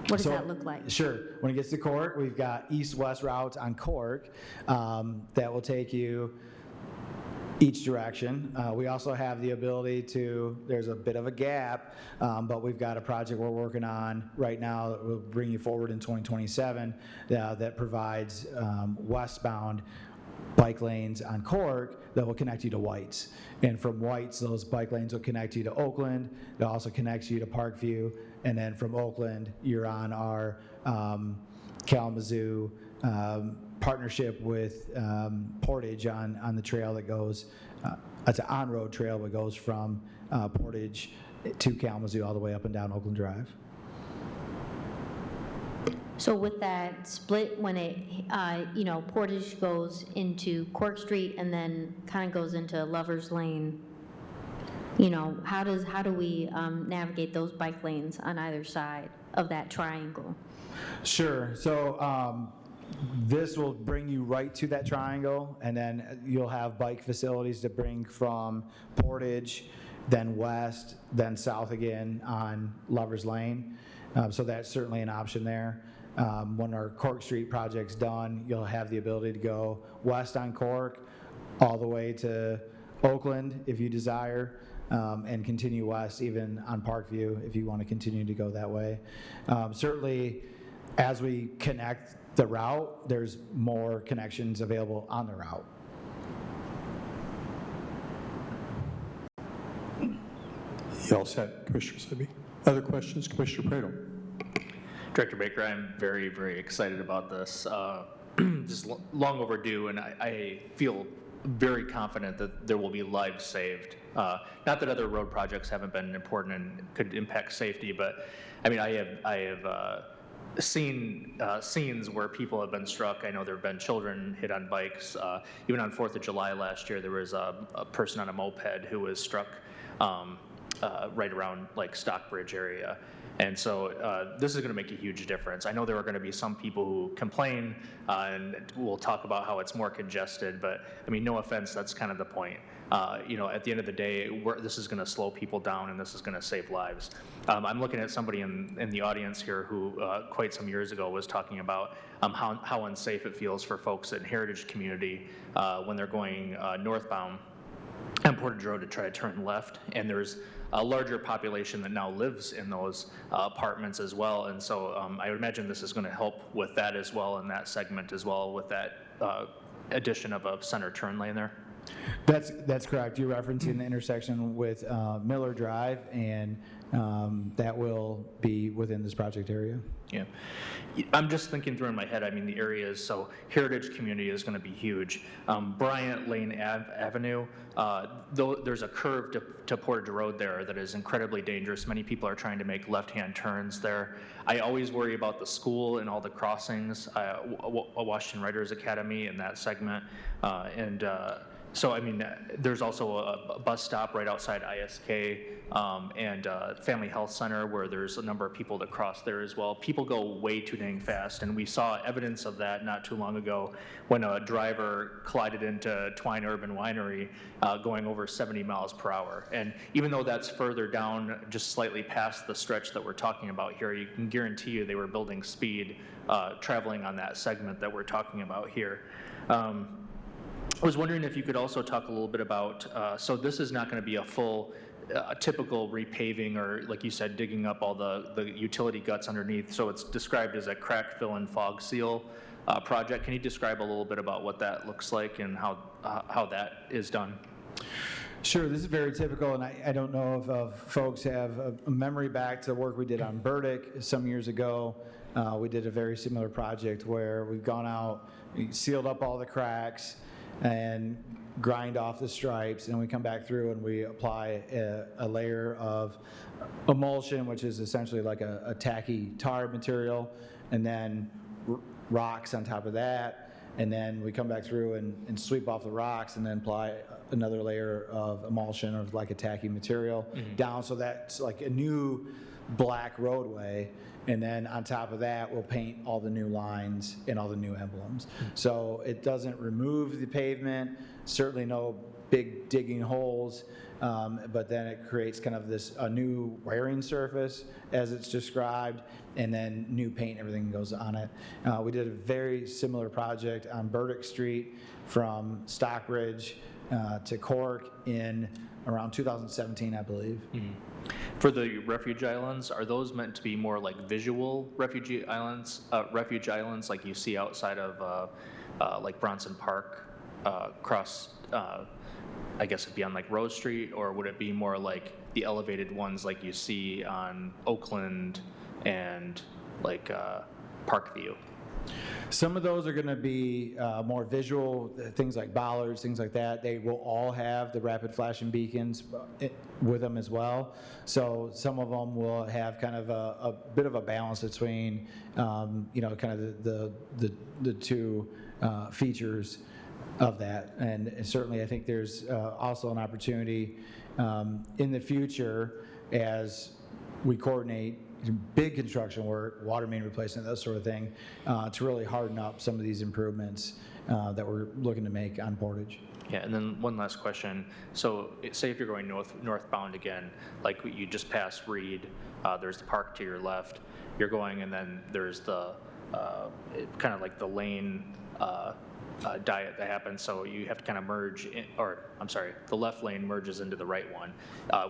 What does that look like? Sure. When it gets to Cork, we've got east-west routes on Cork that will take you each direction. We also have the ability there's a bit of a gap, but we've got a project we're working on right now that will bring you forward in 2027 that provides westbound bike lanes on Cork that will connect you to Whites. And from Whites, those bike lanes will connect you to Oakland. They'll also connect you to Parkview. And then from Oakland, you're on our Kalamazoo, partnership with Portage on the trail that goes, it's an on-road trail that goes from Portage to Kalamazoo all the way up and down Oakland Drive. So with that split, when it, Portage goes into Cork Street and then kind of goes into Lover's Lane, how do we navigate those bike lanes on either side of that triangle? Sure. So this will bring you right to that triangle, and then you'll have bike facilities to bring from Portage, then west, then south again on Lover's Lane. So that's certainly an option there. When our Cork Street project's done, you'll have the ability to go west on Cork, all the way to Oakland if you desire, and continue west even on Parkview if you want to continue to go that way. Certainly, as we connect the route, there's more connections available on the route. You all set, Commissioner Sibby? Other questions, Commissioner Praedel? Director Baker, I'm very, very excited about this. Just long overdue, and I feel very confident that there will be lives saved. Not that other road projects haven't been important and could impact safety, but I mean, I have seen scenes where people have been struck. I know there have been children hit on bikes. Even on 4th of July last year, there was a person on a moped who was struck right around like Stockbridge area. And so this is going to make a huge difference. I know there are going to be some people who complain, and we'll talk about how it's more congested, but I mean, no offense, that's kind of the point. At the end of the day, this is going to slow people down, and this is going to save lives. I'm looking at somebody in the audience here who quite some years ago was talking about how unsafe it feels for folks in Heritage Community when they're going northbound on Portage Road to try to turn left, and there's a larger population that now lives in those apartments as well, and so I would imagine this is going to help with that as well, in that segment as well, with that addition of a center turn lane there. That's correct. You're referencing the intersection with Miller Drive, and that will be within this project area. Yeah. I'm just thinking through in my head, I mean, the areas, so Heritage Community is going to be huge. Bryant Lane Avenue, though there's a curve to Portage Road there that is incredibly dangerous. Many people are trying to make left-hand turns there. I always worry about the school and all the crossings, Washington Writers Academy in that segment, so, I mean, there's also a bus stop right outside ISK and Family Health Center where there's a number of people that cross there as well. People go way too dang fast, and we saw evidence of that not too long ago when a driver collided into Twine Urban Winery going over 70 miles per hour. And even though that's further down, just slightly past the stretch that we're talking about here, you can guarantee you they were building speed traveling on that segment that we're talking about here. I was wondering if you could also talk a little bit about, so this is not going to be a full typical repaving or, like you said, digging up all the utility guts underneath, so it's described as a crack, fill, and fog seal project. Can you describe a little bit about what that looks like and how that is done? Sure, this is very typical, and I don't know if folks have a memory back to the work we did on Burdick some years ago. We did a very similar project where we've gone out, we sealed up all the cracks, and grind off the stripes, and we come back through and we apply a layer of emulsion, which is essentially like a tacky tar material, and then rocks on top of that, and then we come back through and sweep off the rocks and then apply another layer of emulsion or like a tacky material down, so that's like a new black roadway. And then on top of that, we'll paint all the new lines and all the new emblems. So it doesn't remove the pavement, certainly no big digging holes, but then it creates kind of a new wearing surface as it's described, and then new paint, everything goes on it. We did a very similar project on Burdick Street from Stockbridge to Cork in around 2017, I believe. For the refuge islands, are those meant to be more like visual refuge islands like you see outside of like Bronson Park, across, I guess it'd be on like Rose Street, or would it be more like the elevated ones like you see on Oakland and like Parkview? Some of those are going to be more visual, things like bollards, things like that. They will all have the rapid flashing beacons with them as well. So some of them will have kind of a bit of a balance between, you know, kind of the two features of that. And certainly I think there's also an opportunity in the future as we coordinate big construction work, water main replacement, that sort of thing, to really harden up some of these improvements that we're looking to make on Portage. Yeah, and then one last question. So say if you're going northbound again, like you just passed Reed, there's the park to your left, you're going, and then there's the kind of like the lane diet that happens, so you have to kind of merge in, or I'm sorry, the left lane merges into the right one.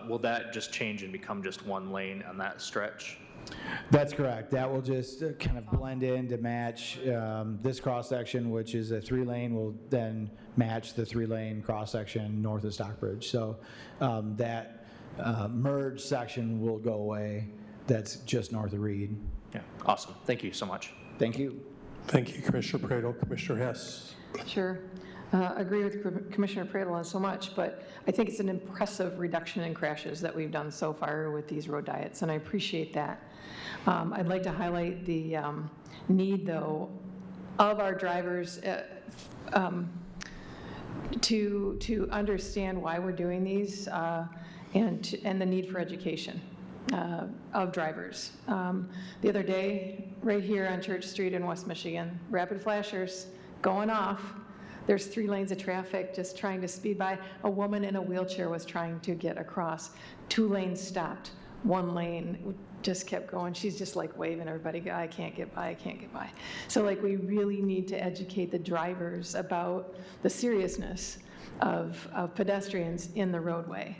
Will that just change and become just one lane on that stretch? That's correct. That will just kind of blend in to match this cross-section, which is a 3-lane, will then match the 3-lane cross-section north of Stockbridge. So that merge section will go away. That's just north of Reed. Yeah, awesome. Thank you so much. Thank you. Thank you, Commissioner Praedel. Commissioner Hess. Sure. Agree with Commissioner Praedel on so much, but I think it's an impressive reduction in crashes that we've done so far with these road diets, and I appreciate that. I'd like to highlight the need, though, of our drivers to understand why we're doing these and the need for education of drivers. The other day, right here on Church Street in West Michigan, rapid flashers going off. There's 3 lanes of traffic just trying to speed by. A woman in a wheelchair was trying to get across. 2 lanes stopped. 1 lane just kept going. She's just like waving everybody, I can't get by, I can't get by. So like we really need to educate the drivers about the seriousness of pedestrians in the roadway.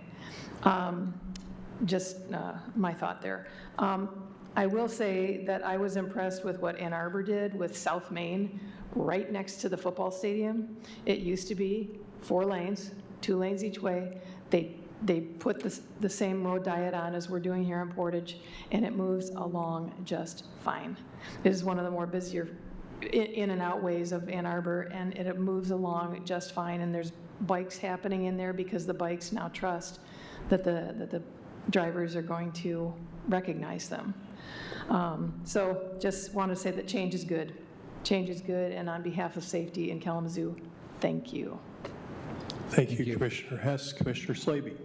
Just my thought there. I will say that I was impressed with what Ann Arbor did with South Main right next to the football stadium. It used to be 4 lanes, 2 lanes each way. They put the same road diet on as we're doing here in Portage, and it moves along just fine. It is one of the more busier in and out ways of Ann Arbor, and it moves along just fine, and there's bikes happening in there because the bikes now trust that the drivers are going to recognize them. So just want to say that change is good. Change is good, and on behalf of safety in Kalamazoo, thank you. Thank you, Commissioner Hess. Commissioner Slaby.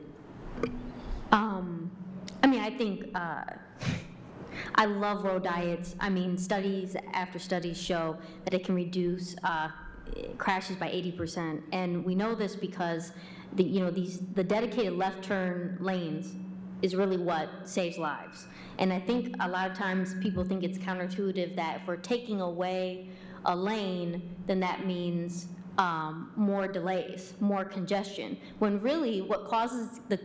I mean, I think I love road diets. I mean, studies after studies show that it can reduce crashes by 80%, and we know this because the dedicated left turn lanes is really what saves lives. And I think a lot of times people think it's counterintuitive that if we're taking away a lane, then that means more delays, more congestion, when really what causes the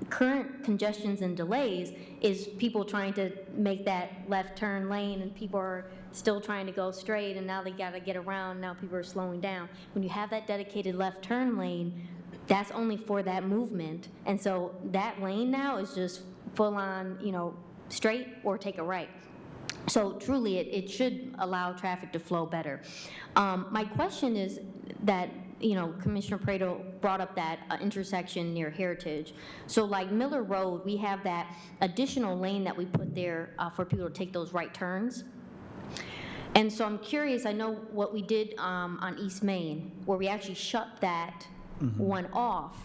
current congestions and delays is people trying to make that left turn lane, and people are still trying to go straight, and now they got to get around, now people are slowing down. When you have that dedicated left turn lane, that's only for that movement, and so that lane now is just full on, straight or take a right. So truly, it should allow traffic to flow better. My question is that, Commissioner Praedel brought up that intersection near Heritage. So like Miller Road, we have that additional lane that we put there for people to take those right turns. And so I'm curious, I know what we did on East Main, where we actually shut that one off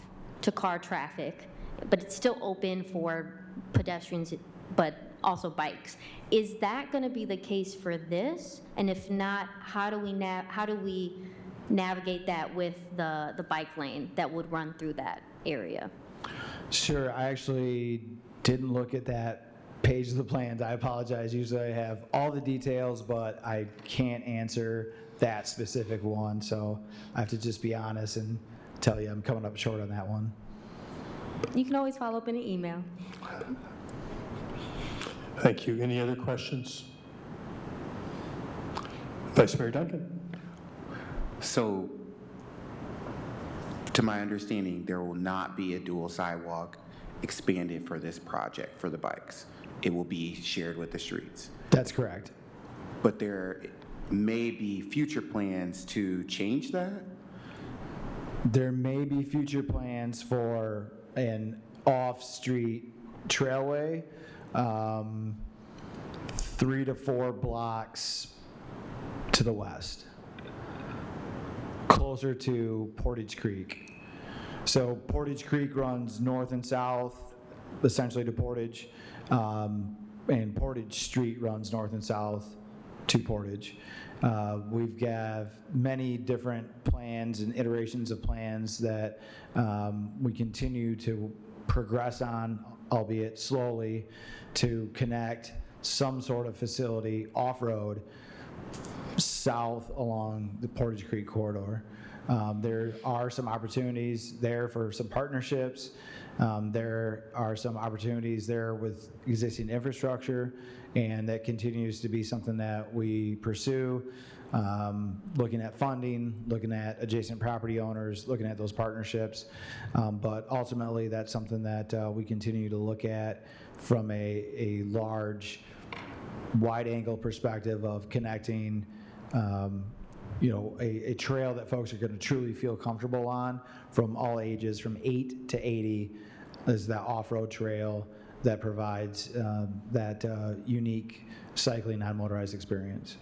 to car traffic, but it's still open for pedestrians, but also bikes. Is that going to be the case for this? And if not, how do we navigate that with the bike lane that would run through that area? Sure. I actually didn't look at that page of the plans. I apologize. Usually I have all the details, but I can't answer that specific one. So I have to just be honest and tell you I'm coming up short on that one. You can always follow up in an email. Thank you. Any other questions? Vice Mayor Duncan. So, to my understanding, there will not be a dual sidewalk expanded for this project for the bikes. It will be shared with the streets. That's correct. But there may be future plans to change that? There may be future plans for an off-street trailway, 3 to 4 blocks to the west, closer to Portage Creek. So Portage Creek runs north and south, essentially to Portage, and Portage Street runs north and south to Portage. We've got many different plans and iterations of plans that we continue to progress on, albeit slowly, to connect some sort of facility off-road south along the Portage Creek corridor. There are some opportunities there for some partnerships. There are some opportunities there with existing infrastructure, and that continues to be something that we pursue, looking at funding, looking at adjacent property owners, looking at those partnerships. But ultimately, that's something that we continue to look at from a large, wide-angle perspective of connecting a trail that folks are going to truly feel comfortable on from all ages, from 8 to 80, is that off-road trail that provides that unique cycling non-motorized experience.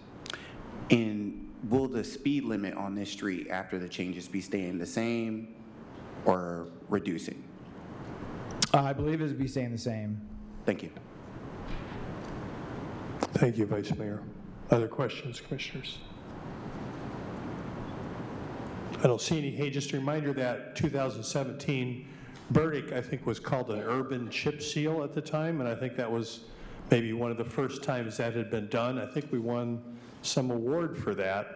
And will the speed limit on this street after the changes be staying the same or reducing? I believe it would be staying the same. Thank you. Thank you, Vice Mayor. Other questions, commissioners? I don't see any. Hey, just a reminder that 2017 Burdick, I think, was called an urban chip seal at the time, and I think that was maybe one of the first times that had been done. I think we won some award for that,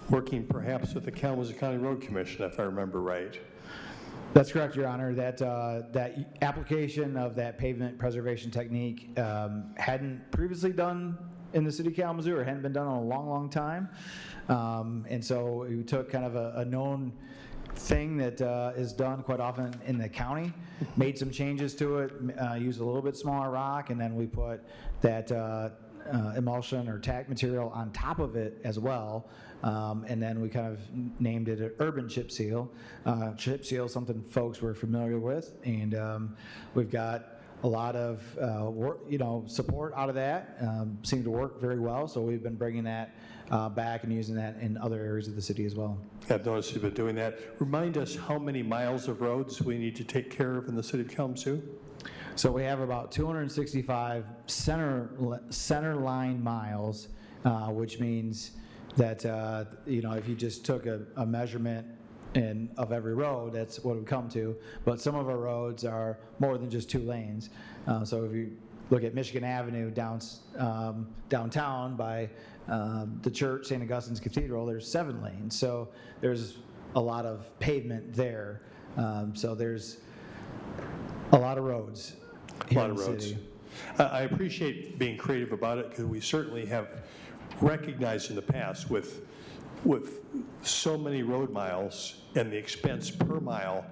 working perhaps with the Kalamazoo County Road Commission, if I remember right. That's correct, Your Honor. That application of that pavement preservation technique hadn't previously done in the city of Kalamazoo, or hadn't been done in a long, long time. And so we took kind of a known thing that is done quite often in the county, made some changes to it, used a little bit smaller rock, and then we put that emulsion or tack material on top of it as well. And then we kind of named it an urban chip seal. Chip seal is something folks were familiar with, and we've got a lot of support out of that. Seemed to work very well, so we've been bringing that back and using that in other areas of the city as well. I've noticed you've been doing that. Remind us how many miles of roads we need to take care of in the city of Kalamazoo? So we have about 265 center line miles, which means that if you just took a measurement of every road, that's what it would come to. But some of our roads are more than just 2 lanes. So if you look at Michigan Avenue downtown by the church, St. Augustine's Cathedral, there's 7 lanes. So there's a lot of pavement there. So there's a lot of roads. A lot of roads. I appreciate being creative about it, because we certainly have recognized in the past with so many road miles and the expense per mile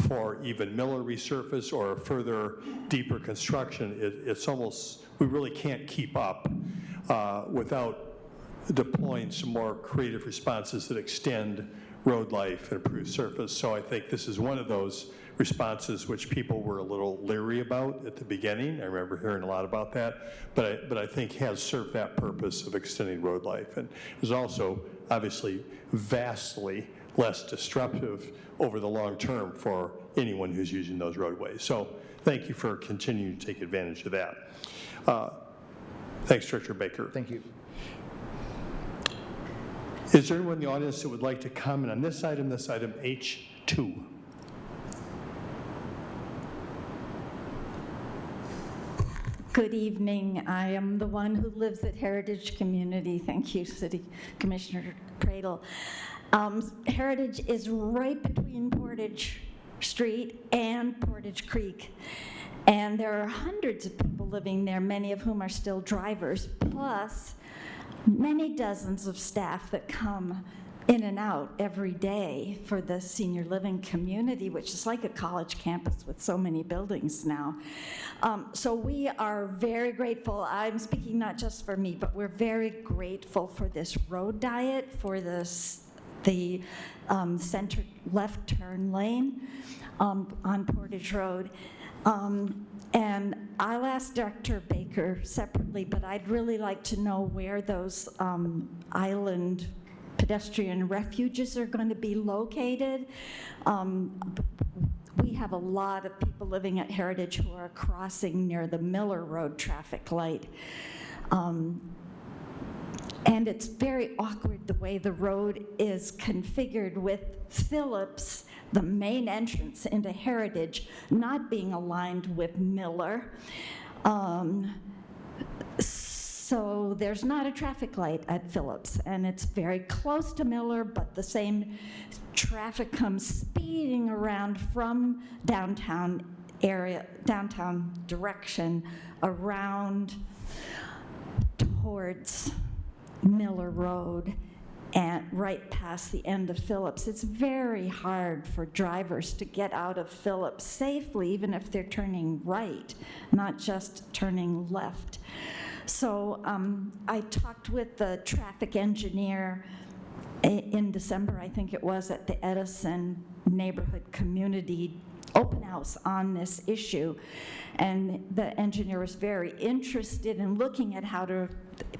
for even Miller resurface or further deeper construction, it's almost, we really can't keep up without deploying some more creative responses that extend road life and improve surface. So I think this is one of those responses which people were a little leery about at the beginning. I remember hearing a lot about that, but I think has served that purpose of extending road life, and is also obviously vastly less disruptive over the long term for anyone who's using those roadways. So thank you for continuing to take advantage of that. Thanks, Director Baker. Thank you. Is there anyone in the audience that would like to comment on this item H2? Good evening. I am the one who lives at Heritage Community. Thank you, City Commissioner Pradel. Heritage is right between Portage Street and Portage Creek. And there are hundreds of people living there, many of whom are still drivers, plus many dozens of staff that come in and out every day for the senior living community, which is like a college campus with so many buildings now. So we are very grateful. I'm speaking not just for me, but we're very grateful for this road diet, for the center left turn lane on Portage Road. And I'll ask Dr. Baker separately, but I'd really like to know where those island pedestrian refuges are going to be located. We have a lot of people living at Heritage who are crossing near the Miller Road traffic light. And it's very awkward the way the road is configured with Phillips, the main entrance into Heritage, not being aligned with Miller. So there's not a traffic light at Phillips, and it's very close to Miller, but the same traffic comes speeding around from downtown direction around towards Miller Road and right past the end of Phillips. It's very hard for drivers to get out of Phillips safely, even if they're turning right, not just turning left. So I talked with the traffic engineer in December, I think it was, at the Edison Neighborhood Community Open House on this issue. And the engineer was very interested in looking at how to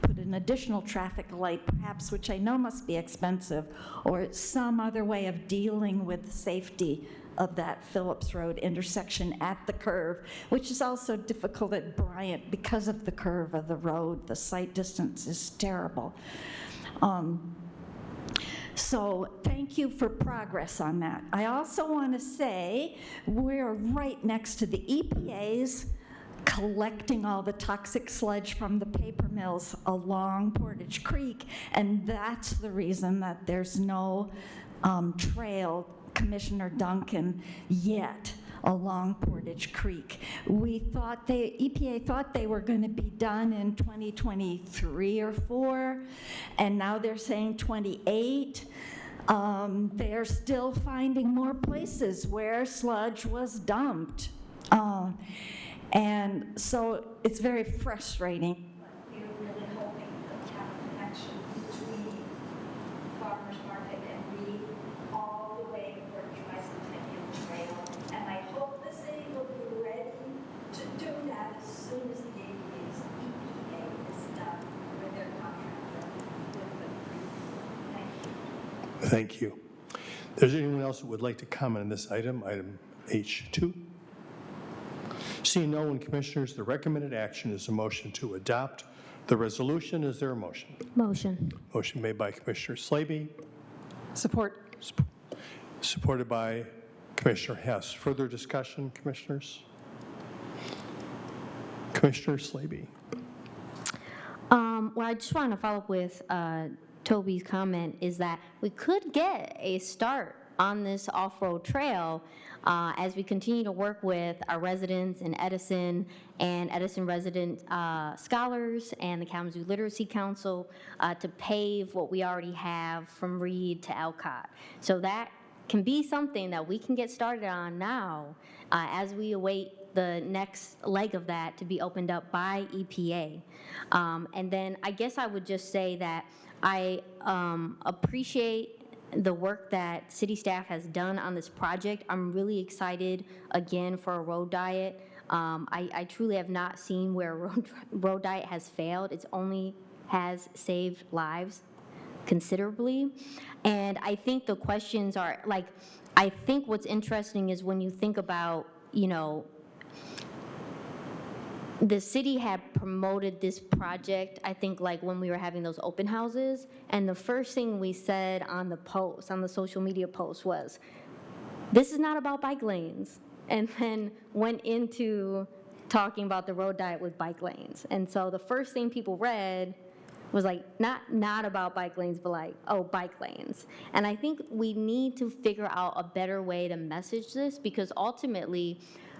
put an additional traffic light, perhaps, which I know must be expensive, or some other way of dealing with safety of that Phillips Road intersection at the curve, which is also difficult at Bryant because of the curve of the road. The sight distance is terrible. So thank you for progress on that. I also want to say we're right next to the EPA's collecting all the toxic sludge from the paper mills along Portage Creek, and that's the reason that there's no trail, Commissioner Duncan, yet along Portage Creek. EPA thought they were going to be done in 2023 or 4, and now they're saying 28. They're still finding more places where sludge was dumped. And so it's very frustrating. We're really hoping to have a connection between Farmers Market and Reed all the way to Portage Bicentennial Trail. And I hope the city will be ready to do that as soon as the EPA is done with their contract with the Thank you. Thank you. If there's anyone else who would like to comment on this item, item H2? Seeing no one, Commissioners, the recommended action is a motion to adopt the resolution. Is there a motion? Motion. Motion made by Commissioner Slaby. Support. Supported by Commissioner Hess. Further discussion, Commissioners? Commissioner Slaby. Well, I just want to follow up with Toby's comment is that we could get a start on this off-road trail as we continue to work with our residents in Edison and Edison resident scholars and the Kalamazoo Literacy Council to pave what we already have from Reed to Elcott. So that can be something that we can get started on now as we await the next leg of that to be opened up by EPA. And then I guess I would just say that I appreciate the work that city staff has done on this project. I'm really excited again for a road diet. I truly have not seen where a road diet has failed. It's only has saved lives considerably. And I think the questions are like, I think what's interesting is when you think about, you know, the city had promoted this project, I think, like when we were having those open houses, and the first thing we said on the post, on the social media post was, this is not about bike lanes, and then went into talking about the road diet with bike lanes. And so the first thing people read was like, not about bike lanes, but like, oh, bike lanes. And I think we need to figure out a better way to message this, because ultimately,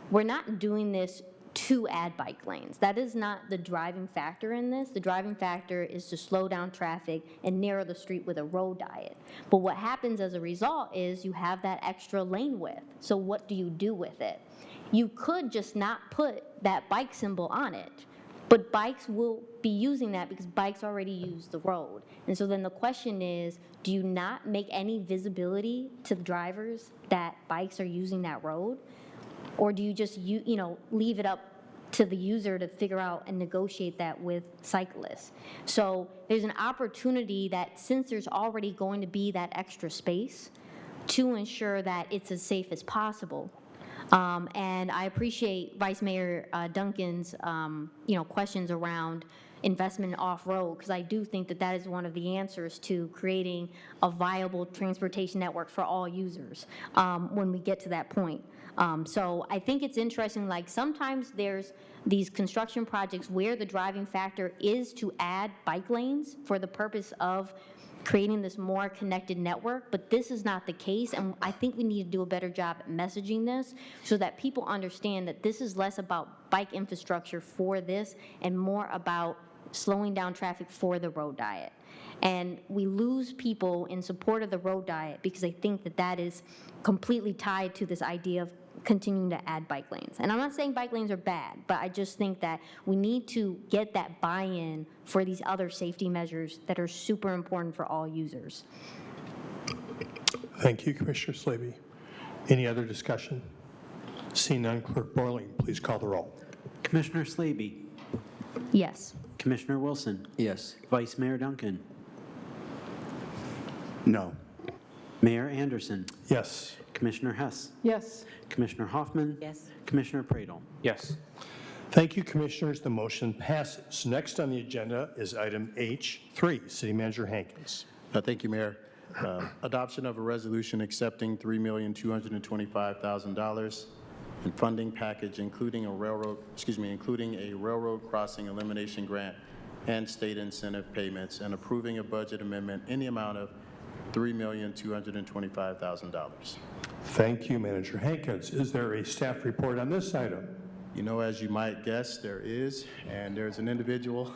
we're not doing this to add bike lanes. That is not the driving factor in this. The driving factor is to slow down traffic and narrow the street with a road diet. But what happens as a result is you have that extra lane width. So what do you do with it? You could just not put that bike symbol on it, but bikes will be using that because bikes already use the road. And so then the question is, do you not make any visibility to the drivers that bikes are using that road? Or do you just leave it up to the user to figure out and negotiate that with cyclists? So there's an opportunity that since there's already going to be that extra space to ensure that it's as safe as possible. And I appreciate Vice Mayor Duncan's questions around investment in off-road, because I do think that that is one of the answers to creating a viable transportation network for all users when we get to that point. So I think it's interesting, like sometimes there's these construction projects where the driving factor is to add bike lanes for the purpose of creating this more connected network, but this is not the case, and I think we need to do a better job at messaging this so that people understand that this is less about bike infrastructure for this and more about slowing down traffic for the road diet. And we lose people in support of the road diet because I think that that is completely tied to this idea of continuing to add bike lanes. And I'm not saying bike lanes are bad, but I just think that we need to get that buy-in for these other safety measures that are super important for all users. Thank you, Commissioner Slaby. Any other discussion? Seeing none, Clerk Borling, please call the roll. Commissioner Slaby. Yes. Commissioner Wilson. Yes. Vice Mayor Duncan. No. Mayor Anderson. Yes. Commissioner Hess. Yes. Commissioner Hoffman. Yes. Commissioner Pradel. Yes. Thank you, Commissioners. The motion passes. Next on the agenda is item H3, City Manager Hankins. Thank you, Mayor. Adoption of a resolution accepting $3,225,000 in funding package, including a railroad crossing elimination grant and state incentive payments, and approving a budget amendment in the amount of $3,225,000. Thank you, Manager Hankins. Is there a staff report on this item? You know, as you might guess, there is, and there's an individual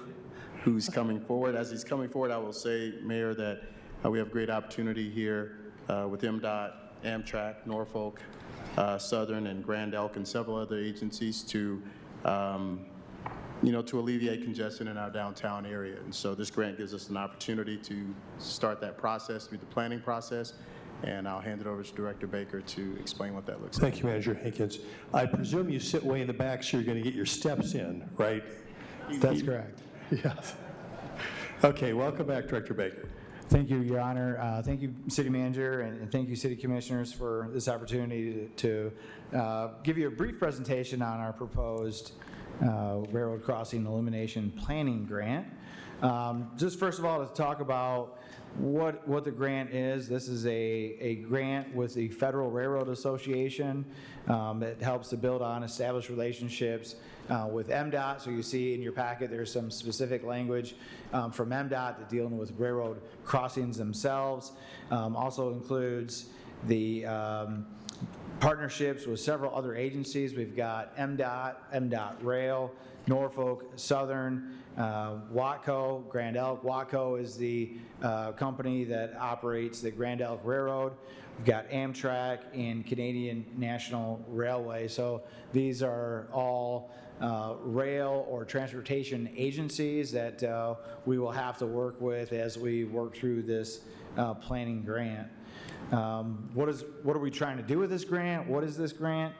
who's coming forward. As he's coming forward, I will say, Mayor, that we have great opportunity here with MDOT, Amtrak, Norfolk, Southern, and Grand Elk, and several other agencies to alleviate congestion in our downtown area. And so this grant gives us an opportunity to start that process through the planning process. And I'll hand it over to Director Baker to explain what that looks like. Thank you, Manager Hankins. I presume you sit way in the back so you're going to get your steps in, right? That's correct. Yes. Okay, welcome back, Director Baker. Thank you, Your Honor. Thank you, City Manager, and thank you, City Commissioners, for this opportunity to give you a brief presentation on our proposed railroad crossing elimination planning grant. Just first of all, to talk about what the grant is. This is a grant with the Federal Railroad Association that helps to build on established relationships with MDOT. So you see in your packet there's some specific language from MDOT dealing with railroad crossings themselves. Also includes the partnerships with several other agencies. We've got MDOT, MDOT Rail, Norfolk, Southern, Watco, Grand Elk. Watco is the company that operates the Grand Elk Railroad. We've got Amtrak and Canadian National Railway. So these are all rail or transportation agencies that we will have to work with as we work through this planning grant. What are we trying to do with this grant? What is this grant?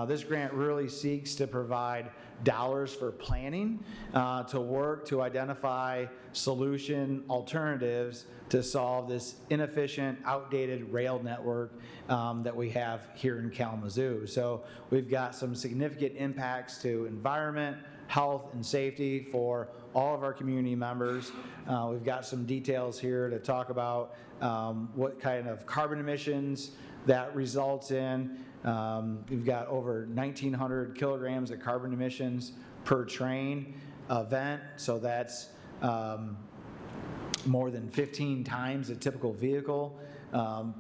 This grant really seeks to provide dollars for planning to work to identify solution alternatives to solve this inefficient, outdated rail network that we have here in Kalamazoo. So we've got some significant impacts to environment, health, and safety for all of our community members. We've got some details here to talk about what kind of carbon emissions that results in. We've got over 1,900 kilograms of carbon emissions per train event, so that's more than 15 times a typical vehicle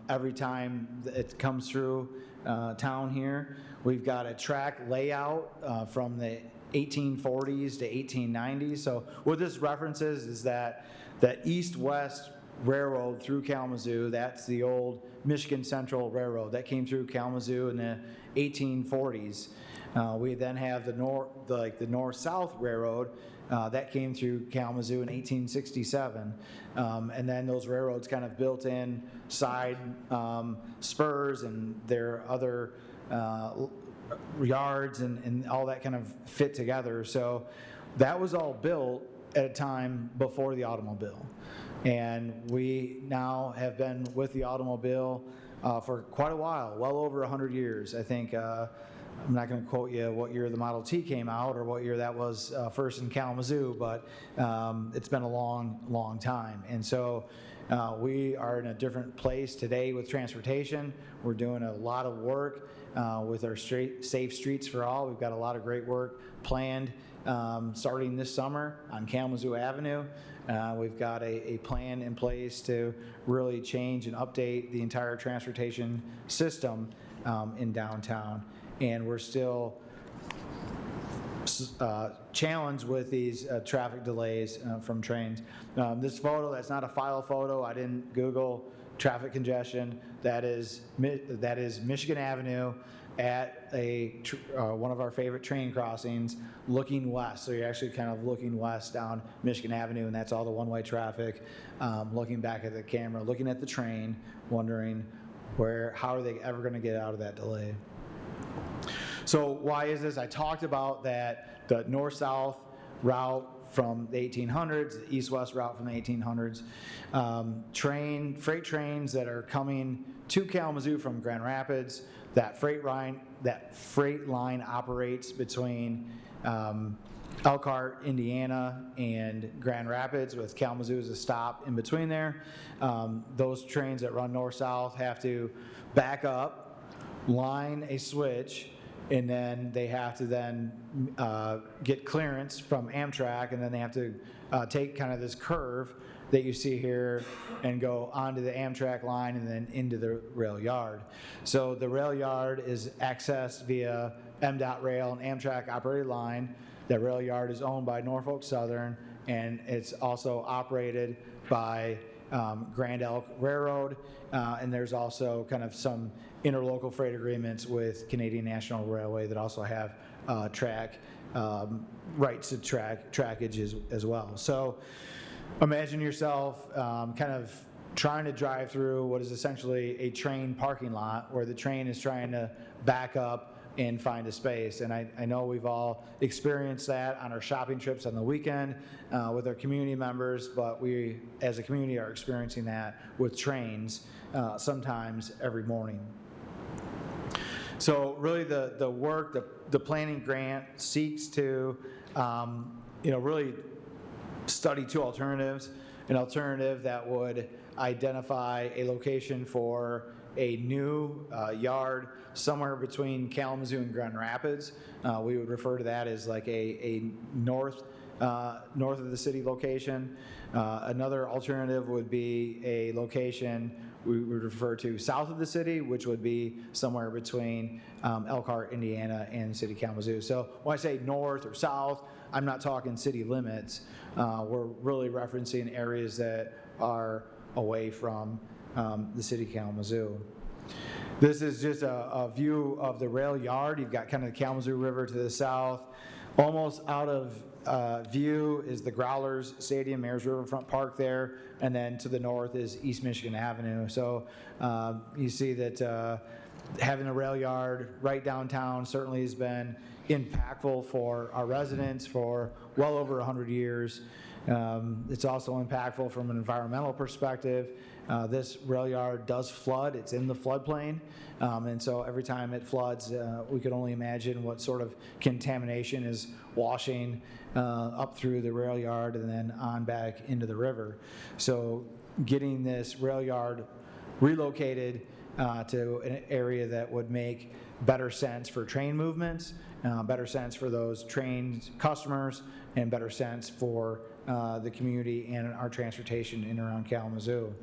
every time it comes through town here. We've got a track layout from the 1840s to 1890s. So what this references is that the east-west railroad through Kalamazoo, that's the old Michigan Central Railroad that came through Kalamazoo in the 1840s. We then have the north-south railroad that came through Kalamazoo in 1867. And then those railroads kind of built in side spurs and their other yards and all that kind of fit together. So that was all built at a time before the automobile. And we now have been with the automobile for quite a while, well over 100 years. I think, I'm not going to quote you what year the Model T came out or what year that was first in Kalamazoo, but it's been a long, long time. And so we are in a different place today with transportation. We're doing a lot of work with our Safe Streets for All. We've got a lot of great work planned starting this summer on Kalamazoo Avenue. We've got a plan in place to really change and update the entire transportation system in downtown. And we're still challenged with these traffic delays from trains. This photo, that's not a file photo. I didn't Google traffic congestion. That is Michigan Avenue at one of our favorite train crossings looking west. So you're actually kind of looking west down Michigan Avenue, and that's all the one-way traffic, looking back at the camera, looking at the train, wondering how are they ever going to get out of that delay. So why is this? I talked about that the north-south route from the 1800s, the east-west route from the 1800s. Freight trains that are coming to Kalamazoo from Grand Rapids. That freight line operates between Elkhart, Indiana, and Grand Rapids, with Kalamazoo as a stop in between there. Those trains that run north-south have to back up, line a switch, and then they have to then get clearance from Amtrak, and then they have to take kind of this curve that you see here and go onto the Amtrak line and then into the rail yard. So the rail yard is accessed via MDOT rail and Amtrak operated line. That rail yard is owned by Norfolk Southern, and it's also operated by Grand Elk Railroad, and there's also kind of some interlocal freight agreements with Canadian National Railway that also have rights to trackage as well. So imagine yourself kind of trying to drive through what is essentially a train parking lot where the train is trying to back up and find a space. And I know we've all experienced that on our shopping trips on the weekend with our community members, but we as a community are experiencing that with trains sometimes every morning. So really the work, the planning grant seeks to really study two alternatives. An alternative that would identify a location for a new yard somewhere between Kalamazoo and Grand Rapids. We would refer to that as like a north of the city location. Another alternative would be a location we would refer to south of the city, which would be somewhere between Elkhart, Indiana, and the city of Kalamazoo. So when I say north or south, I'm not talking city limits. We're really referencing areas that are away from the city of Kalamazoo. This is just a view of the rail yard. You've got kind of the Kalamazoo River to the south. Almost out of view is the Growlers Stadium, Mayor's Riverfront Park there, and then to the north is East Michigan Avenue. So you see that having a rail yard right downtown certainly has been impactful for our residents for well over 100 years. It's also impactful from an environmental perspective. This rail yard does flood. It's in the floodplain. And so every time it floods, we could only imagine what sort of contamination is washing up through the rail yard and then on back into the river. So getting this rail yard relocated to an area that would make better sense for train movements, better sense for those train customers, and better sense for the community and our transportation in and around Kalamazoo.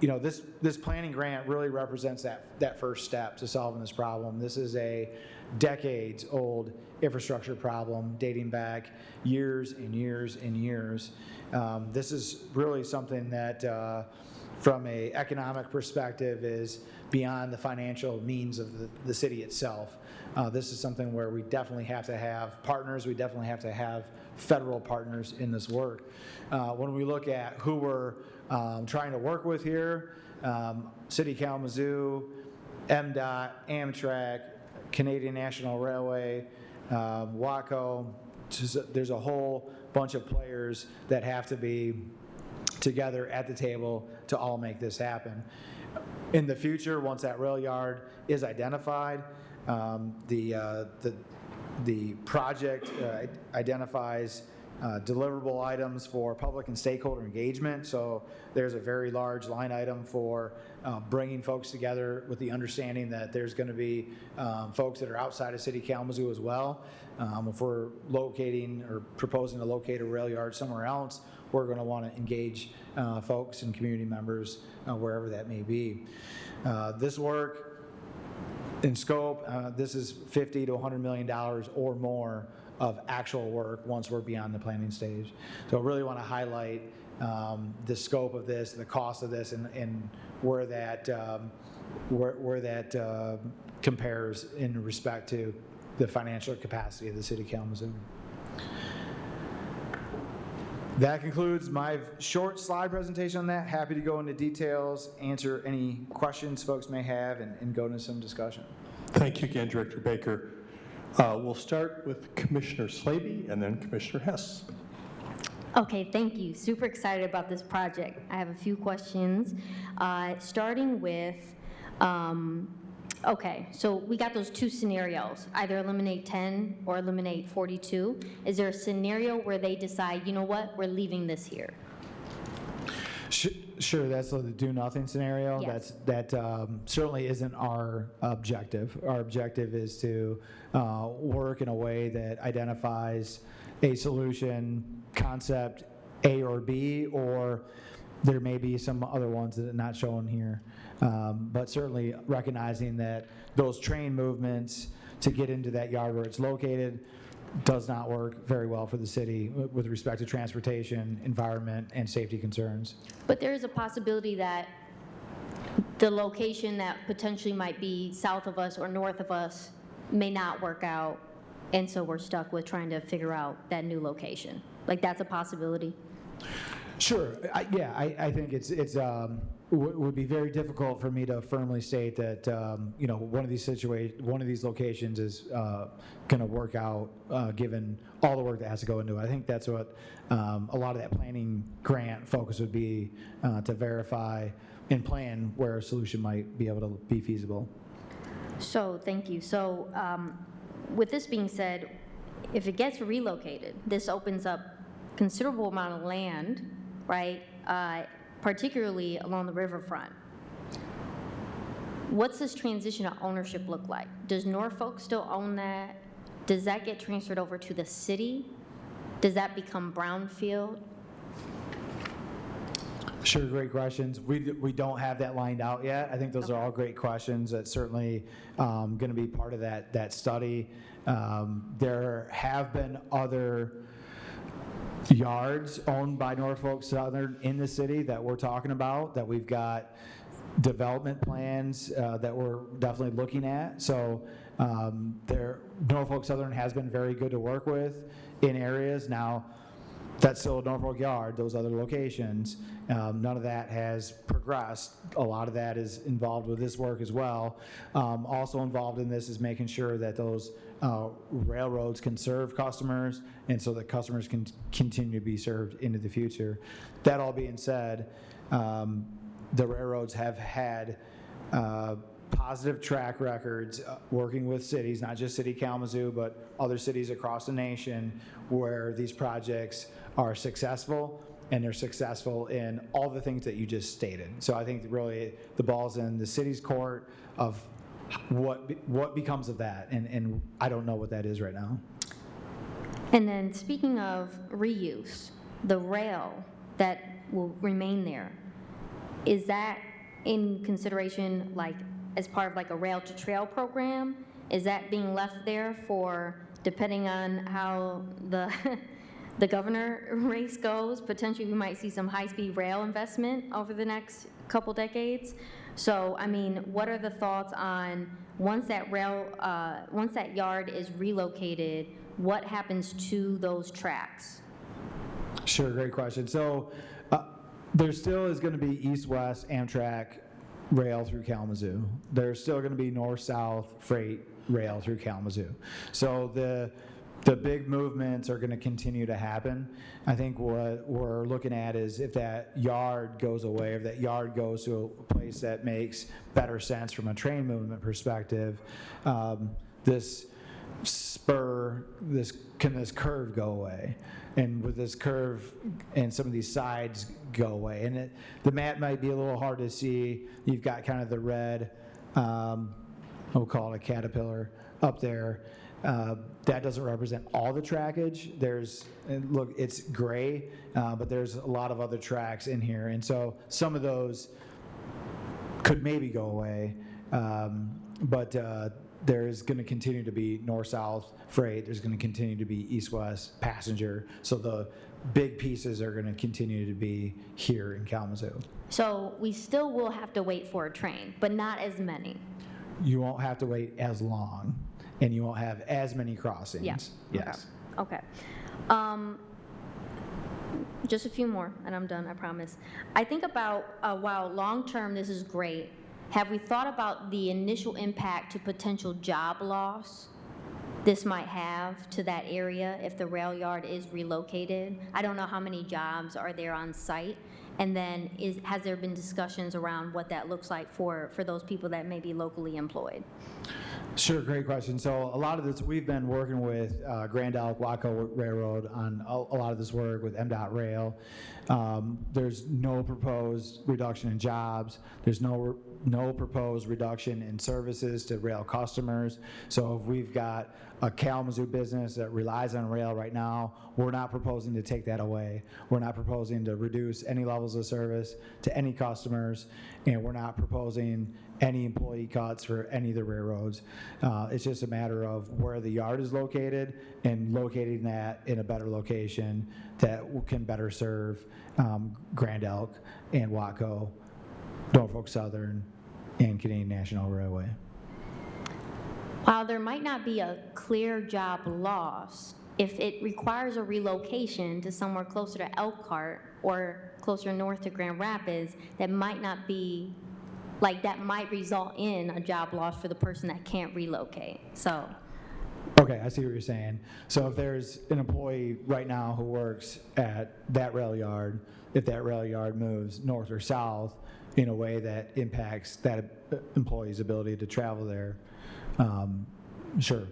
You know, this planning grant really represents that first step to solving this problem. This is a decades-old infrastructure problem dating back years and years and years. This is really something that, from an economic perspective, is beyond the financial means of the city itself. This is something where we definitely have to have partners. We definitely have to have federal partners in this work. When we look at who we're trying to work with here, City Kalamazoo, MDOT, Amtrak, Canadian National Railway, WACO, there's a whole bunch of players that have to be together at the table to all make this happen. In the future, once that rail yard is identified, the project identifies deliverable items for public and stakeholder engagement. So there's a very large line item for bringing folks together with the understanding that there's going to be folks that are outside of City Kalamazoo as well. If we're locating or proposing to locate a rail yard somewhere else, we're going to want to engage folks and community members wherever that may be. This work in scope, this is $50 to $100 million or more of actual work once we're beyond the planning stage. So I really want to highlight the scope of this, the cost of this, and where that compares in respect to the financial capacity of the city of Kalamazoo. That concludes my short slide presentation on that. Happy to go into details, answer any questions folks may have, and go into some discussion. Thank you again, Director Baker. We'll start with Commissioner Slavy and then Commissioner Hess. Okay, thank you. Super excited about this project. I have a few questions, starting with, okay, so we got those two scenarios, either eliminate 10 or eliminate 42. Is there a scenario where they decide, you know what, we're leaving this here? Sure, that's the do-nothing scenario. Yes. That certainly isn't our objective. Our objective is to work in a way that identifies a solution, concept A or B, or there may be some other ones that are not shown here. But certainly recognizing that those train movements to get into that yard where it's located does not work very well for the city with respect to transportation, environment, and safety concerns. But there is a possibility that the location that potentially might be south of us or north of us may not work out, and so we're stuck with trying to figure out that new location. Like, that's a possibility? Sure. I think it's would be very difficult for me to firmly state that you know, one of these locations is going to work out given all the work that has to go into it. I think that's what a lot of that planning grant focus would be, to verify and plan where a solution might be able to be feasible. So, thank you. So, with this being said, if it gets relocated, this opens up considerable amount of land, right? Particularly along the riverfront. What's this transition of ownership look like? Does Norfolk still own that? Does that get transferred over to the city? Does that become brownfield? Sure, great questions. We don't have that lined out yet. I think those are all great questions. That's certainly going to be part of that study. There have been other yards owned by Norfolk Southern in the city that we're talking about, that we've got development plans that we're definitely looking at. So Norfolk Southern has been very good to work with in areas. Now, that's still a Norfolk yard, those other locations. None of that has progressed. A lot of that is involved with this work as well. Also involved in this is making sure that those railroads can serve customers, and so that customers can continue to be served into the future. That all being said, the railroads have had positive track records working with cities, not just City Kalamazoo, but other cities across the nation, where these projects are successful, and they're successful in all the things that you just stated. So I think really the ball's in the city's court of what becomes of that, and I don't know what that is right now. And then speaking of reuse, the rail that will remain there, is that in consideration, like, as part of like a rail to trail program? Is that being left there for, depending on how the the governor race goes, potentially we might see some high-speed rail investment over the next couple decades? So, I mean, what are the thoughts on once that yard is relocated, what happens to those tracks? Sure, great question. So there still is going to be east-west Amtrak rail through Kalamazoo. There's still going to be north-south freight rail through Kalamazoo. So the big movements are going to continue to happen. I think what we're looking at is if that yard goes away, if that yard goes to a place that makes better sense from a train movement perspective, this curve go away? And with this curve and some of these sides go away. And the map might be a little hard to see. You've got kind of the red, we'll call it a caterpillar up there. That doesn't represent all the trackage. Look, it's gray, but there's a lot of other tracks in here. And so some of those could maybe go away, but there's going to continue to be north-south freight. There's going to continue to be east-west passenger. So the big pieces are going to continue to be here in Kalamazoo. So we still will have to wait for a train, but not as many. You won't have to wait as long, and you won't have as many crossings. Yeah. Yes. Okay. Just a few more, and I'm done, I promise. I think about, while long-term this is great, have we thought about the initial impact to potential job loss this might have to that area if the rail yard is relocated? I don't know how many jobs are there on site. And then has there been discussions around what that looks like for those people that may be locally employed? Sure, great question. So a lot of this, we've been working with Grand Elk Waco Railroad on a lot of this work with MDOT Rail. There's no proposed reduction in jobs. There's no proposed reduction in services to rail customers. So if we've got a Kalamazoo business that relies on rail right now, we're not proposing to take that away. We're not proposing to reduce any levels of service to any customers, and we're not proposing any employee cuts for any of the railroads. It's just a matter of where the yard is located and locating that in a better location that can better serve Grand Elk and Waco, Norfolk Southern, and Canadian National Railway. While there might not be a clear job loss, if it requires a relocation to somewhere closer to Elkhart or closer north to Grand Rapids, that might not be, like, that might result in a job loss for the person that can't relocate. So. Okay, I see what you're saying. So if there's an employee right now who works at that rail yard, if that rail yard moves north or south in a way that impacts that employee's ability to travel there, sure.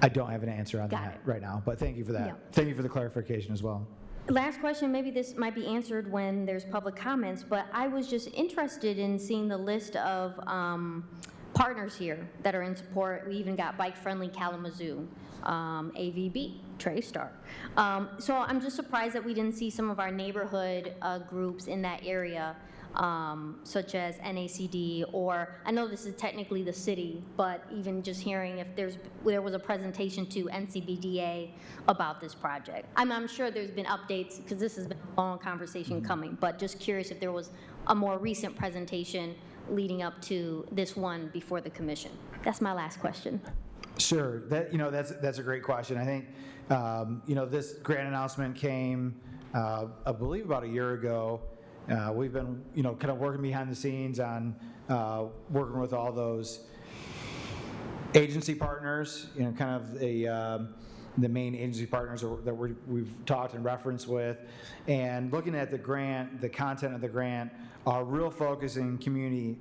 I don't have an answer on that right now, but thank you for that. Yeah. Thank you for the clarification as well. Last question, maybe this might be answered when there's public comments, but I was just interested in seeing the list of partners here that are in support. We even got Bike Friendly Kalamazoo, AVB, TreyStar. So I'm just surprised that we didn't see some of our neighborhood groups in that area, such as NACD, or I know this is technically the city, but even just hearing if there was a presentation to NCBDA about this project. I'm sure there's been updates because this has been a long conversation coming, but just curious if there was a more recent presentation leading up to this one before the commission. That's my last question. Sure, that's a great question. I think this grant announcement came, I believe, about a year ago. We've been, kind of working behind the scenes on working with all those agency partners, kind of the main agency partners that we've talked and referenced with, and looking at the grant, the content of the grant, our real focus in community,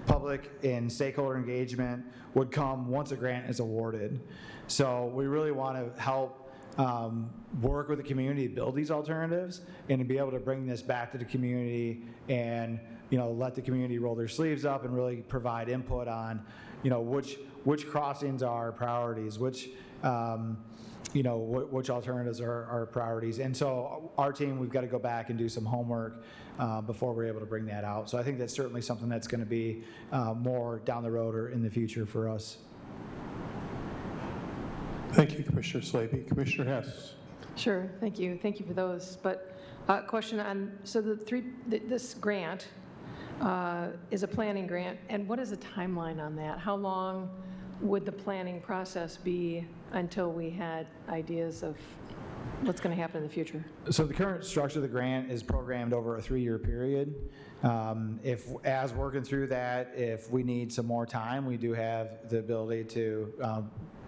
public and stakeholder engagement would come once a grant is awarded. So we really want to help work with the community to build these alternatives and to be able to bring this back to the community and let the community roll their sleeves up and really provide input on which which crossings are priorities, which which alternatives are priorities. And so our team, we've got to go back and do some homework before we're able to bring that out. So I think that's certainly something that's going to be more down the road or in the future for us. Thank you, Commissioner Slaby. Commissioner Hess. Sure, thank you. Thank you for those. But question on, so this grant is a planning grant, and what is the timeline on that? How long would the planning process be until we had ideas of what's going to happen in the future? So the current structure of the grant is programmed over a 3-year period. As working through that, if we need some more time, we do have the ability to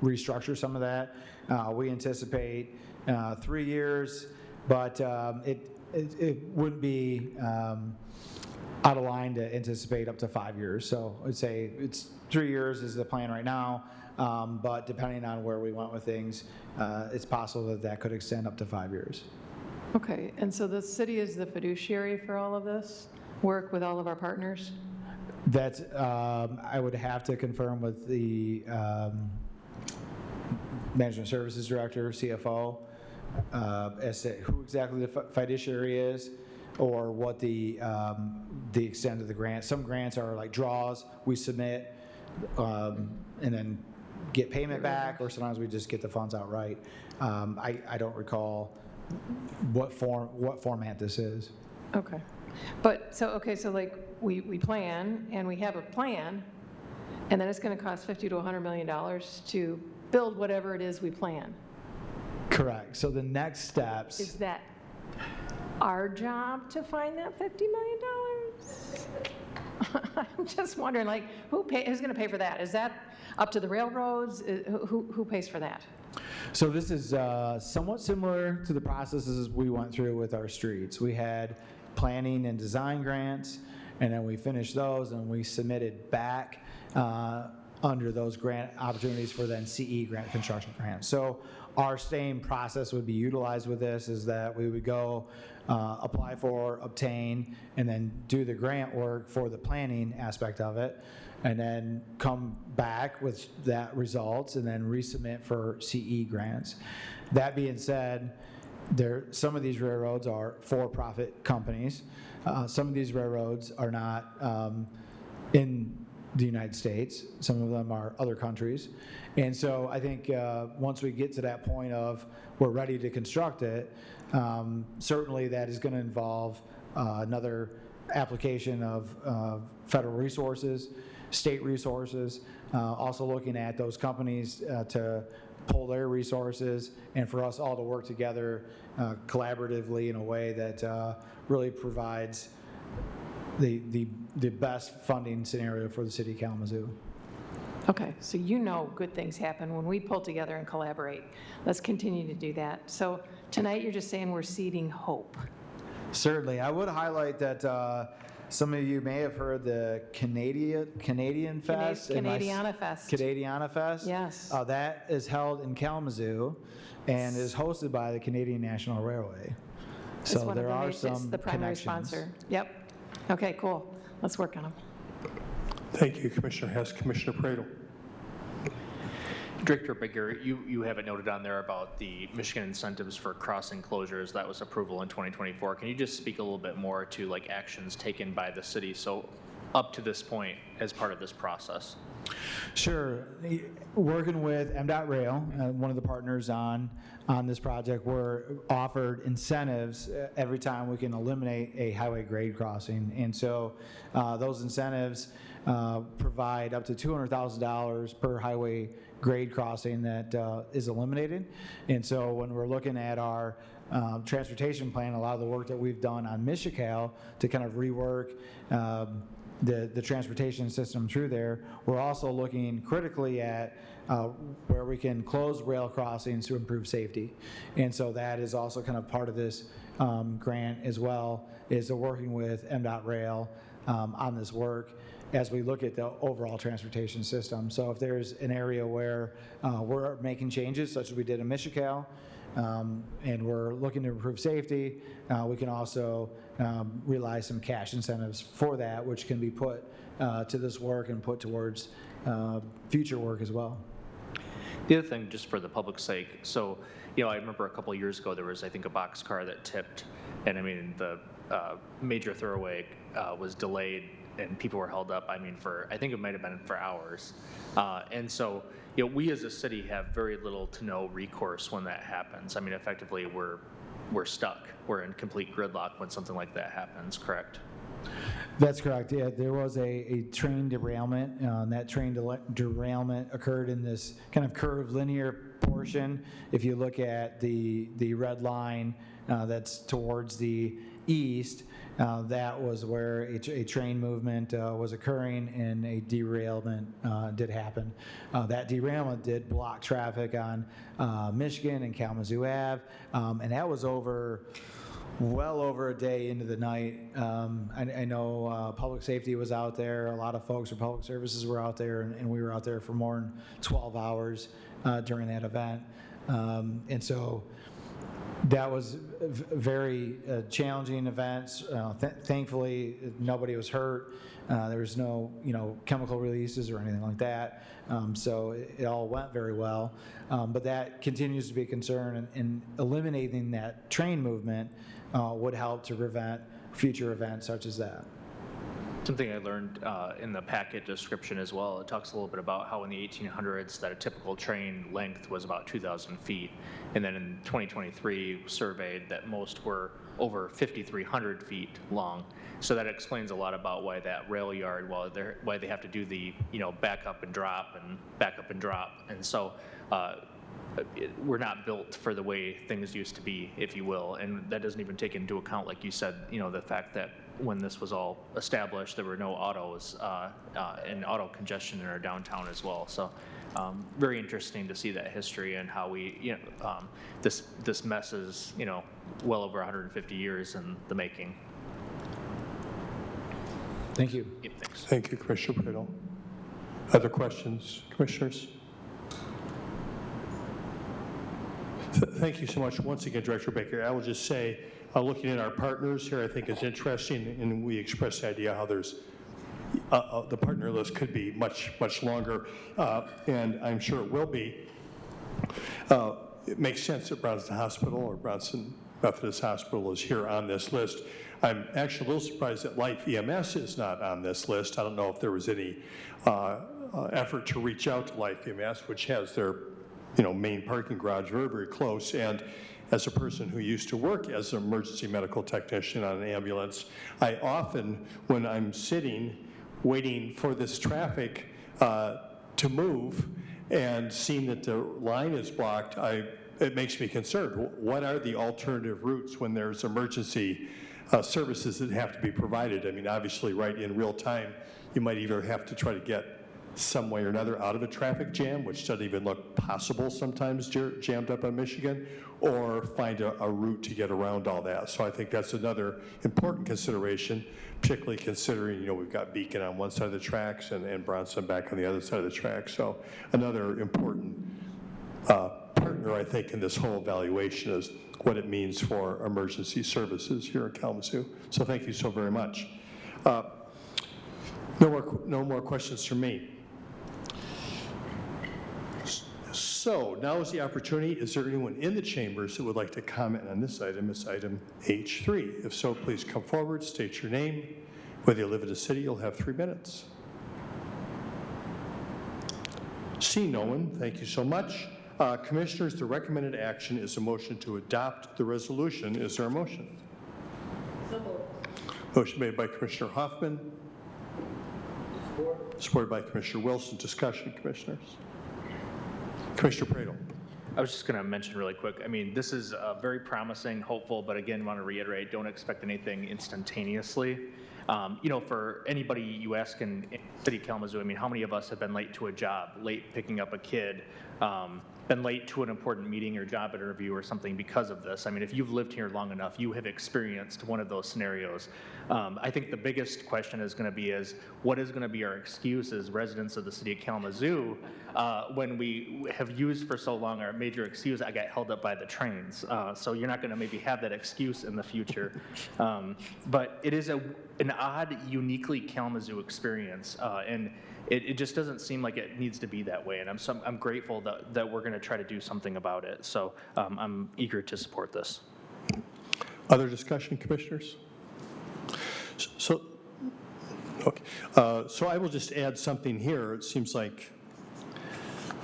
restructure some of that. We anticipate 3 years, but it wouldn't be out of line to anticipate up to 5 years. So I'd say it's 3 years is the plan right now, but depending on where we went with things, it's possible that that could extend up to 5 years. Okay, and so the city is the fiduciary for all of this work with all of our partners? That's, I would have to confirm with the Management Services Director, CFO, as to who exactly the fiduciary is or what the extent of the grant. Some grants are like draws, we submit and then get payment back, or sometimes we just get the funds outright. I don't recall what format this is. Okay. But, so like we plan, and we have a plan, and then it's going to cost $50 to $100 million to build whatever it is we plan. Correct. So the next steps. Is that our job to find that $50 million? I'm just wondering, like, who's going to pay for that? Is that up to the railroads? Who pays for that? So this is somewhat similar to the processes we went through with our streets. We had planning and design grants, and then we finished those, and we submitted back under those grant opportunities for then CE grant, construction grants. So our same process would be utilized with this, is that we would go apply for, obtain, and then do the grant work for the planning aspect of it, and then come back with that results and then resubmit for CE grants. That being said, some of these railroads are for-profit companies. Some of these railroads are not in the United States. Some of them are other countries. And so I think once we get to that point of we're ready to construct it, certainly that is going to involve another application of federal resources, state resources, also looking at those companies to pull their resources, and for us all to work together collaboratively in a way that really provides the best funding scenario for the city of Kalamazoo. Okay, so good things happen when we pull together and collaborate. Let's continue to do that. So tonight you're just saying we're seeding hope. Certainly. I would highlight that some of you may have heard the Canadian Fest. Canadiana Fest. Canadiana Fest. Yes. That is held in Kalamazoo and is hosted by the Canadian National Railway. So there are some It's the primary sponsor. Yep. Okay, cool. Let's work on them. Thank you, Commissioner Hess. Commissioner Pradel. Director Bigger, you have it noted on there about the Michigan incentives for crossing closures. That was approval in 2024. Can you just speak a little bit more to like actions taken by the city so up to this point as part of this process? Sure. Working with MDOT Rail, one of the partners on this project, we're offered incentives every time we can eliminate a highway grade crossing. And so those incentives provide up to $200,000 per highway grade crossing that is eliminated. And so when we're looking at our transportation plan, a lot of the work that we've done on Michigan to kind of rework the transportation system through there, we're also looking critically at where we can close rail crossings to improve safety. And so that is also kind of part of this grant as well, is working with MDOT Rail on this work as we look at the overall transportation system. So if there's an area where we're making changes, such as we did in Michigan, and we're looking to improve safety, we can also realize some cash incentives for that, which can be put to this work and put towards future work as well. The other thing, just for the public's sake, so, I remember a couple of years ago, there was, I think, a boxcar that tipped, and I mean, the major thoroughway was delayed, and people were held up, I think it might have been for hours. And so, we as a city have very little to no recourse when that happens. Effectively, we're stuck. We're in complete gridlock when something like that happens, correct? That's correct. Yeah, there was a train derailment. That train derailment occurred in this kind of curved linear portion. If you look at the red line that's towards the east, that was where a train movement was occurring and a derailment did happen. That derailment did block traffic on Michigan and Kalamazoo Ave, and that was well over a day into the night. I know public safety was out there, a lot of folks from public services were out there, and we were out there for more than 12 hours during that event. And so that was a very challenging event. Thankfully, nobody was hurt. There was no, chemical releases or anything like that. So it all went very well. But that continues to be a concern, and eliminating that train movement would help to prevent future events such as that. Something I learned in the packet description as well, it talks a little bit about how in the 1800s that a typical train length was about 2,000 feet. And then in 2023 surveyed that most were over 5,300 feet long. So that explains a lot about why that rail yard, why they have to do the, back up and drop and back up and drop. And so we're not built for the way things used to be, if you will. And that doesn't even take into account, like you said, the fact that when this was all established, there were no autos and auto congestion in our downtown as well. So very interesting to see that history and how we, this mess is, well over 150 years in the making. Thank you. Yeah, thanks. Thank you, Commissioner Pradel. Other questions, commissioners? Thank you so much once again, Director Baker. I will just say, looking at our partners here, I think it's interesting, and we expressed the idea how there's the partner list could be much longer, and I'm sure it will be. It makes sense that Bronson Hospital or Bronson Methodist Hospital is here on this list. I'm actually a little surprised that Life EMS is not on this list. I don't know if there was any effort to reach out to Life EMS, which has their main parking garage very close. And as a person who used to work as an emergency medical technician on an ambulance, I often, when I'm sitting waiting for this traffic to move and seeing that the line is blocked, it makes me concerned. What are the alternative routes when there's emergency services that have to be provided? Obviously, right in real time, you might either have to try to get some way or another out of a traffic jam, which doesn't even look possible sometimes jammed up on Michigan, or find a route to get around all that. So I think that's another important consideration, particularly considering, we've got Beacon on one side of the tracks and Bronson back on the other side of the tracks. So another important partner, I think, in this whole evaluation is what it means for emergency services here in Kalamazoo. So thank you so very much. No more questions from me. So now is the opportunity. Is there anyone in the chambers that would like to comment on this item? It's item H3. If so, please come forward, state your name. Whether you live in the city, you'll have 3 minutes. See no one, thank you so much. Commissioners, the recommended action is a motion to adopt the resolution. Is there a motion? Motion made by Commissioner Hoffman. Supported by Commissioner Wilson. Discussion, commissioners. Commissioner Pradel. I was just going to mention really quick, this is very promising, hopeful, but again, want to reiterate, don't expect anything instantaneously. For anybody you ask in City of Kalamazoo, how many of us have been late to a job, late picking up a kid, been late to an important meeting or job interview or something because of this? If you've lived here long enough, you have experienced one of those scenarios. I think the biggest question is going to be what is going to be our excuse as residents of the City of Kalamazoo when we have used for so long our major excuse, I got held up by the trains. So you're not going to maybe have that excuse in the future. But it is an odd, uniquely Kalamazoo experience. And it just doesn't seem like it needs to be that way, and I'm grateful that we're going to try to do something about it. So I'm eager to support this. Other discussion, commissioners? So, okay. So I will just add something here. It seems like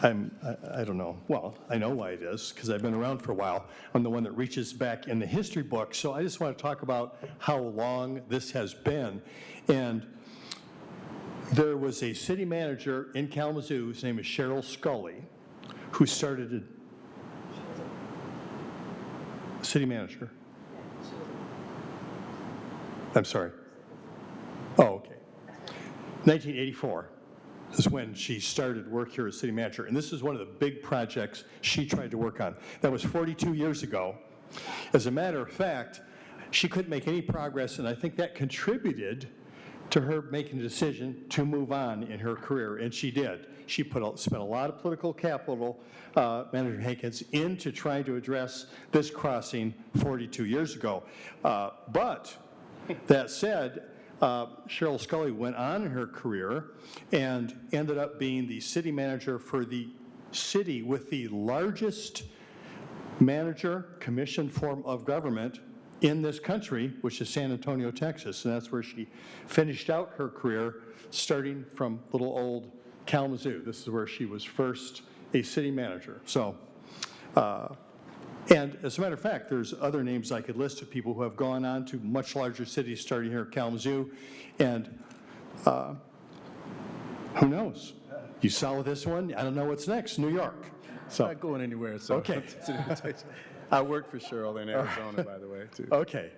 I don't know. Well, I know why it is, because I've been around for a while. I'm the one that reaches back in the history book. So I just want to talk about how long this has been. And there was a city manager in Kalamazoo, whose name is Cheryl Scully, who started a city manager. I'm sorry. Oh, okay. 1984 is when she started work here as city manager, and this is one of the big projects she tried to work on. That was 42 years ago. As a matter of fact, she couldn't make any progress, and I think that contributed to her making a decision to move on in her career, and she did. She spent a lot of political capital, Manager Hankins, into trying to address this crossing 42 years ago. But that said, Cheryl Scully went on in her career and ended up being the city manager for the city with the largest manager-commission form of government in this country, which is San Antonio, Texas. And that's where she finished out her career, starting from little old Kalamazoo. This is where she was first a city manager. So, and as a matter of fact, there's other names I could list of people who have gone on to much larger cities starting here at Kalamazoo. And who knows? You saw this one, I don't know what's next, New York. So, Not going anywhere, so. Okay. I work for Cheryl in Arizona, by the way, too. Okay,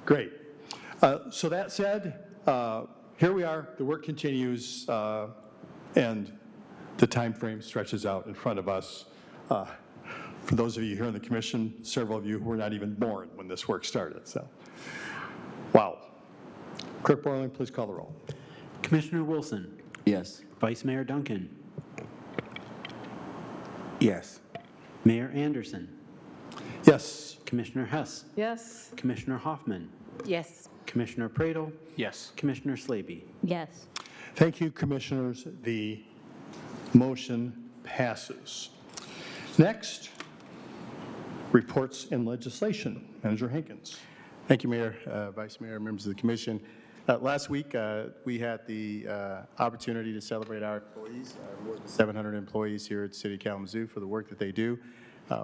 great. So that said, here we are, the work continues, and the time frame stretches out in front of us. For those of you here in the commission, several of you who were not even born when this work started, so. Wow. Clerk Borling, please call the roll. Commissioner Wilson. Yes. Vice Mayor Duncan. Yes. Mayor Anderson. Yes. Commissioner Hess. Yes. Commissioner Hoffman. Yes. Commissioner Pradel. Yes. Commissioner Slaby. Yes. Thank you, commissioners. The motion passes. Next, reports and legislation. Manager Hankins. Thank you, Mayor, Vice Mayor, members of the commission. Last week, we had the opportunity to celebrate our employees, more than 700 employees here at the City of Kalamazoo for the work that they do.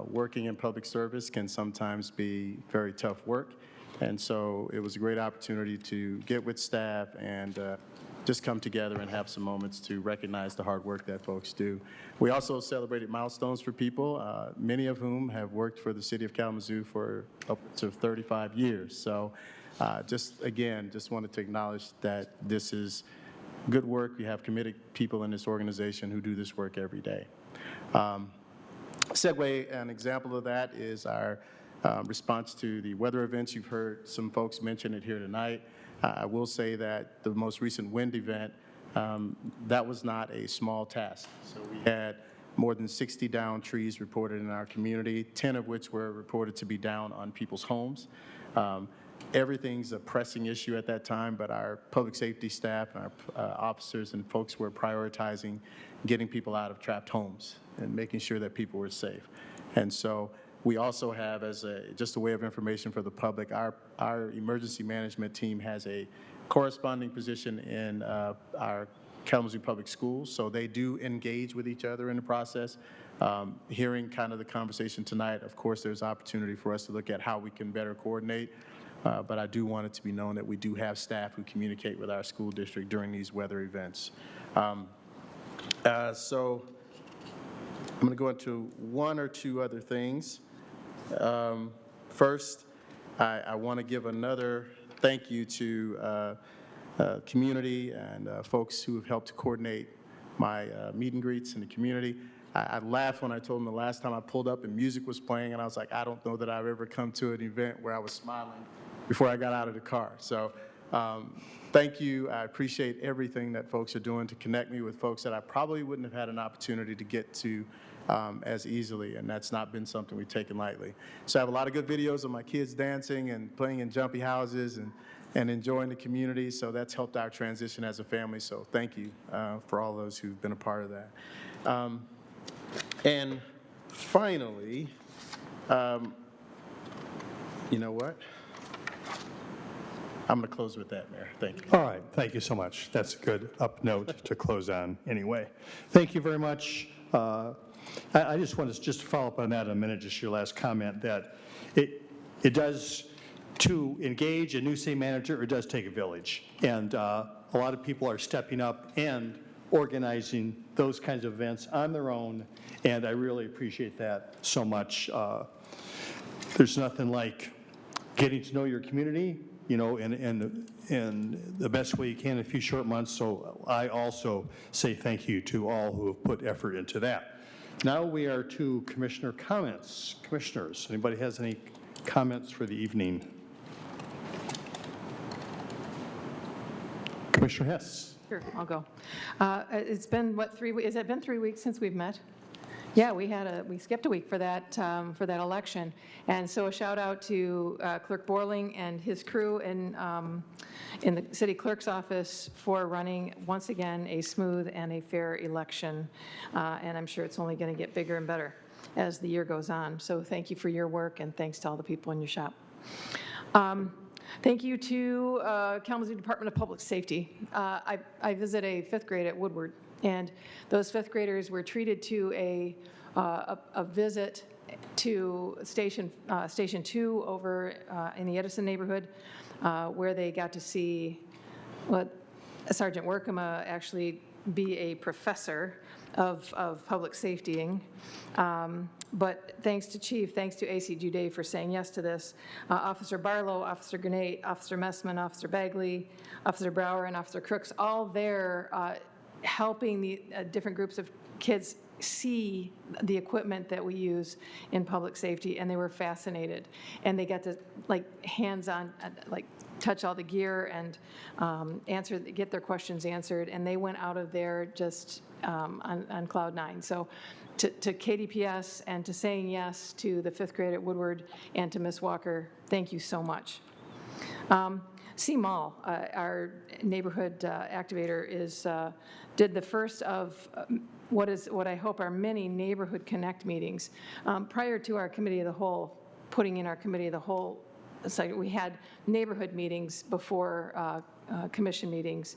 Working in public service can sometimes be very tough work, and so it was a great opportunity to get with staff and just come together and have some moments to recognize the hard work that folks do. We also celebrated milestones for people, many of whom have worked for the City of Kalamazoo for upwards of 35 years. So just wanted to acknowledge that this is good work. We have committed people in this organization who do this work every day. Segue, an example of that is our response to the weather events. You've heard some folks mention it here tonight. I will say that the most recent wind event, that was not a small task. So we had more than 60 downed trees reported in our community, 10 of which were reported to be down on people's homes. Everything's a pressing issue at that time, but our public safety staff and our officers and folks were prioritizing getting people out of trapped homes and making sure that people were safe. And so we also have, as just a way of information for the public, our emergency management team has a corresponding position in our Kalamazoo Public Schools, so they do engage with each other in the process. Hearing kind of the conversation tonight, of course, there's opportunity for us to look at how we can better coordinate, but I do want it to be known that we do have staff who communicate with our school district during these weather events. So I'm going to go into one or two other things. First, I want to give another thank you to community and folks who have helped to coordinate my meet and greets in the community. I laughed when I told them the last time I pulled up and music was playing, and I was like, I don't know that I've ever come to an event where I was smiling before I got out of the car. So thank you. I appreciate everything that folks are doing to connect me with folks that I probably wouldn't have had an opportunity to get to as easily, and that's not been something we've taken lightly. So I have a lot of good videos of my kids dancing and playing in jumpy houses and and enjoying the community. So that's helped our transition as a family. So thank you for all those who've been a part of that. And finally, you know what? I'm going to close with that, Mayor. Thank you. All right, thank you so much. That's a good up note to close on anyway. Thank you very much. I just want to just follow up on that in a minute, just your last comment, that it does, to engage a new city manager, it does take a village. And a lot of people are stepping up and organizing those kinds of events on their own, and I really appreciate that so much. There's nothing like getting to know your community, you know, in the best way you can in a few short months. So I also say thank you to all who have put effort into that. Now we are to commissioner comments. Commissioners, anybody has any comments for the evening? Commissioner Hess. Sure, I'll go. It's been, what, 3 weeks? Has it been 3 weeks since we've met? Yeah, we skipped a week for that election. And so a shout out to Clerk Borling and his crew in the city clerk's office for running, once again, a smooth and a fair election. And I'm sure it's only going to get bigger and better as the year goes on. So thank you for your work, and thanks to all the people in your shop. Thank you to Kalamazoo Department of Public Safety. I visit a 5th grade at Woodward, and those 5th graders were treated to a visit to Station 2 over in the Edison neighborhood, where they got to see what Sergeant Workema actually be a professor of public safetying. But thanks to Chief, thanks to AC Jude for saying yes to this. Officer Barlow, Officer Granate, Officer Messman, Officer Bagley, Officer Brower, and Officer Crooks, all there helping the different groups of kids see the equipment that we use in public safety, and they were fascinated. And they got to, like, hands-on, like, touch all the gear and get their questions answered, and they went out of there just on cloud 9. So to KDPS and to saying yes to the 5th grade at Woodward and to Ms. Walker, thank you so much. C Mall, our neighborhood activator, did the first of what I hope are many neighborhood connect meetings. Prior to our committee of the whole, putting in our committee of the whole, so we had neighborhood meetings before commission meetings,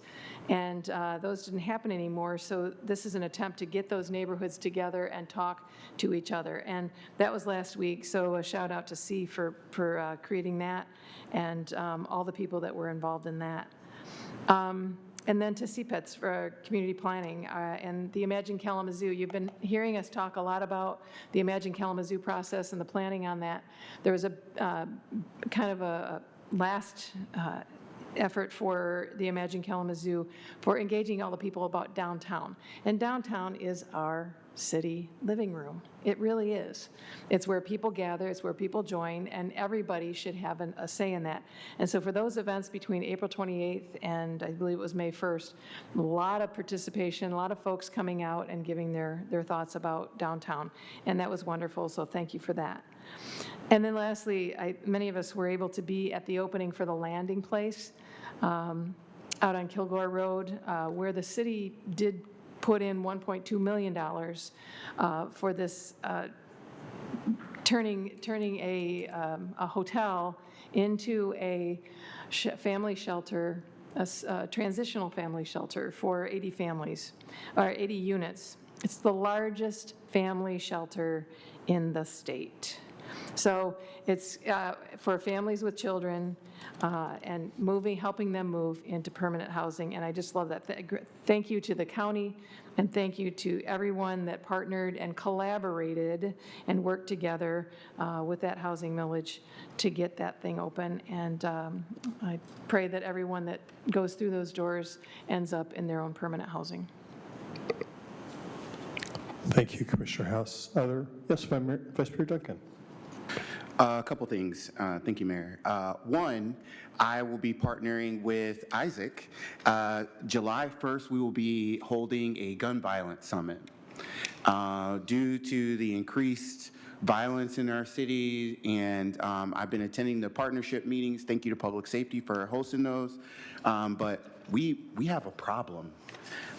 and those didn't happen anymore. So this is an attempt to get those neighborhoods together and talk to each other, and that was last week. So a shout out to C for creating that, and all the people that were involved in that. And then to CPETS for community planning and the Imagine Kalamazoo. You've been hearing us talk a lot about the Imagine Kalamazoo process and the planning on that. There was a kind of a last effort for the Imagine Kalamazoo for engaging all the people about downtown. And downtown is our city living room. It really is. It's where people gather, it's where people join, and everybody should have a say in that. And so for those events between April 28th and I believe it was May 1st, a lot of participation, a lot of folks coming out and giving their thoughts about downtown. And that was wonderful, so thank you for that. And then lastly, many of us were able to be at the opening for the landing place out on Kilgore Road, where the city did put in $1.2 million for this turning a hotel into a family shelter, a transitional family shelter for 80 families, or 80 units. It's the largest family shelter in the state. So it's for families with children and helping them move into permanent housing, and I just love that. Thank you to the county, and thank you to everyone that partnered and collaborated and worked together with that housing millage to get that thing open, and I pray that everyone that goes through those doors ends up in their own permanent housing. Thank you, Commissioner House. Yes, Vice Mayor Duncan. A couple things. Thank you, Mayor. One, I will be partnering with Isaac. July 1st, we will be holding a gun violence summit. Due to the increased violence in our city, and I've been attending the partnership meetings. Thank you to Public Safety for hosting those. But we have a problem.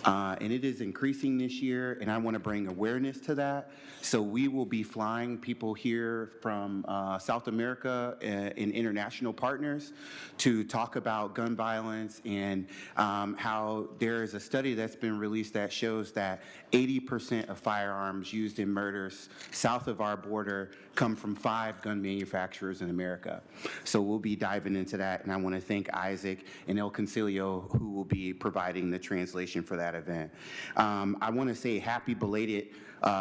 And it is increasing this year, and I want to bring awareness to that. So we will be flying people here from South America and international partners to talk about gun violence and how there is a study that's been released that shows that 80% of firearms used in murders south of our border come from 5 gun manufacturers in America. So we'll be diving into that, and I want to thank Isaac and El Concilio, who will be providing the translation for that event. I want to say happy belated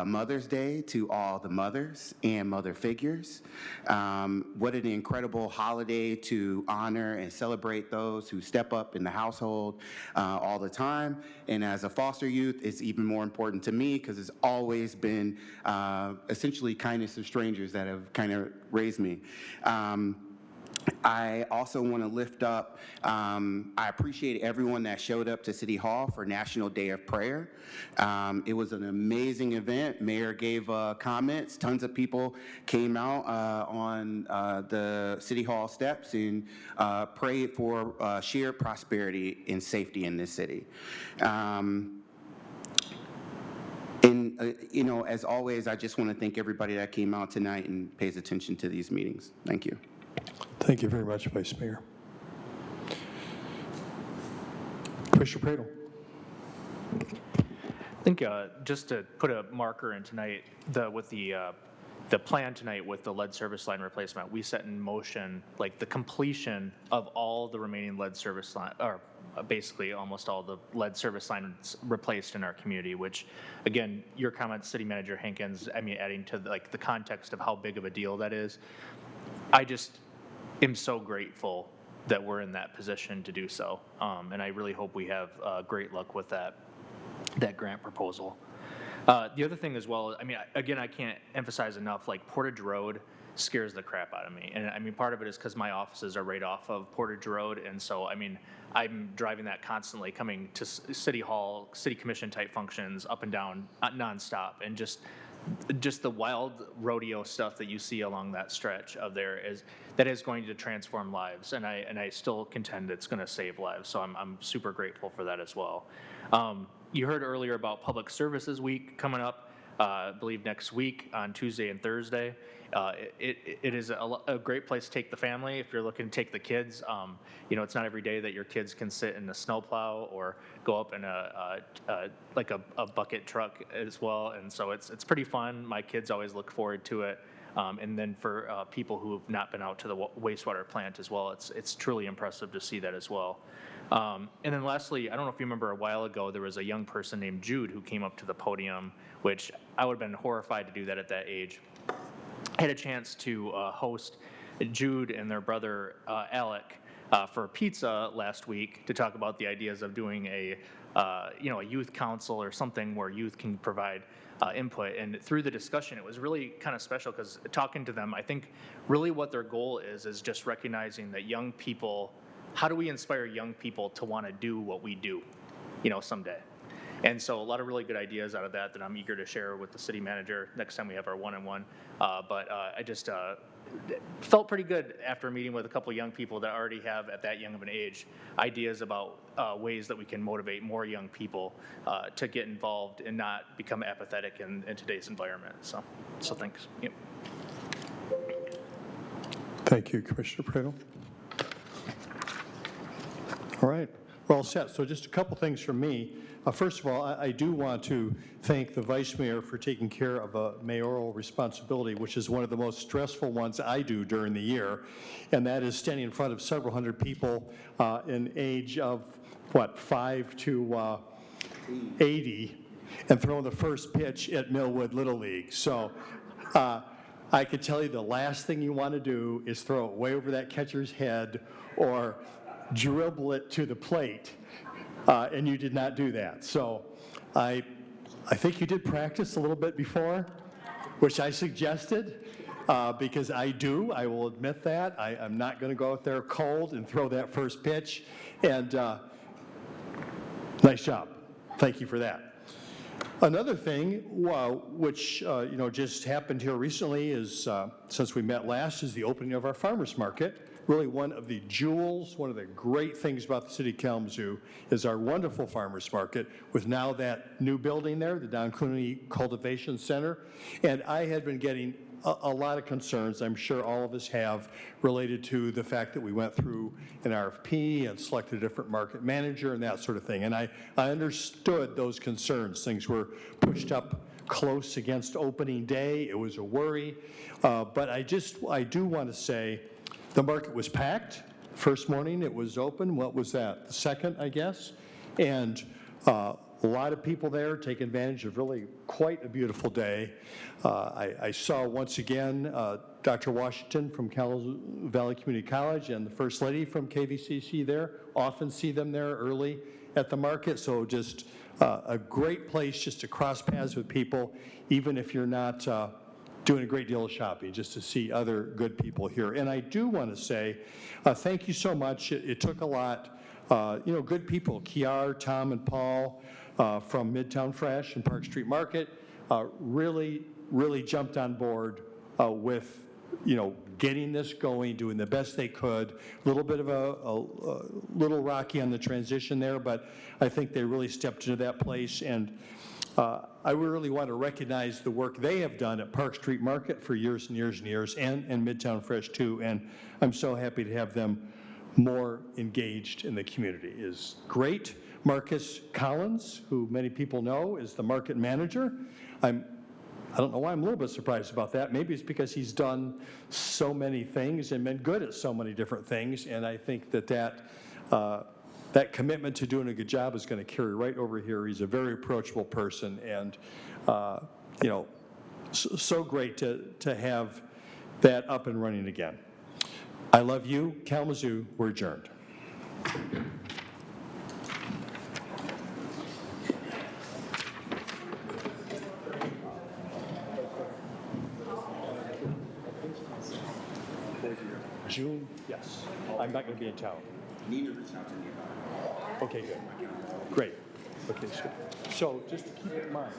Mother's Day to all the mothers and mother figures. What an incredible holiday to honor and celebrate those who step up in the household all the time. And as a foster youth, it's even more important to me because it's always been essentially kindness of strangers that have kind of raised me. I also want to lift up, I appreciate everyone that showed up to City Hall for National Day of Prayer. It was an amazing event. Mayor gave comments. Tons of people came out on the City Hall steps and prayed for shared prosperity and safety in this city. And, you know, as always, I just want to thank everybody that came out tonight and pays attention to these meetings. Thank you. Thank you very much, Vice Mayor. Commissioner Pradel. I think just to put a marker in tonight, with the plan tonight with the lead service line replacement, we set in motion like the completion of all the remaining lead service line, or basically almost all the lead service lines replaced in our community, which again, your comments, City Manager Hankins, I mean, adding to the context of how big of a deal that is, I just am so grateful that we're in that position to do so. And I really hope we have great luck with that grant proposal. The other thing as well, I mean, again, I can't emphasize enough, like Portage Road scares the crap out of me. And I mean, part of it is because my offices are right off of Portage Road. And so, I mean, I'm driving that constantly, coming to City Hall, City Commission type functions up and down nonstop. And just the wild rodeo stuff that you see along that stretch of there that is going to transform lives, and I still contend it's going to save lives. So I'm super grateful for that as well. You heard earlier about Public Services Week coming up, I believe next week on Tuesday and Thursday. It is a great place to take the family if you're looking to take the kids. You know, it's not every day that your kids can sit in a snowplow or go up in a bucket truck as well, and so it's pretty fun. My kids always look forward to it. And then for people who have not been out to the wastewater plant as well, it's truly impressive to see that as well. And then lastly, I don't know if you remember a while ago, there was a young person named Jude who came up to the podium, which I would have been horrified to do that at that age. I had a chance to host Jude and their brother Alec for pizza last week to talk about the ideas of doing a youth council or something where youth can provide input. And through the discussion, it was really kind of special because talking to them, I think really what their goal is just recognizing that young people, how do we inspire young people to want to do what we do, someday? And so a lot of really good ideas out of that I'm eager to share with the city manager next time we have our one-on-one. But I just felt pretty good after meeting with a couple of young people that already have, at that young of an age, ideas about ways that we can motivate more young people to get involved and not become apathetic in today's environment. So thanks. Yep. Thank you, Commissioner Pradel. All right, we're all set. So just a couple things from me. First of all, I do want to thank the Vice Mayor for taking care of a mayoral responsibility, which is one of the most stressful ones I do during the year, and that is standing in front of several hundred people in age of, 5 to 80, and throwing the first pitch at Millwood Little League. So I could tell you the last thing you want to do is throw it way over that catcher's head or dribble it to the plate. And you did not do that. So I think you did practice a little bit before, which I suggested, because I will admit that. I'm not going to go out there cold and throw that first pitch. And nice job. Thank you for that. Another thing, which just happened here recently is, since we met last, is the opening of our farmers market. Really one of the jewels, one of the great things about the city of Kalamazoo is our wonderful farmers market with now that new building there, the Don Cooney Cultivation Center. And I had been getting a lot of concerns, I'm sure all of us have, related to the fact that we went through an RFP and selected a different market manager and that sort of thing. And I understood those concerns. Things were pushed up close against opening day. It was a worry. But I do want to say the market was packed. First morning it was open. What was that? The second, I guess. And a lot of people there take advantage of really quite a beautiful day. I saw once again Dr. Washington from Kalamazoo Valley Community College and the First Lady from KVCC there. Often see them there early at the market. So just a great place just to cross paths with people, even if you're not doing a great deal of shopping, just to see other good people here. And I do want to say thank you so much. It took a lot. Good people, Kiar, Tom, and Paul from Midtown Fresh and Park Street Market really jumped on board with getting this going, doing the best they could. A little bit of a little rocky on the transition there, but I think they really stepped into that place. And I really want to recognize the work they have done at Park Street Market for years and years and years, and Midtown Fresh too. And I'm so happy to have them more engaged in the community. Is great. Marcus Collins, who many people know, is the market manager. I don't know why I'm a little bit surprised about that. Maybe it's because he's done so many things and been good at so many different things, and I think that commitment to doing a good job is going to carry right over here. He's a very approachable person, and so great to have that up and running again. I love you, Kalamazoo. We're adjourned. June, yes. I'm not going to be in town. Need to reach out to me about it. Okay, good. Great. Okay, so just to keep in mind.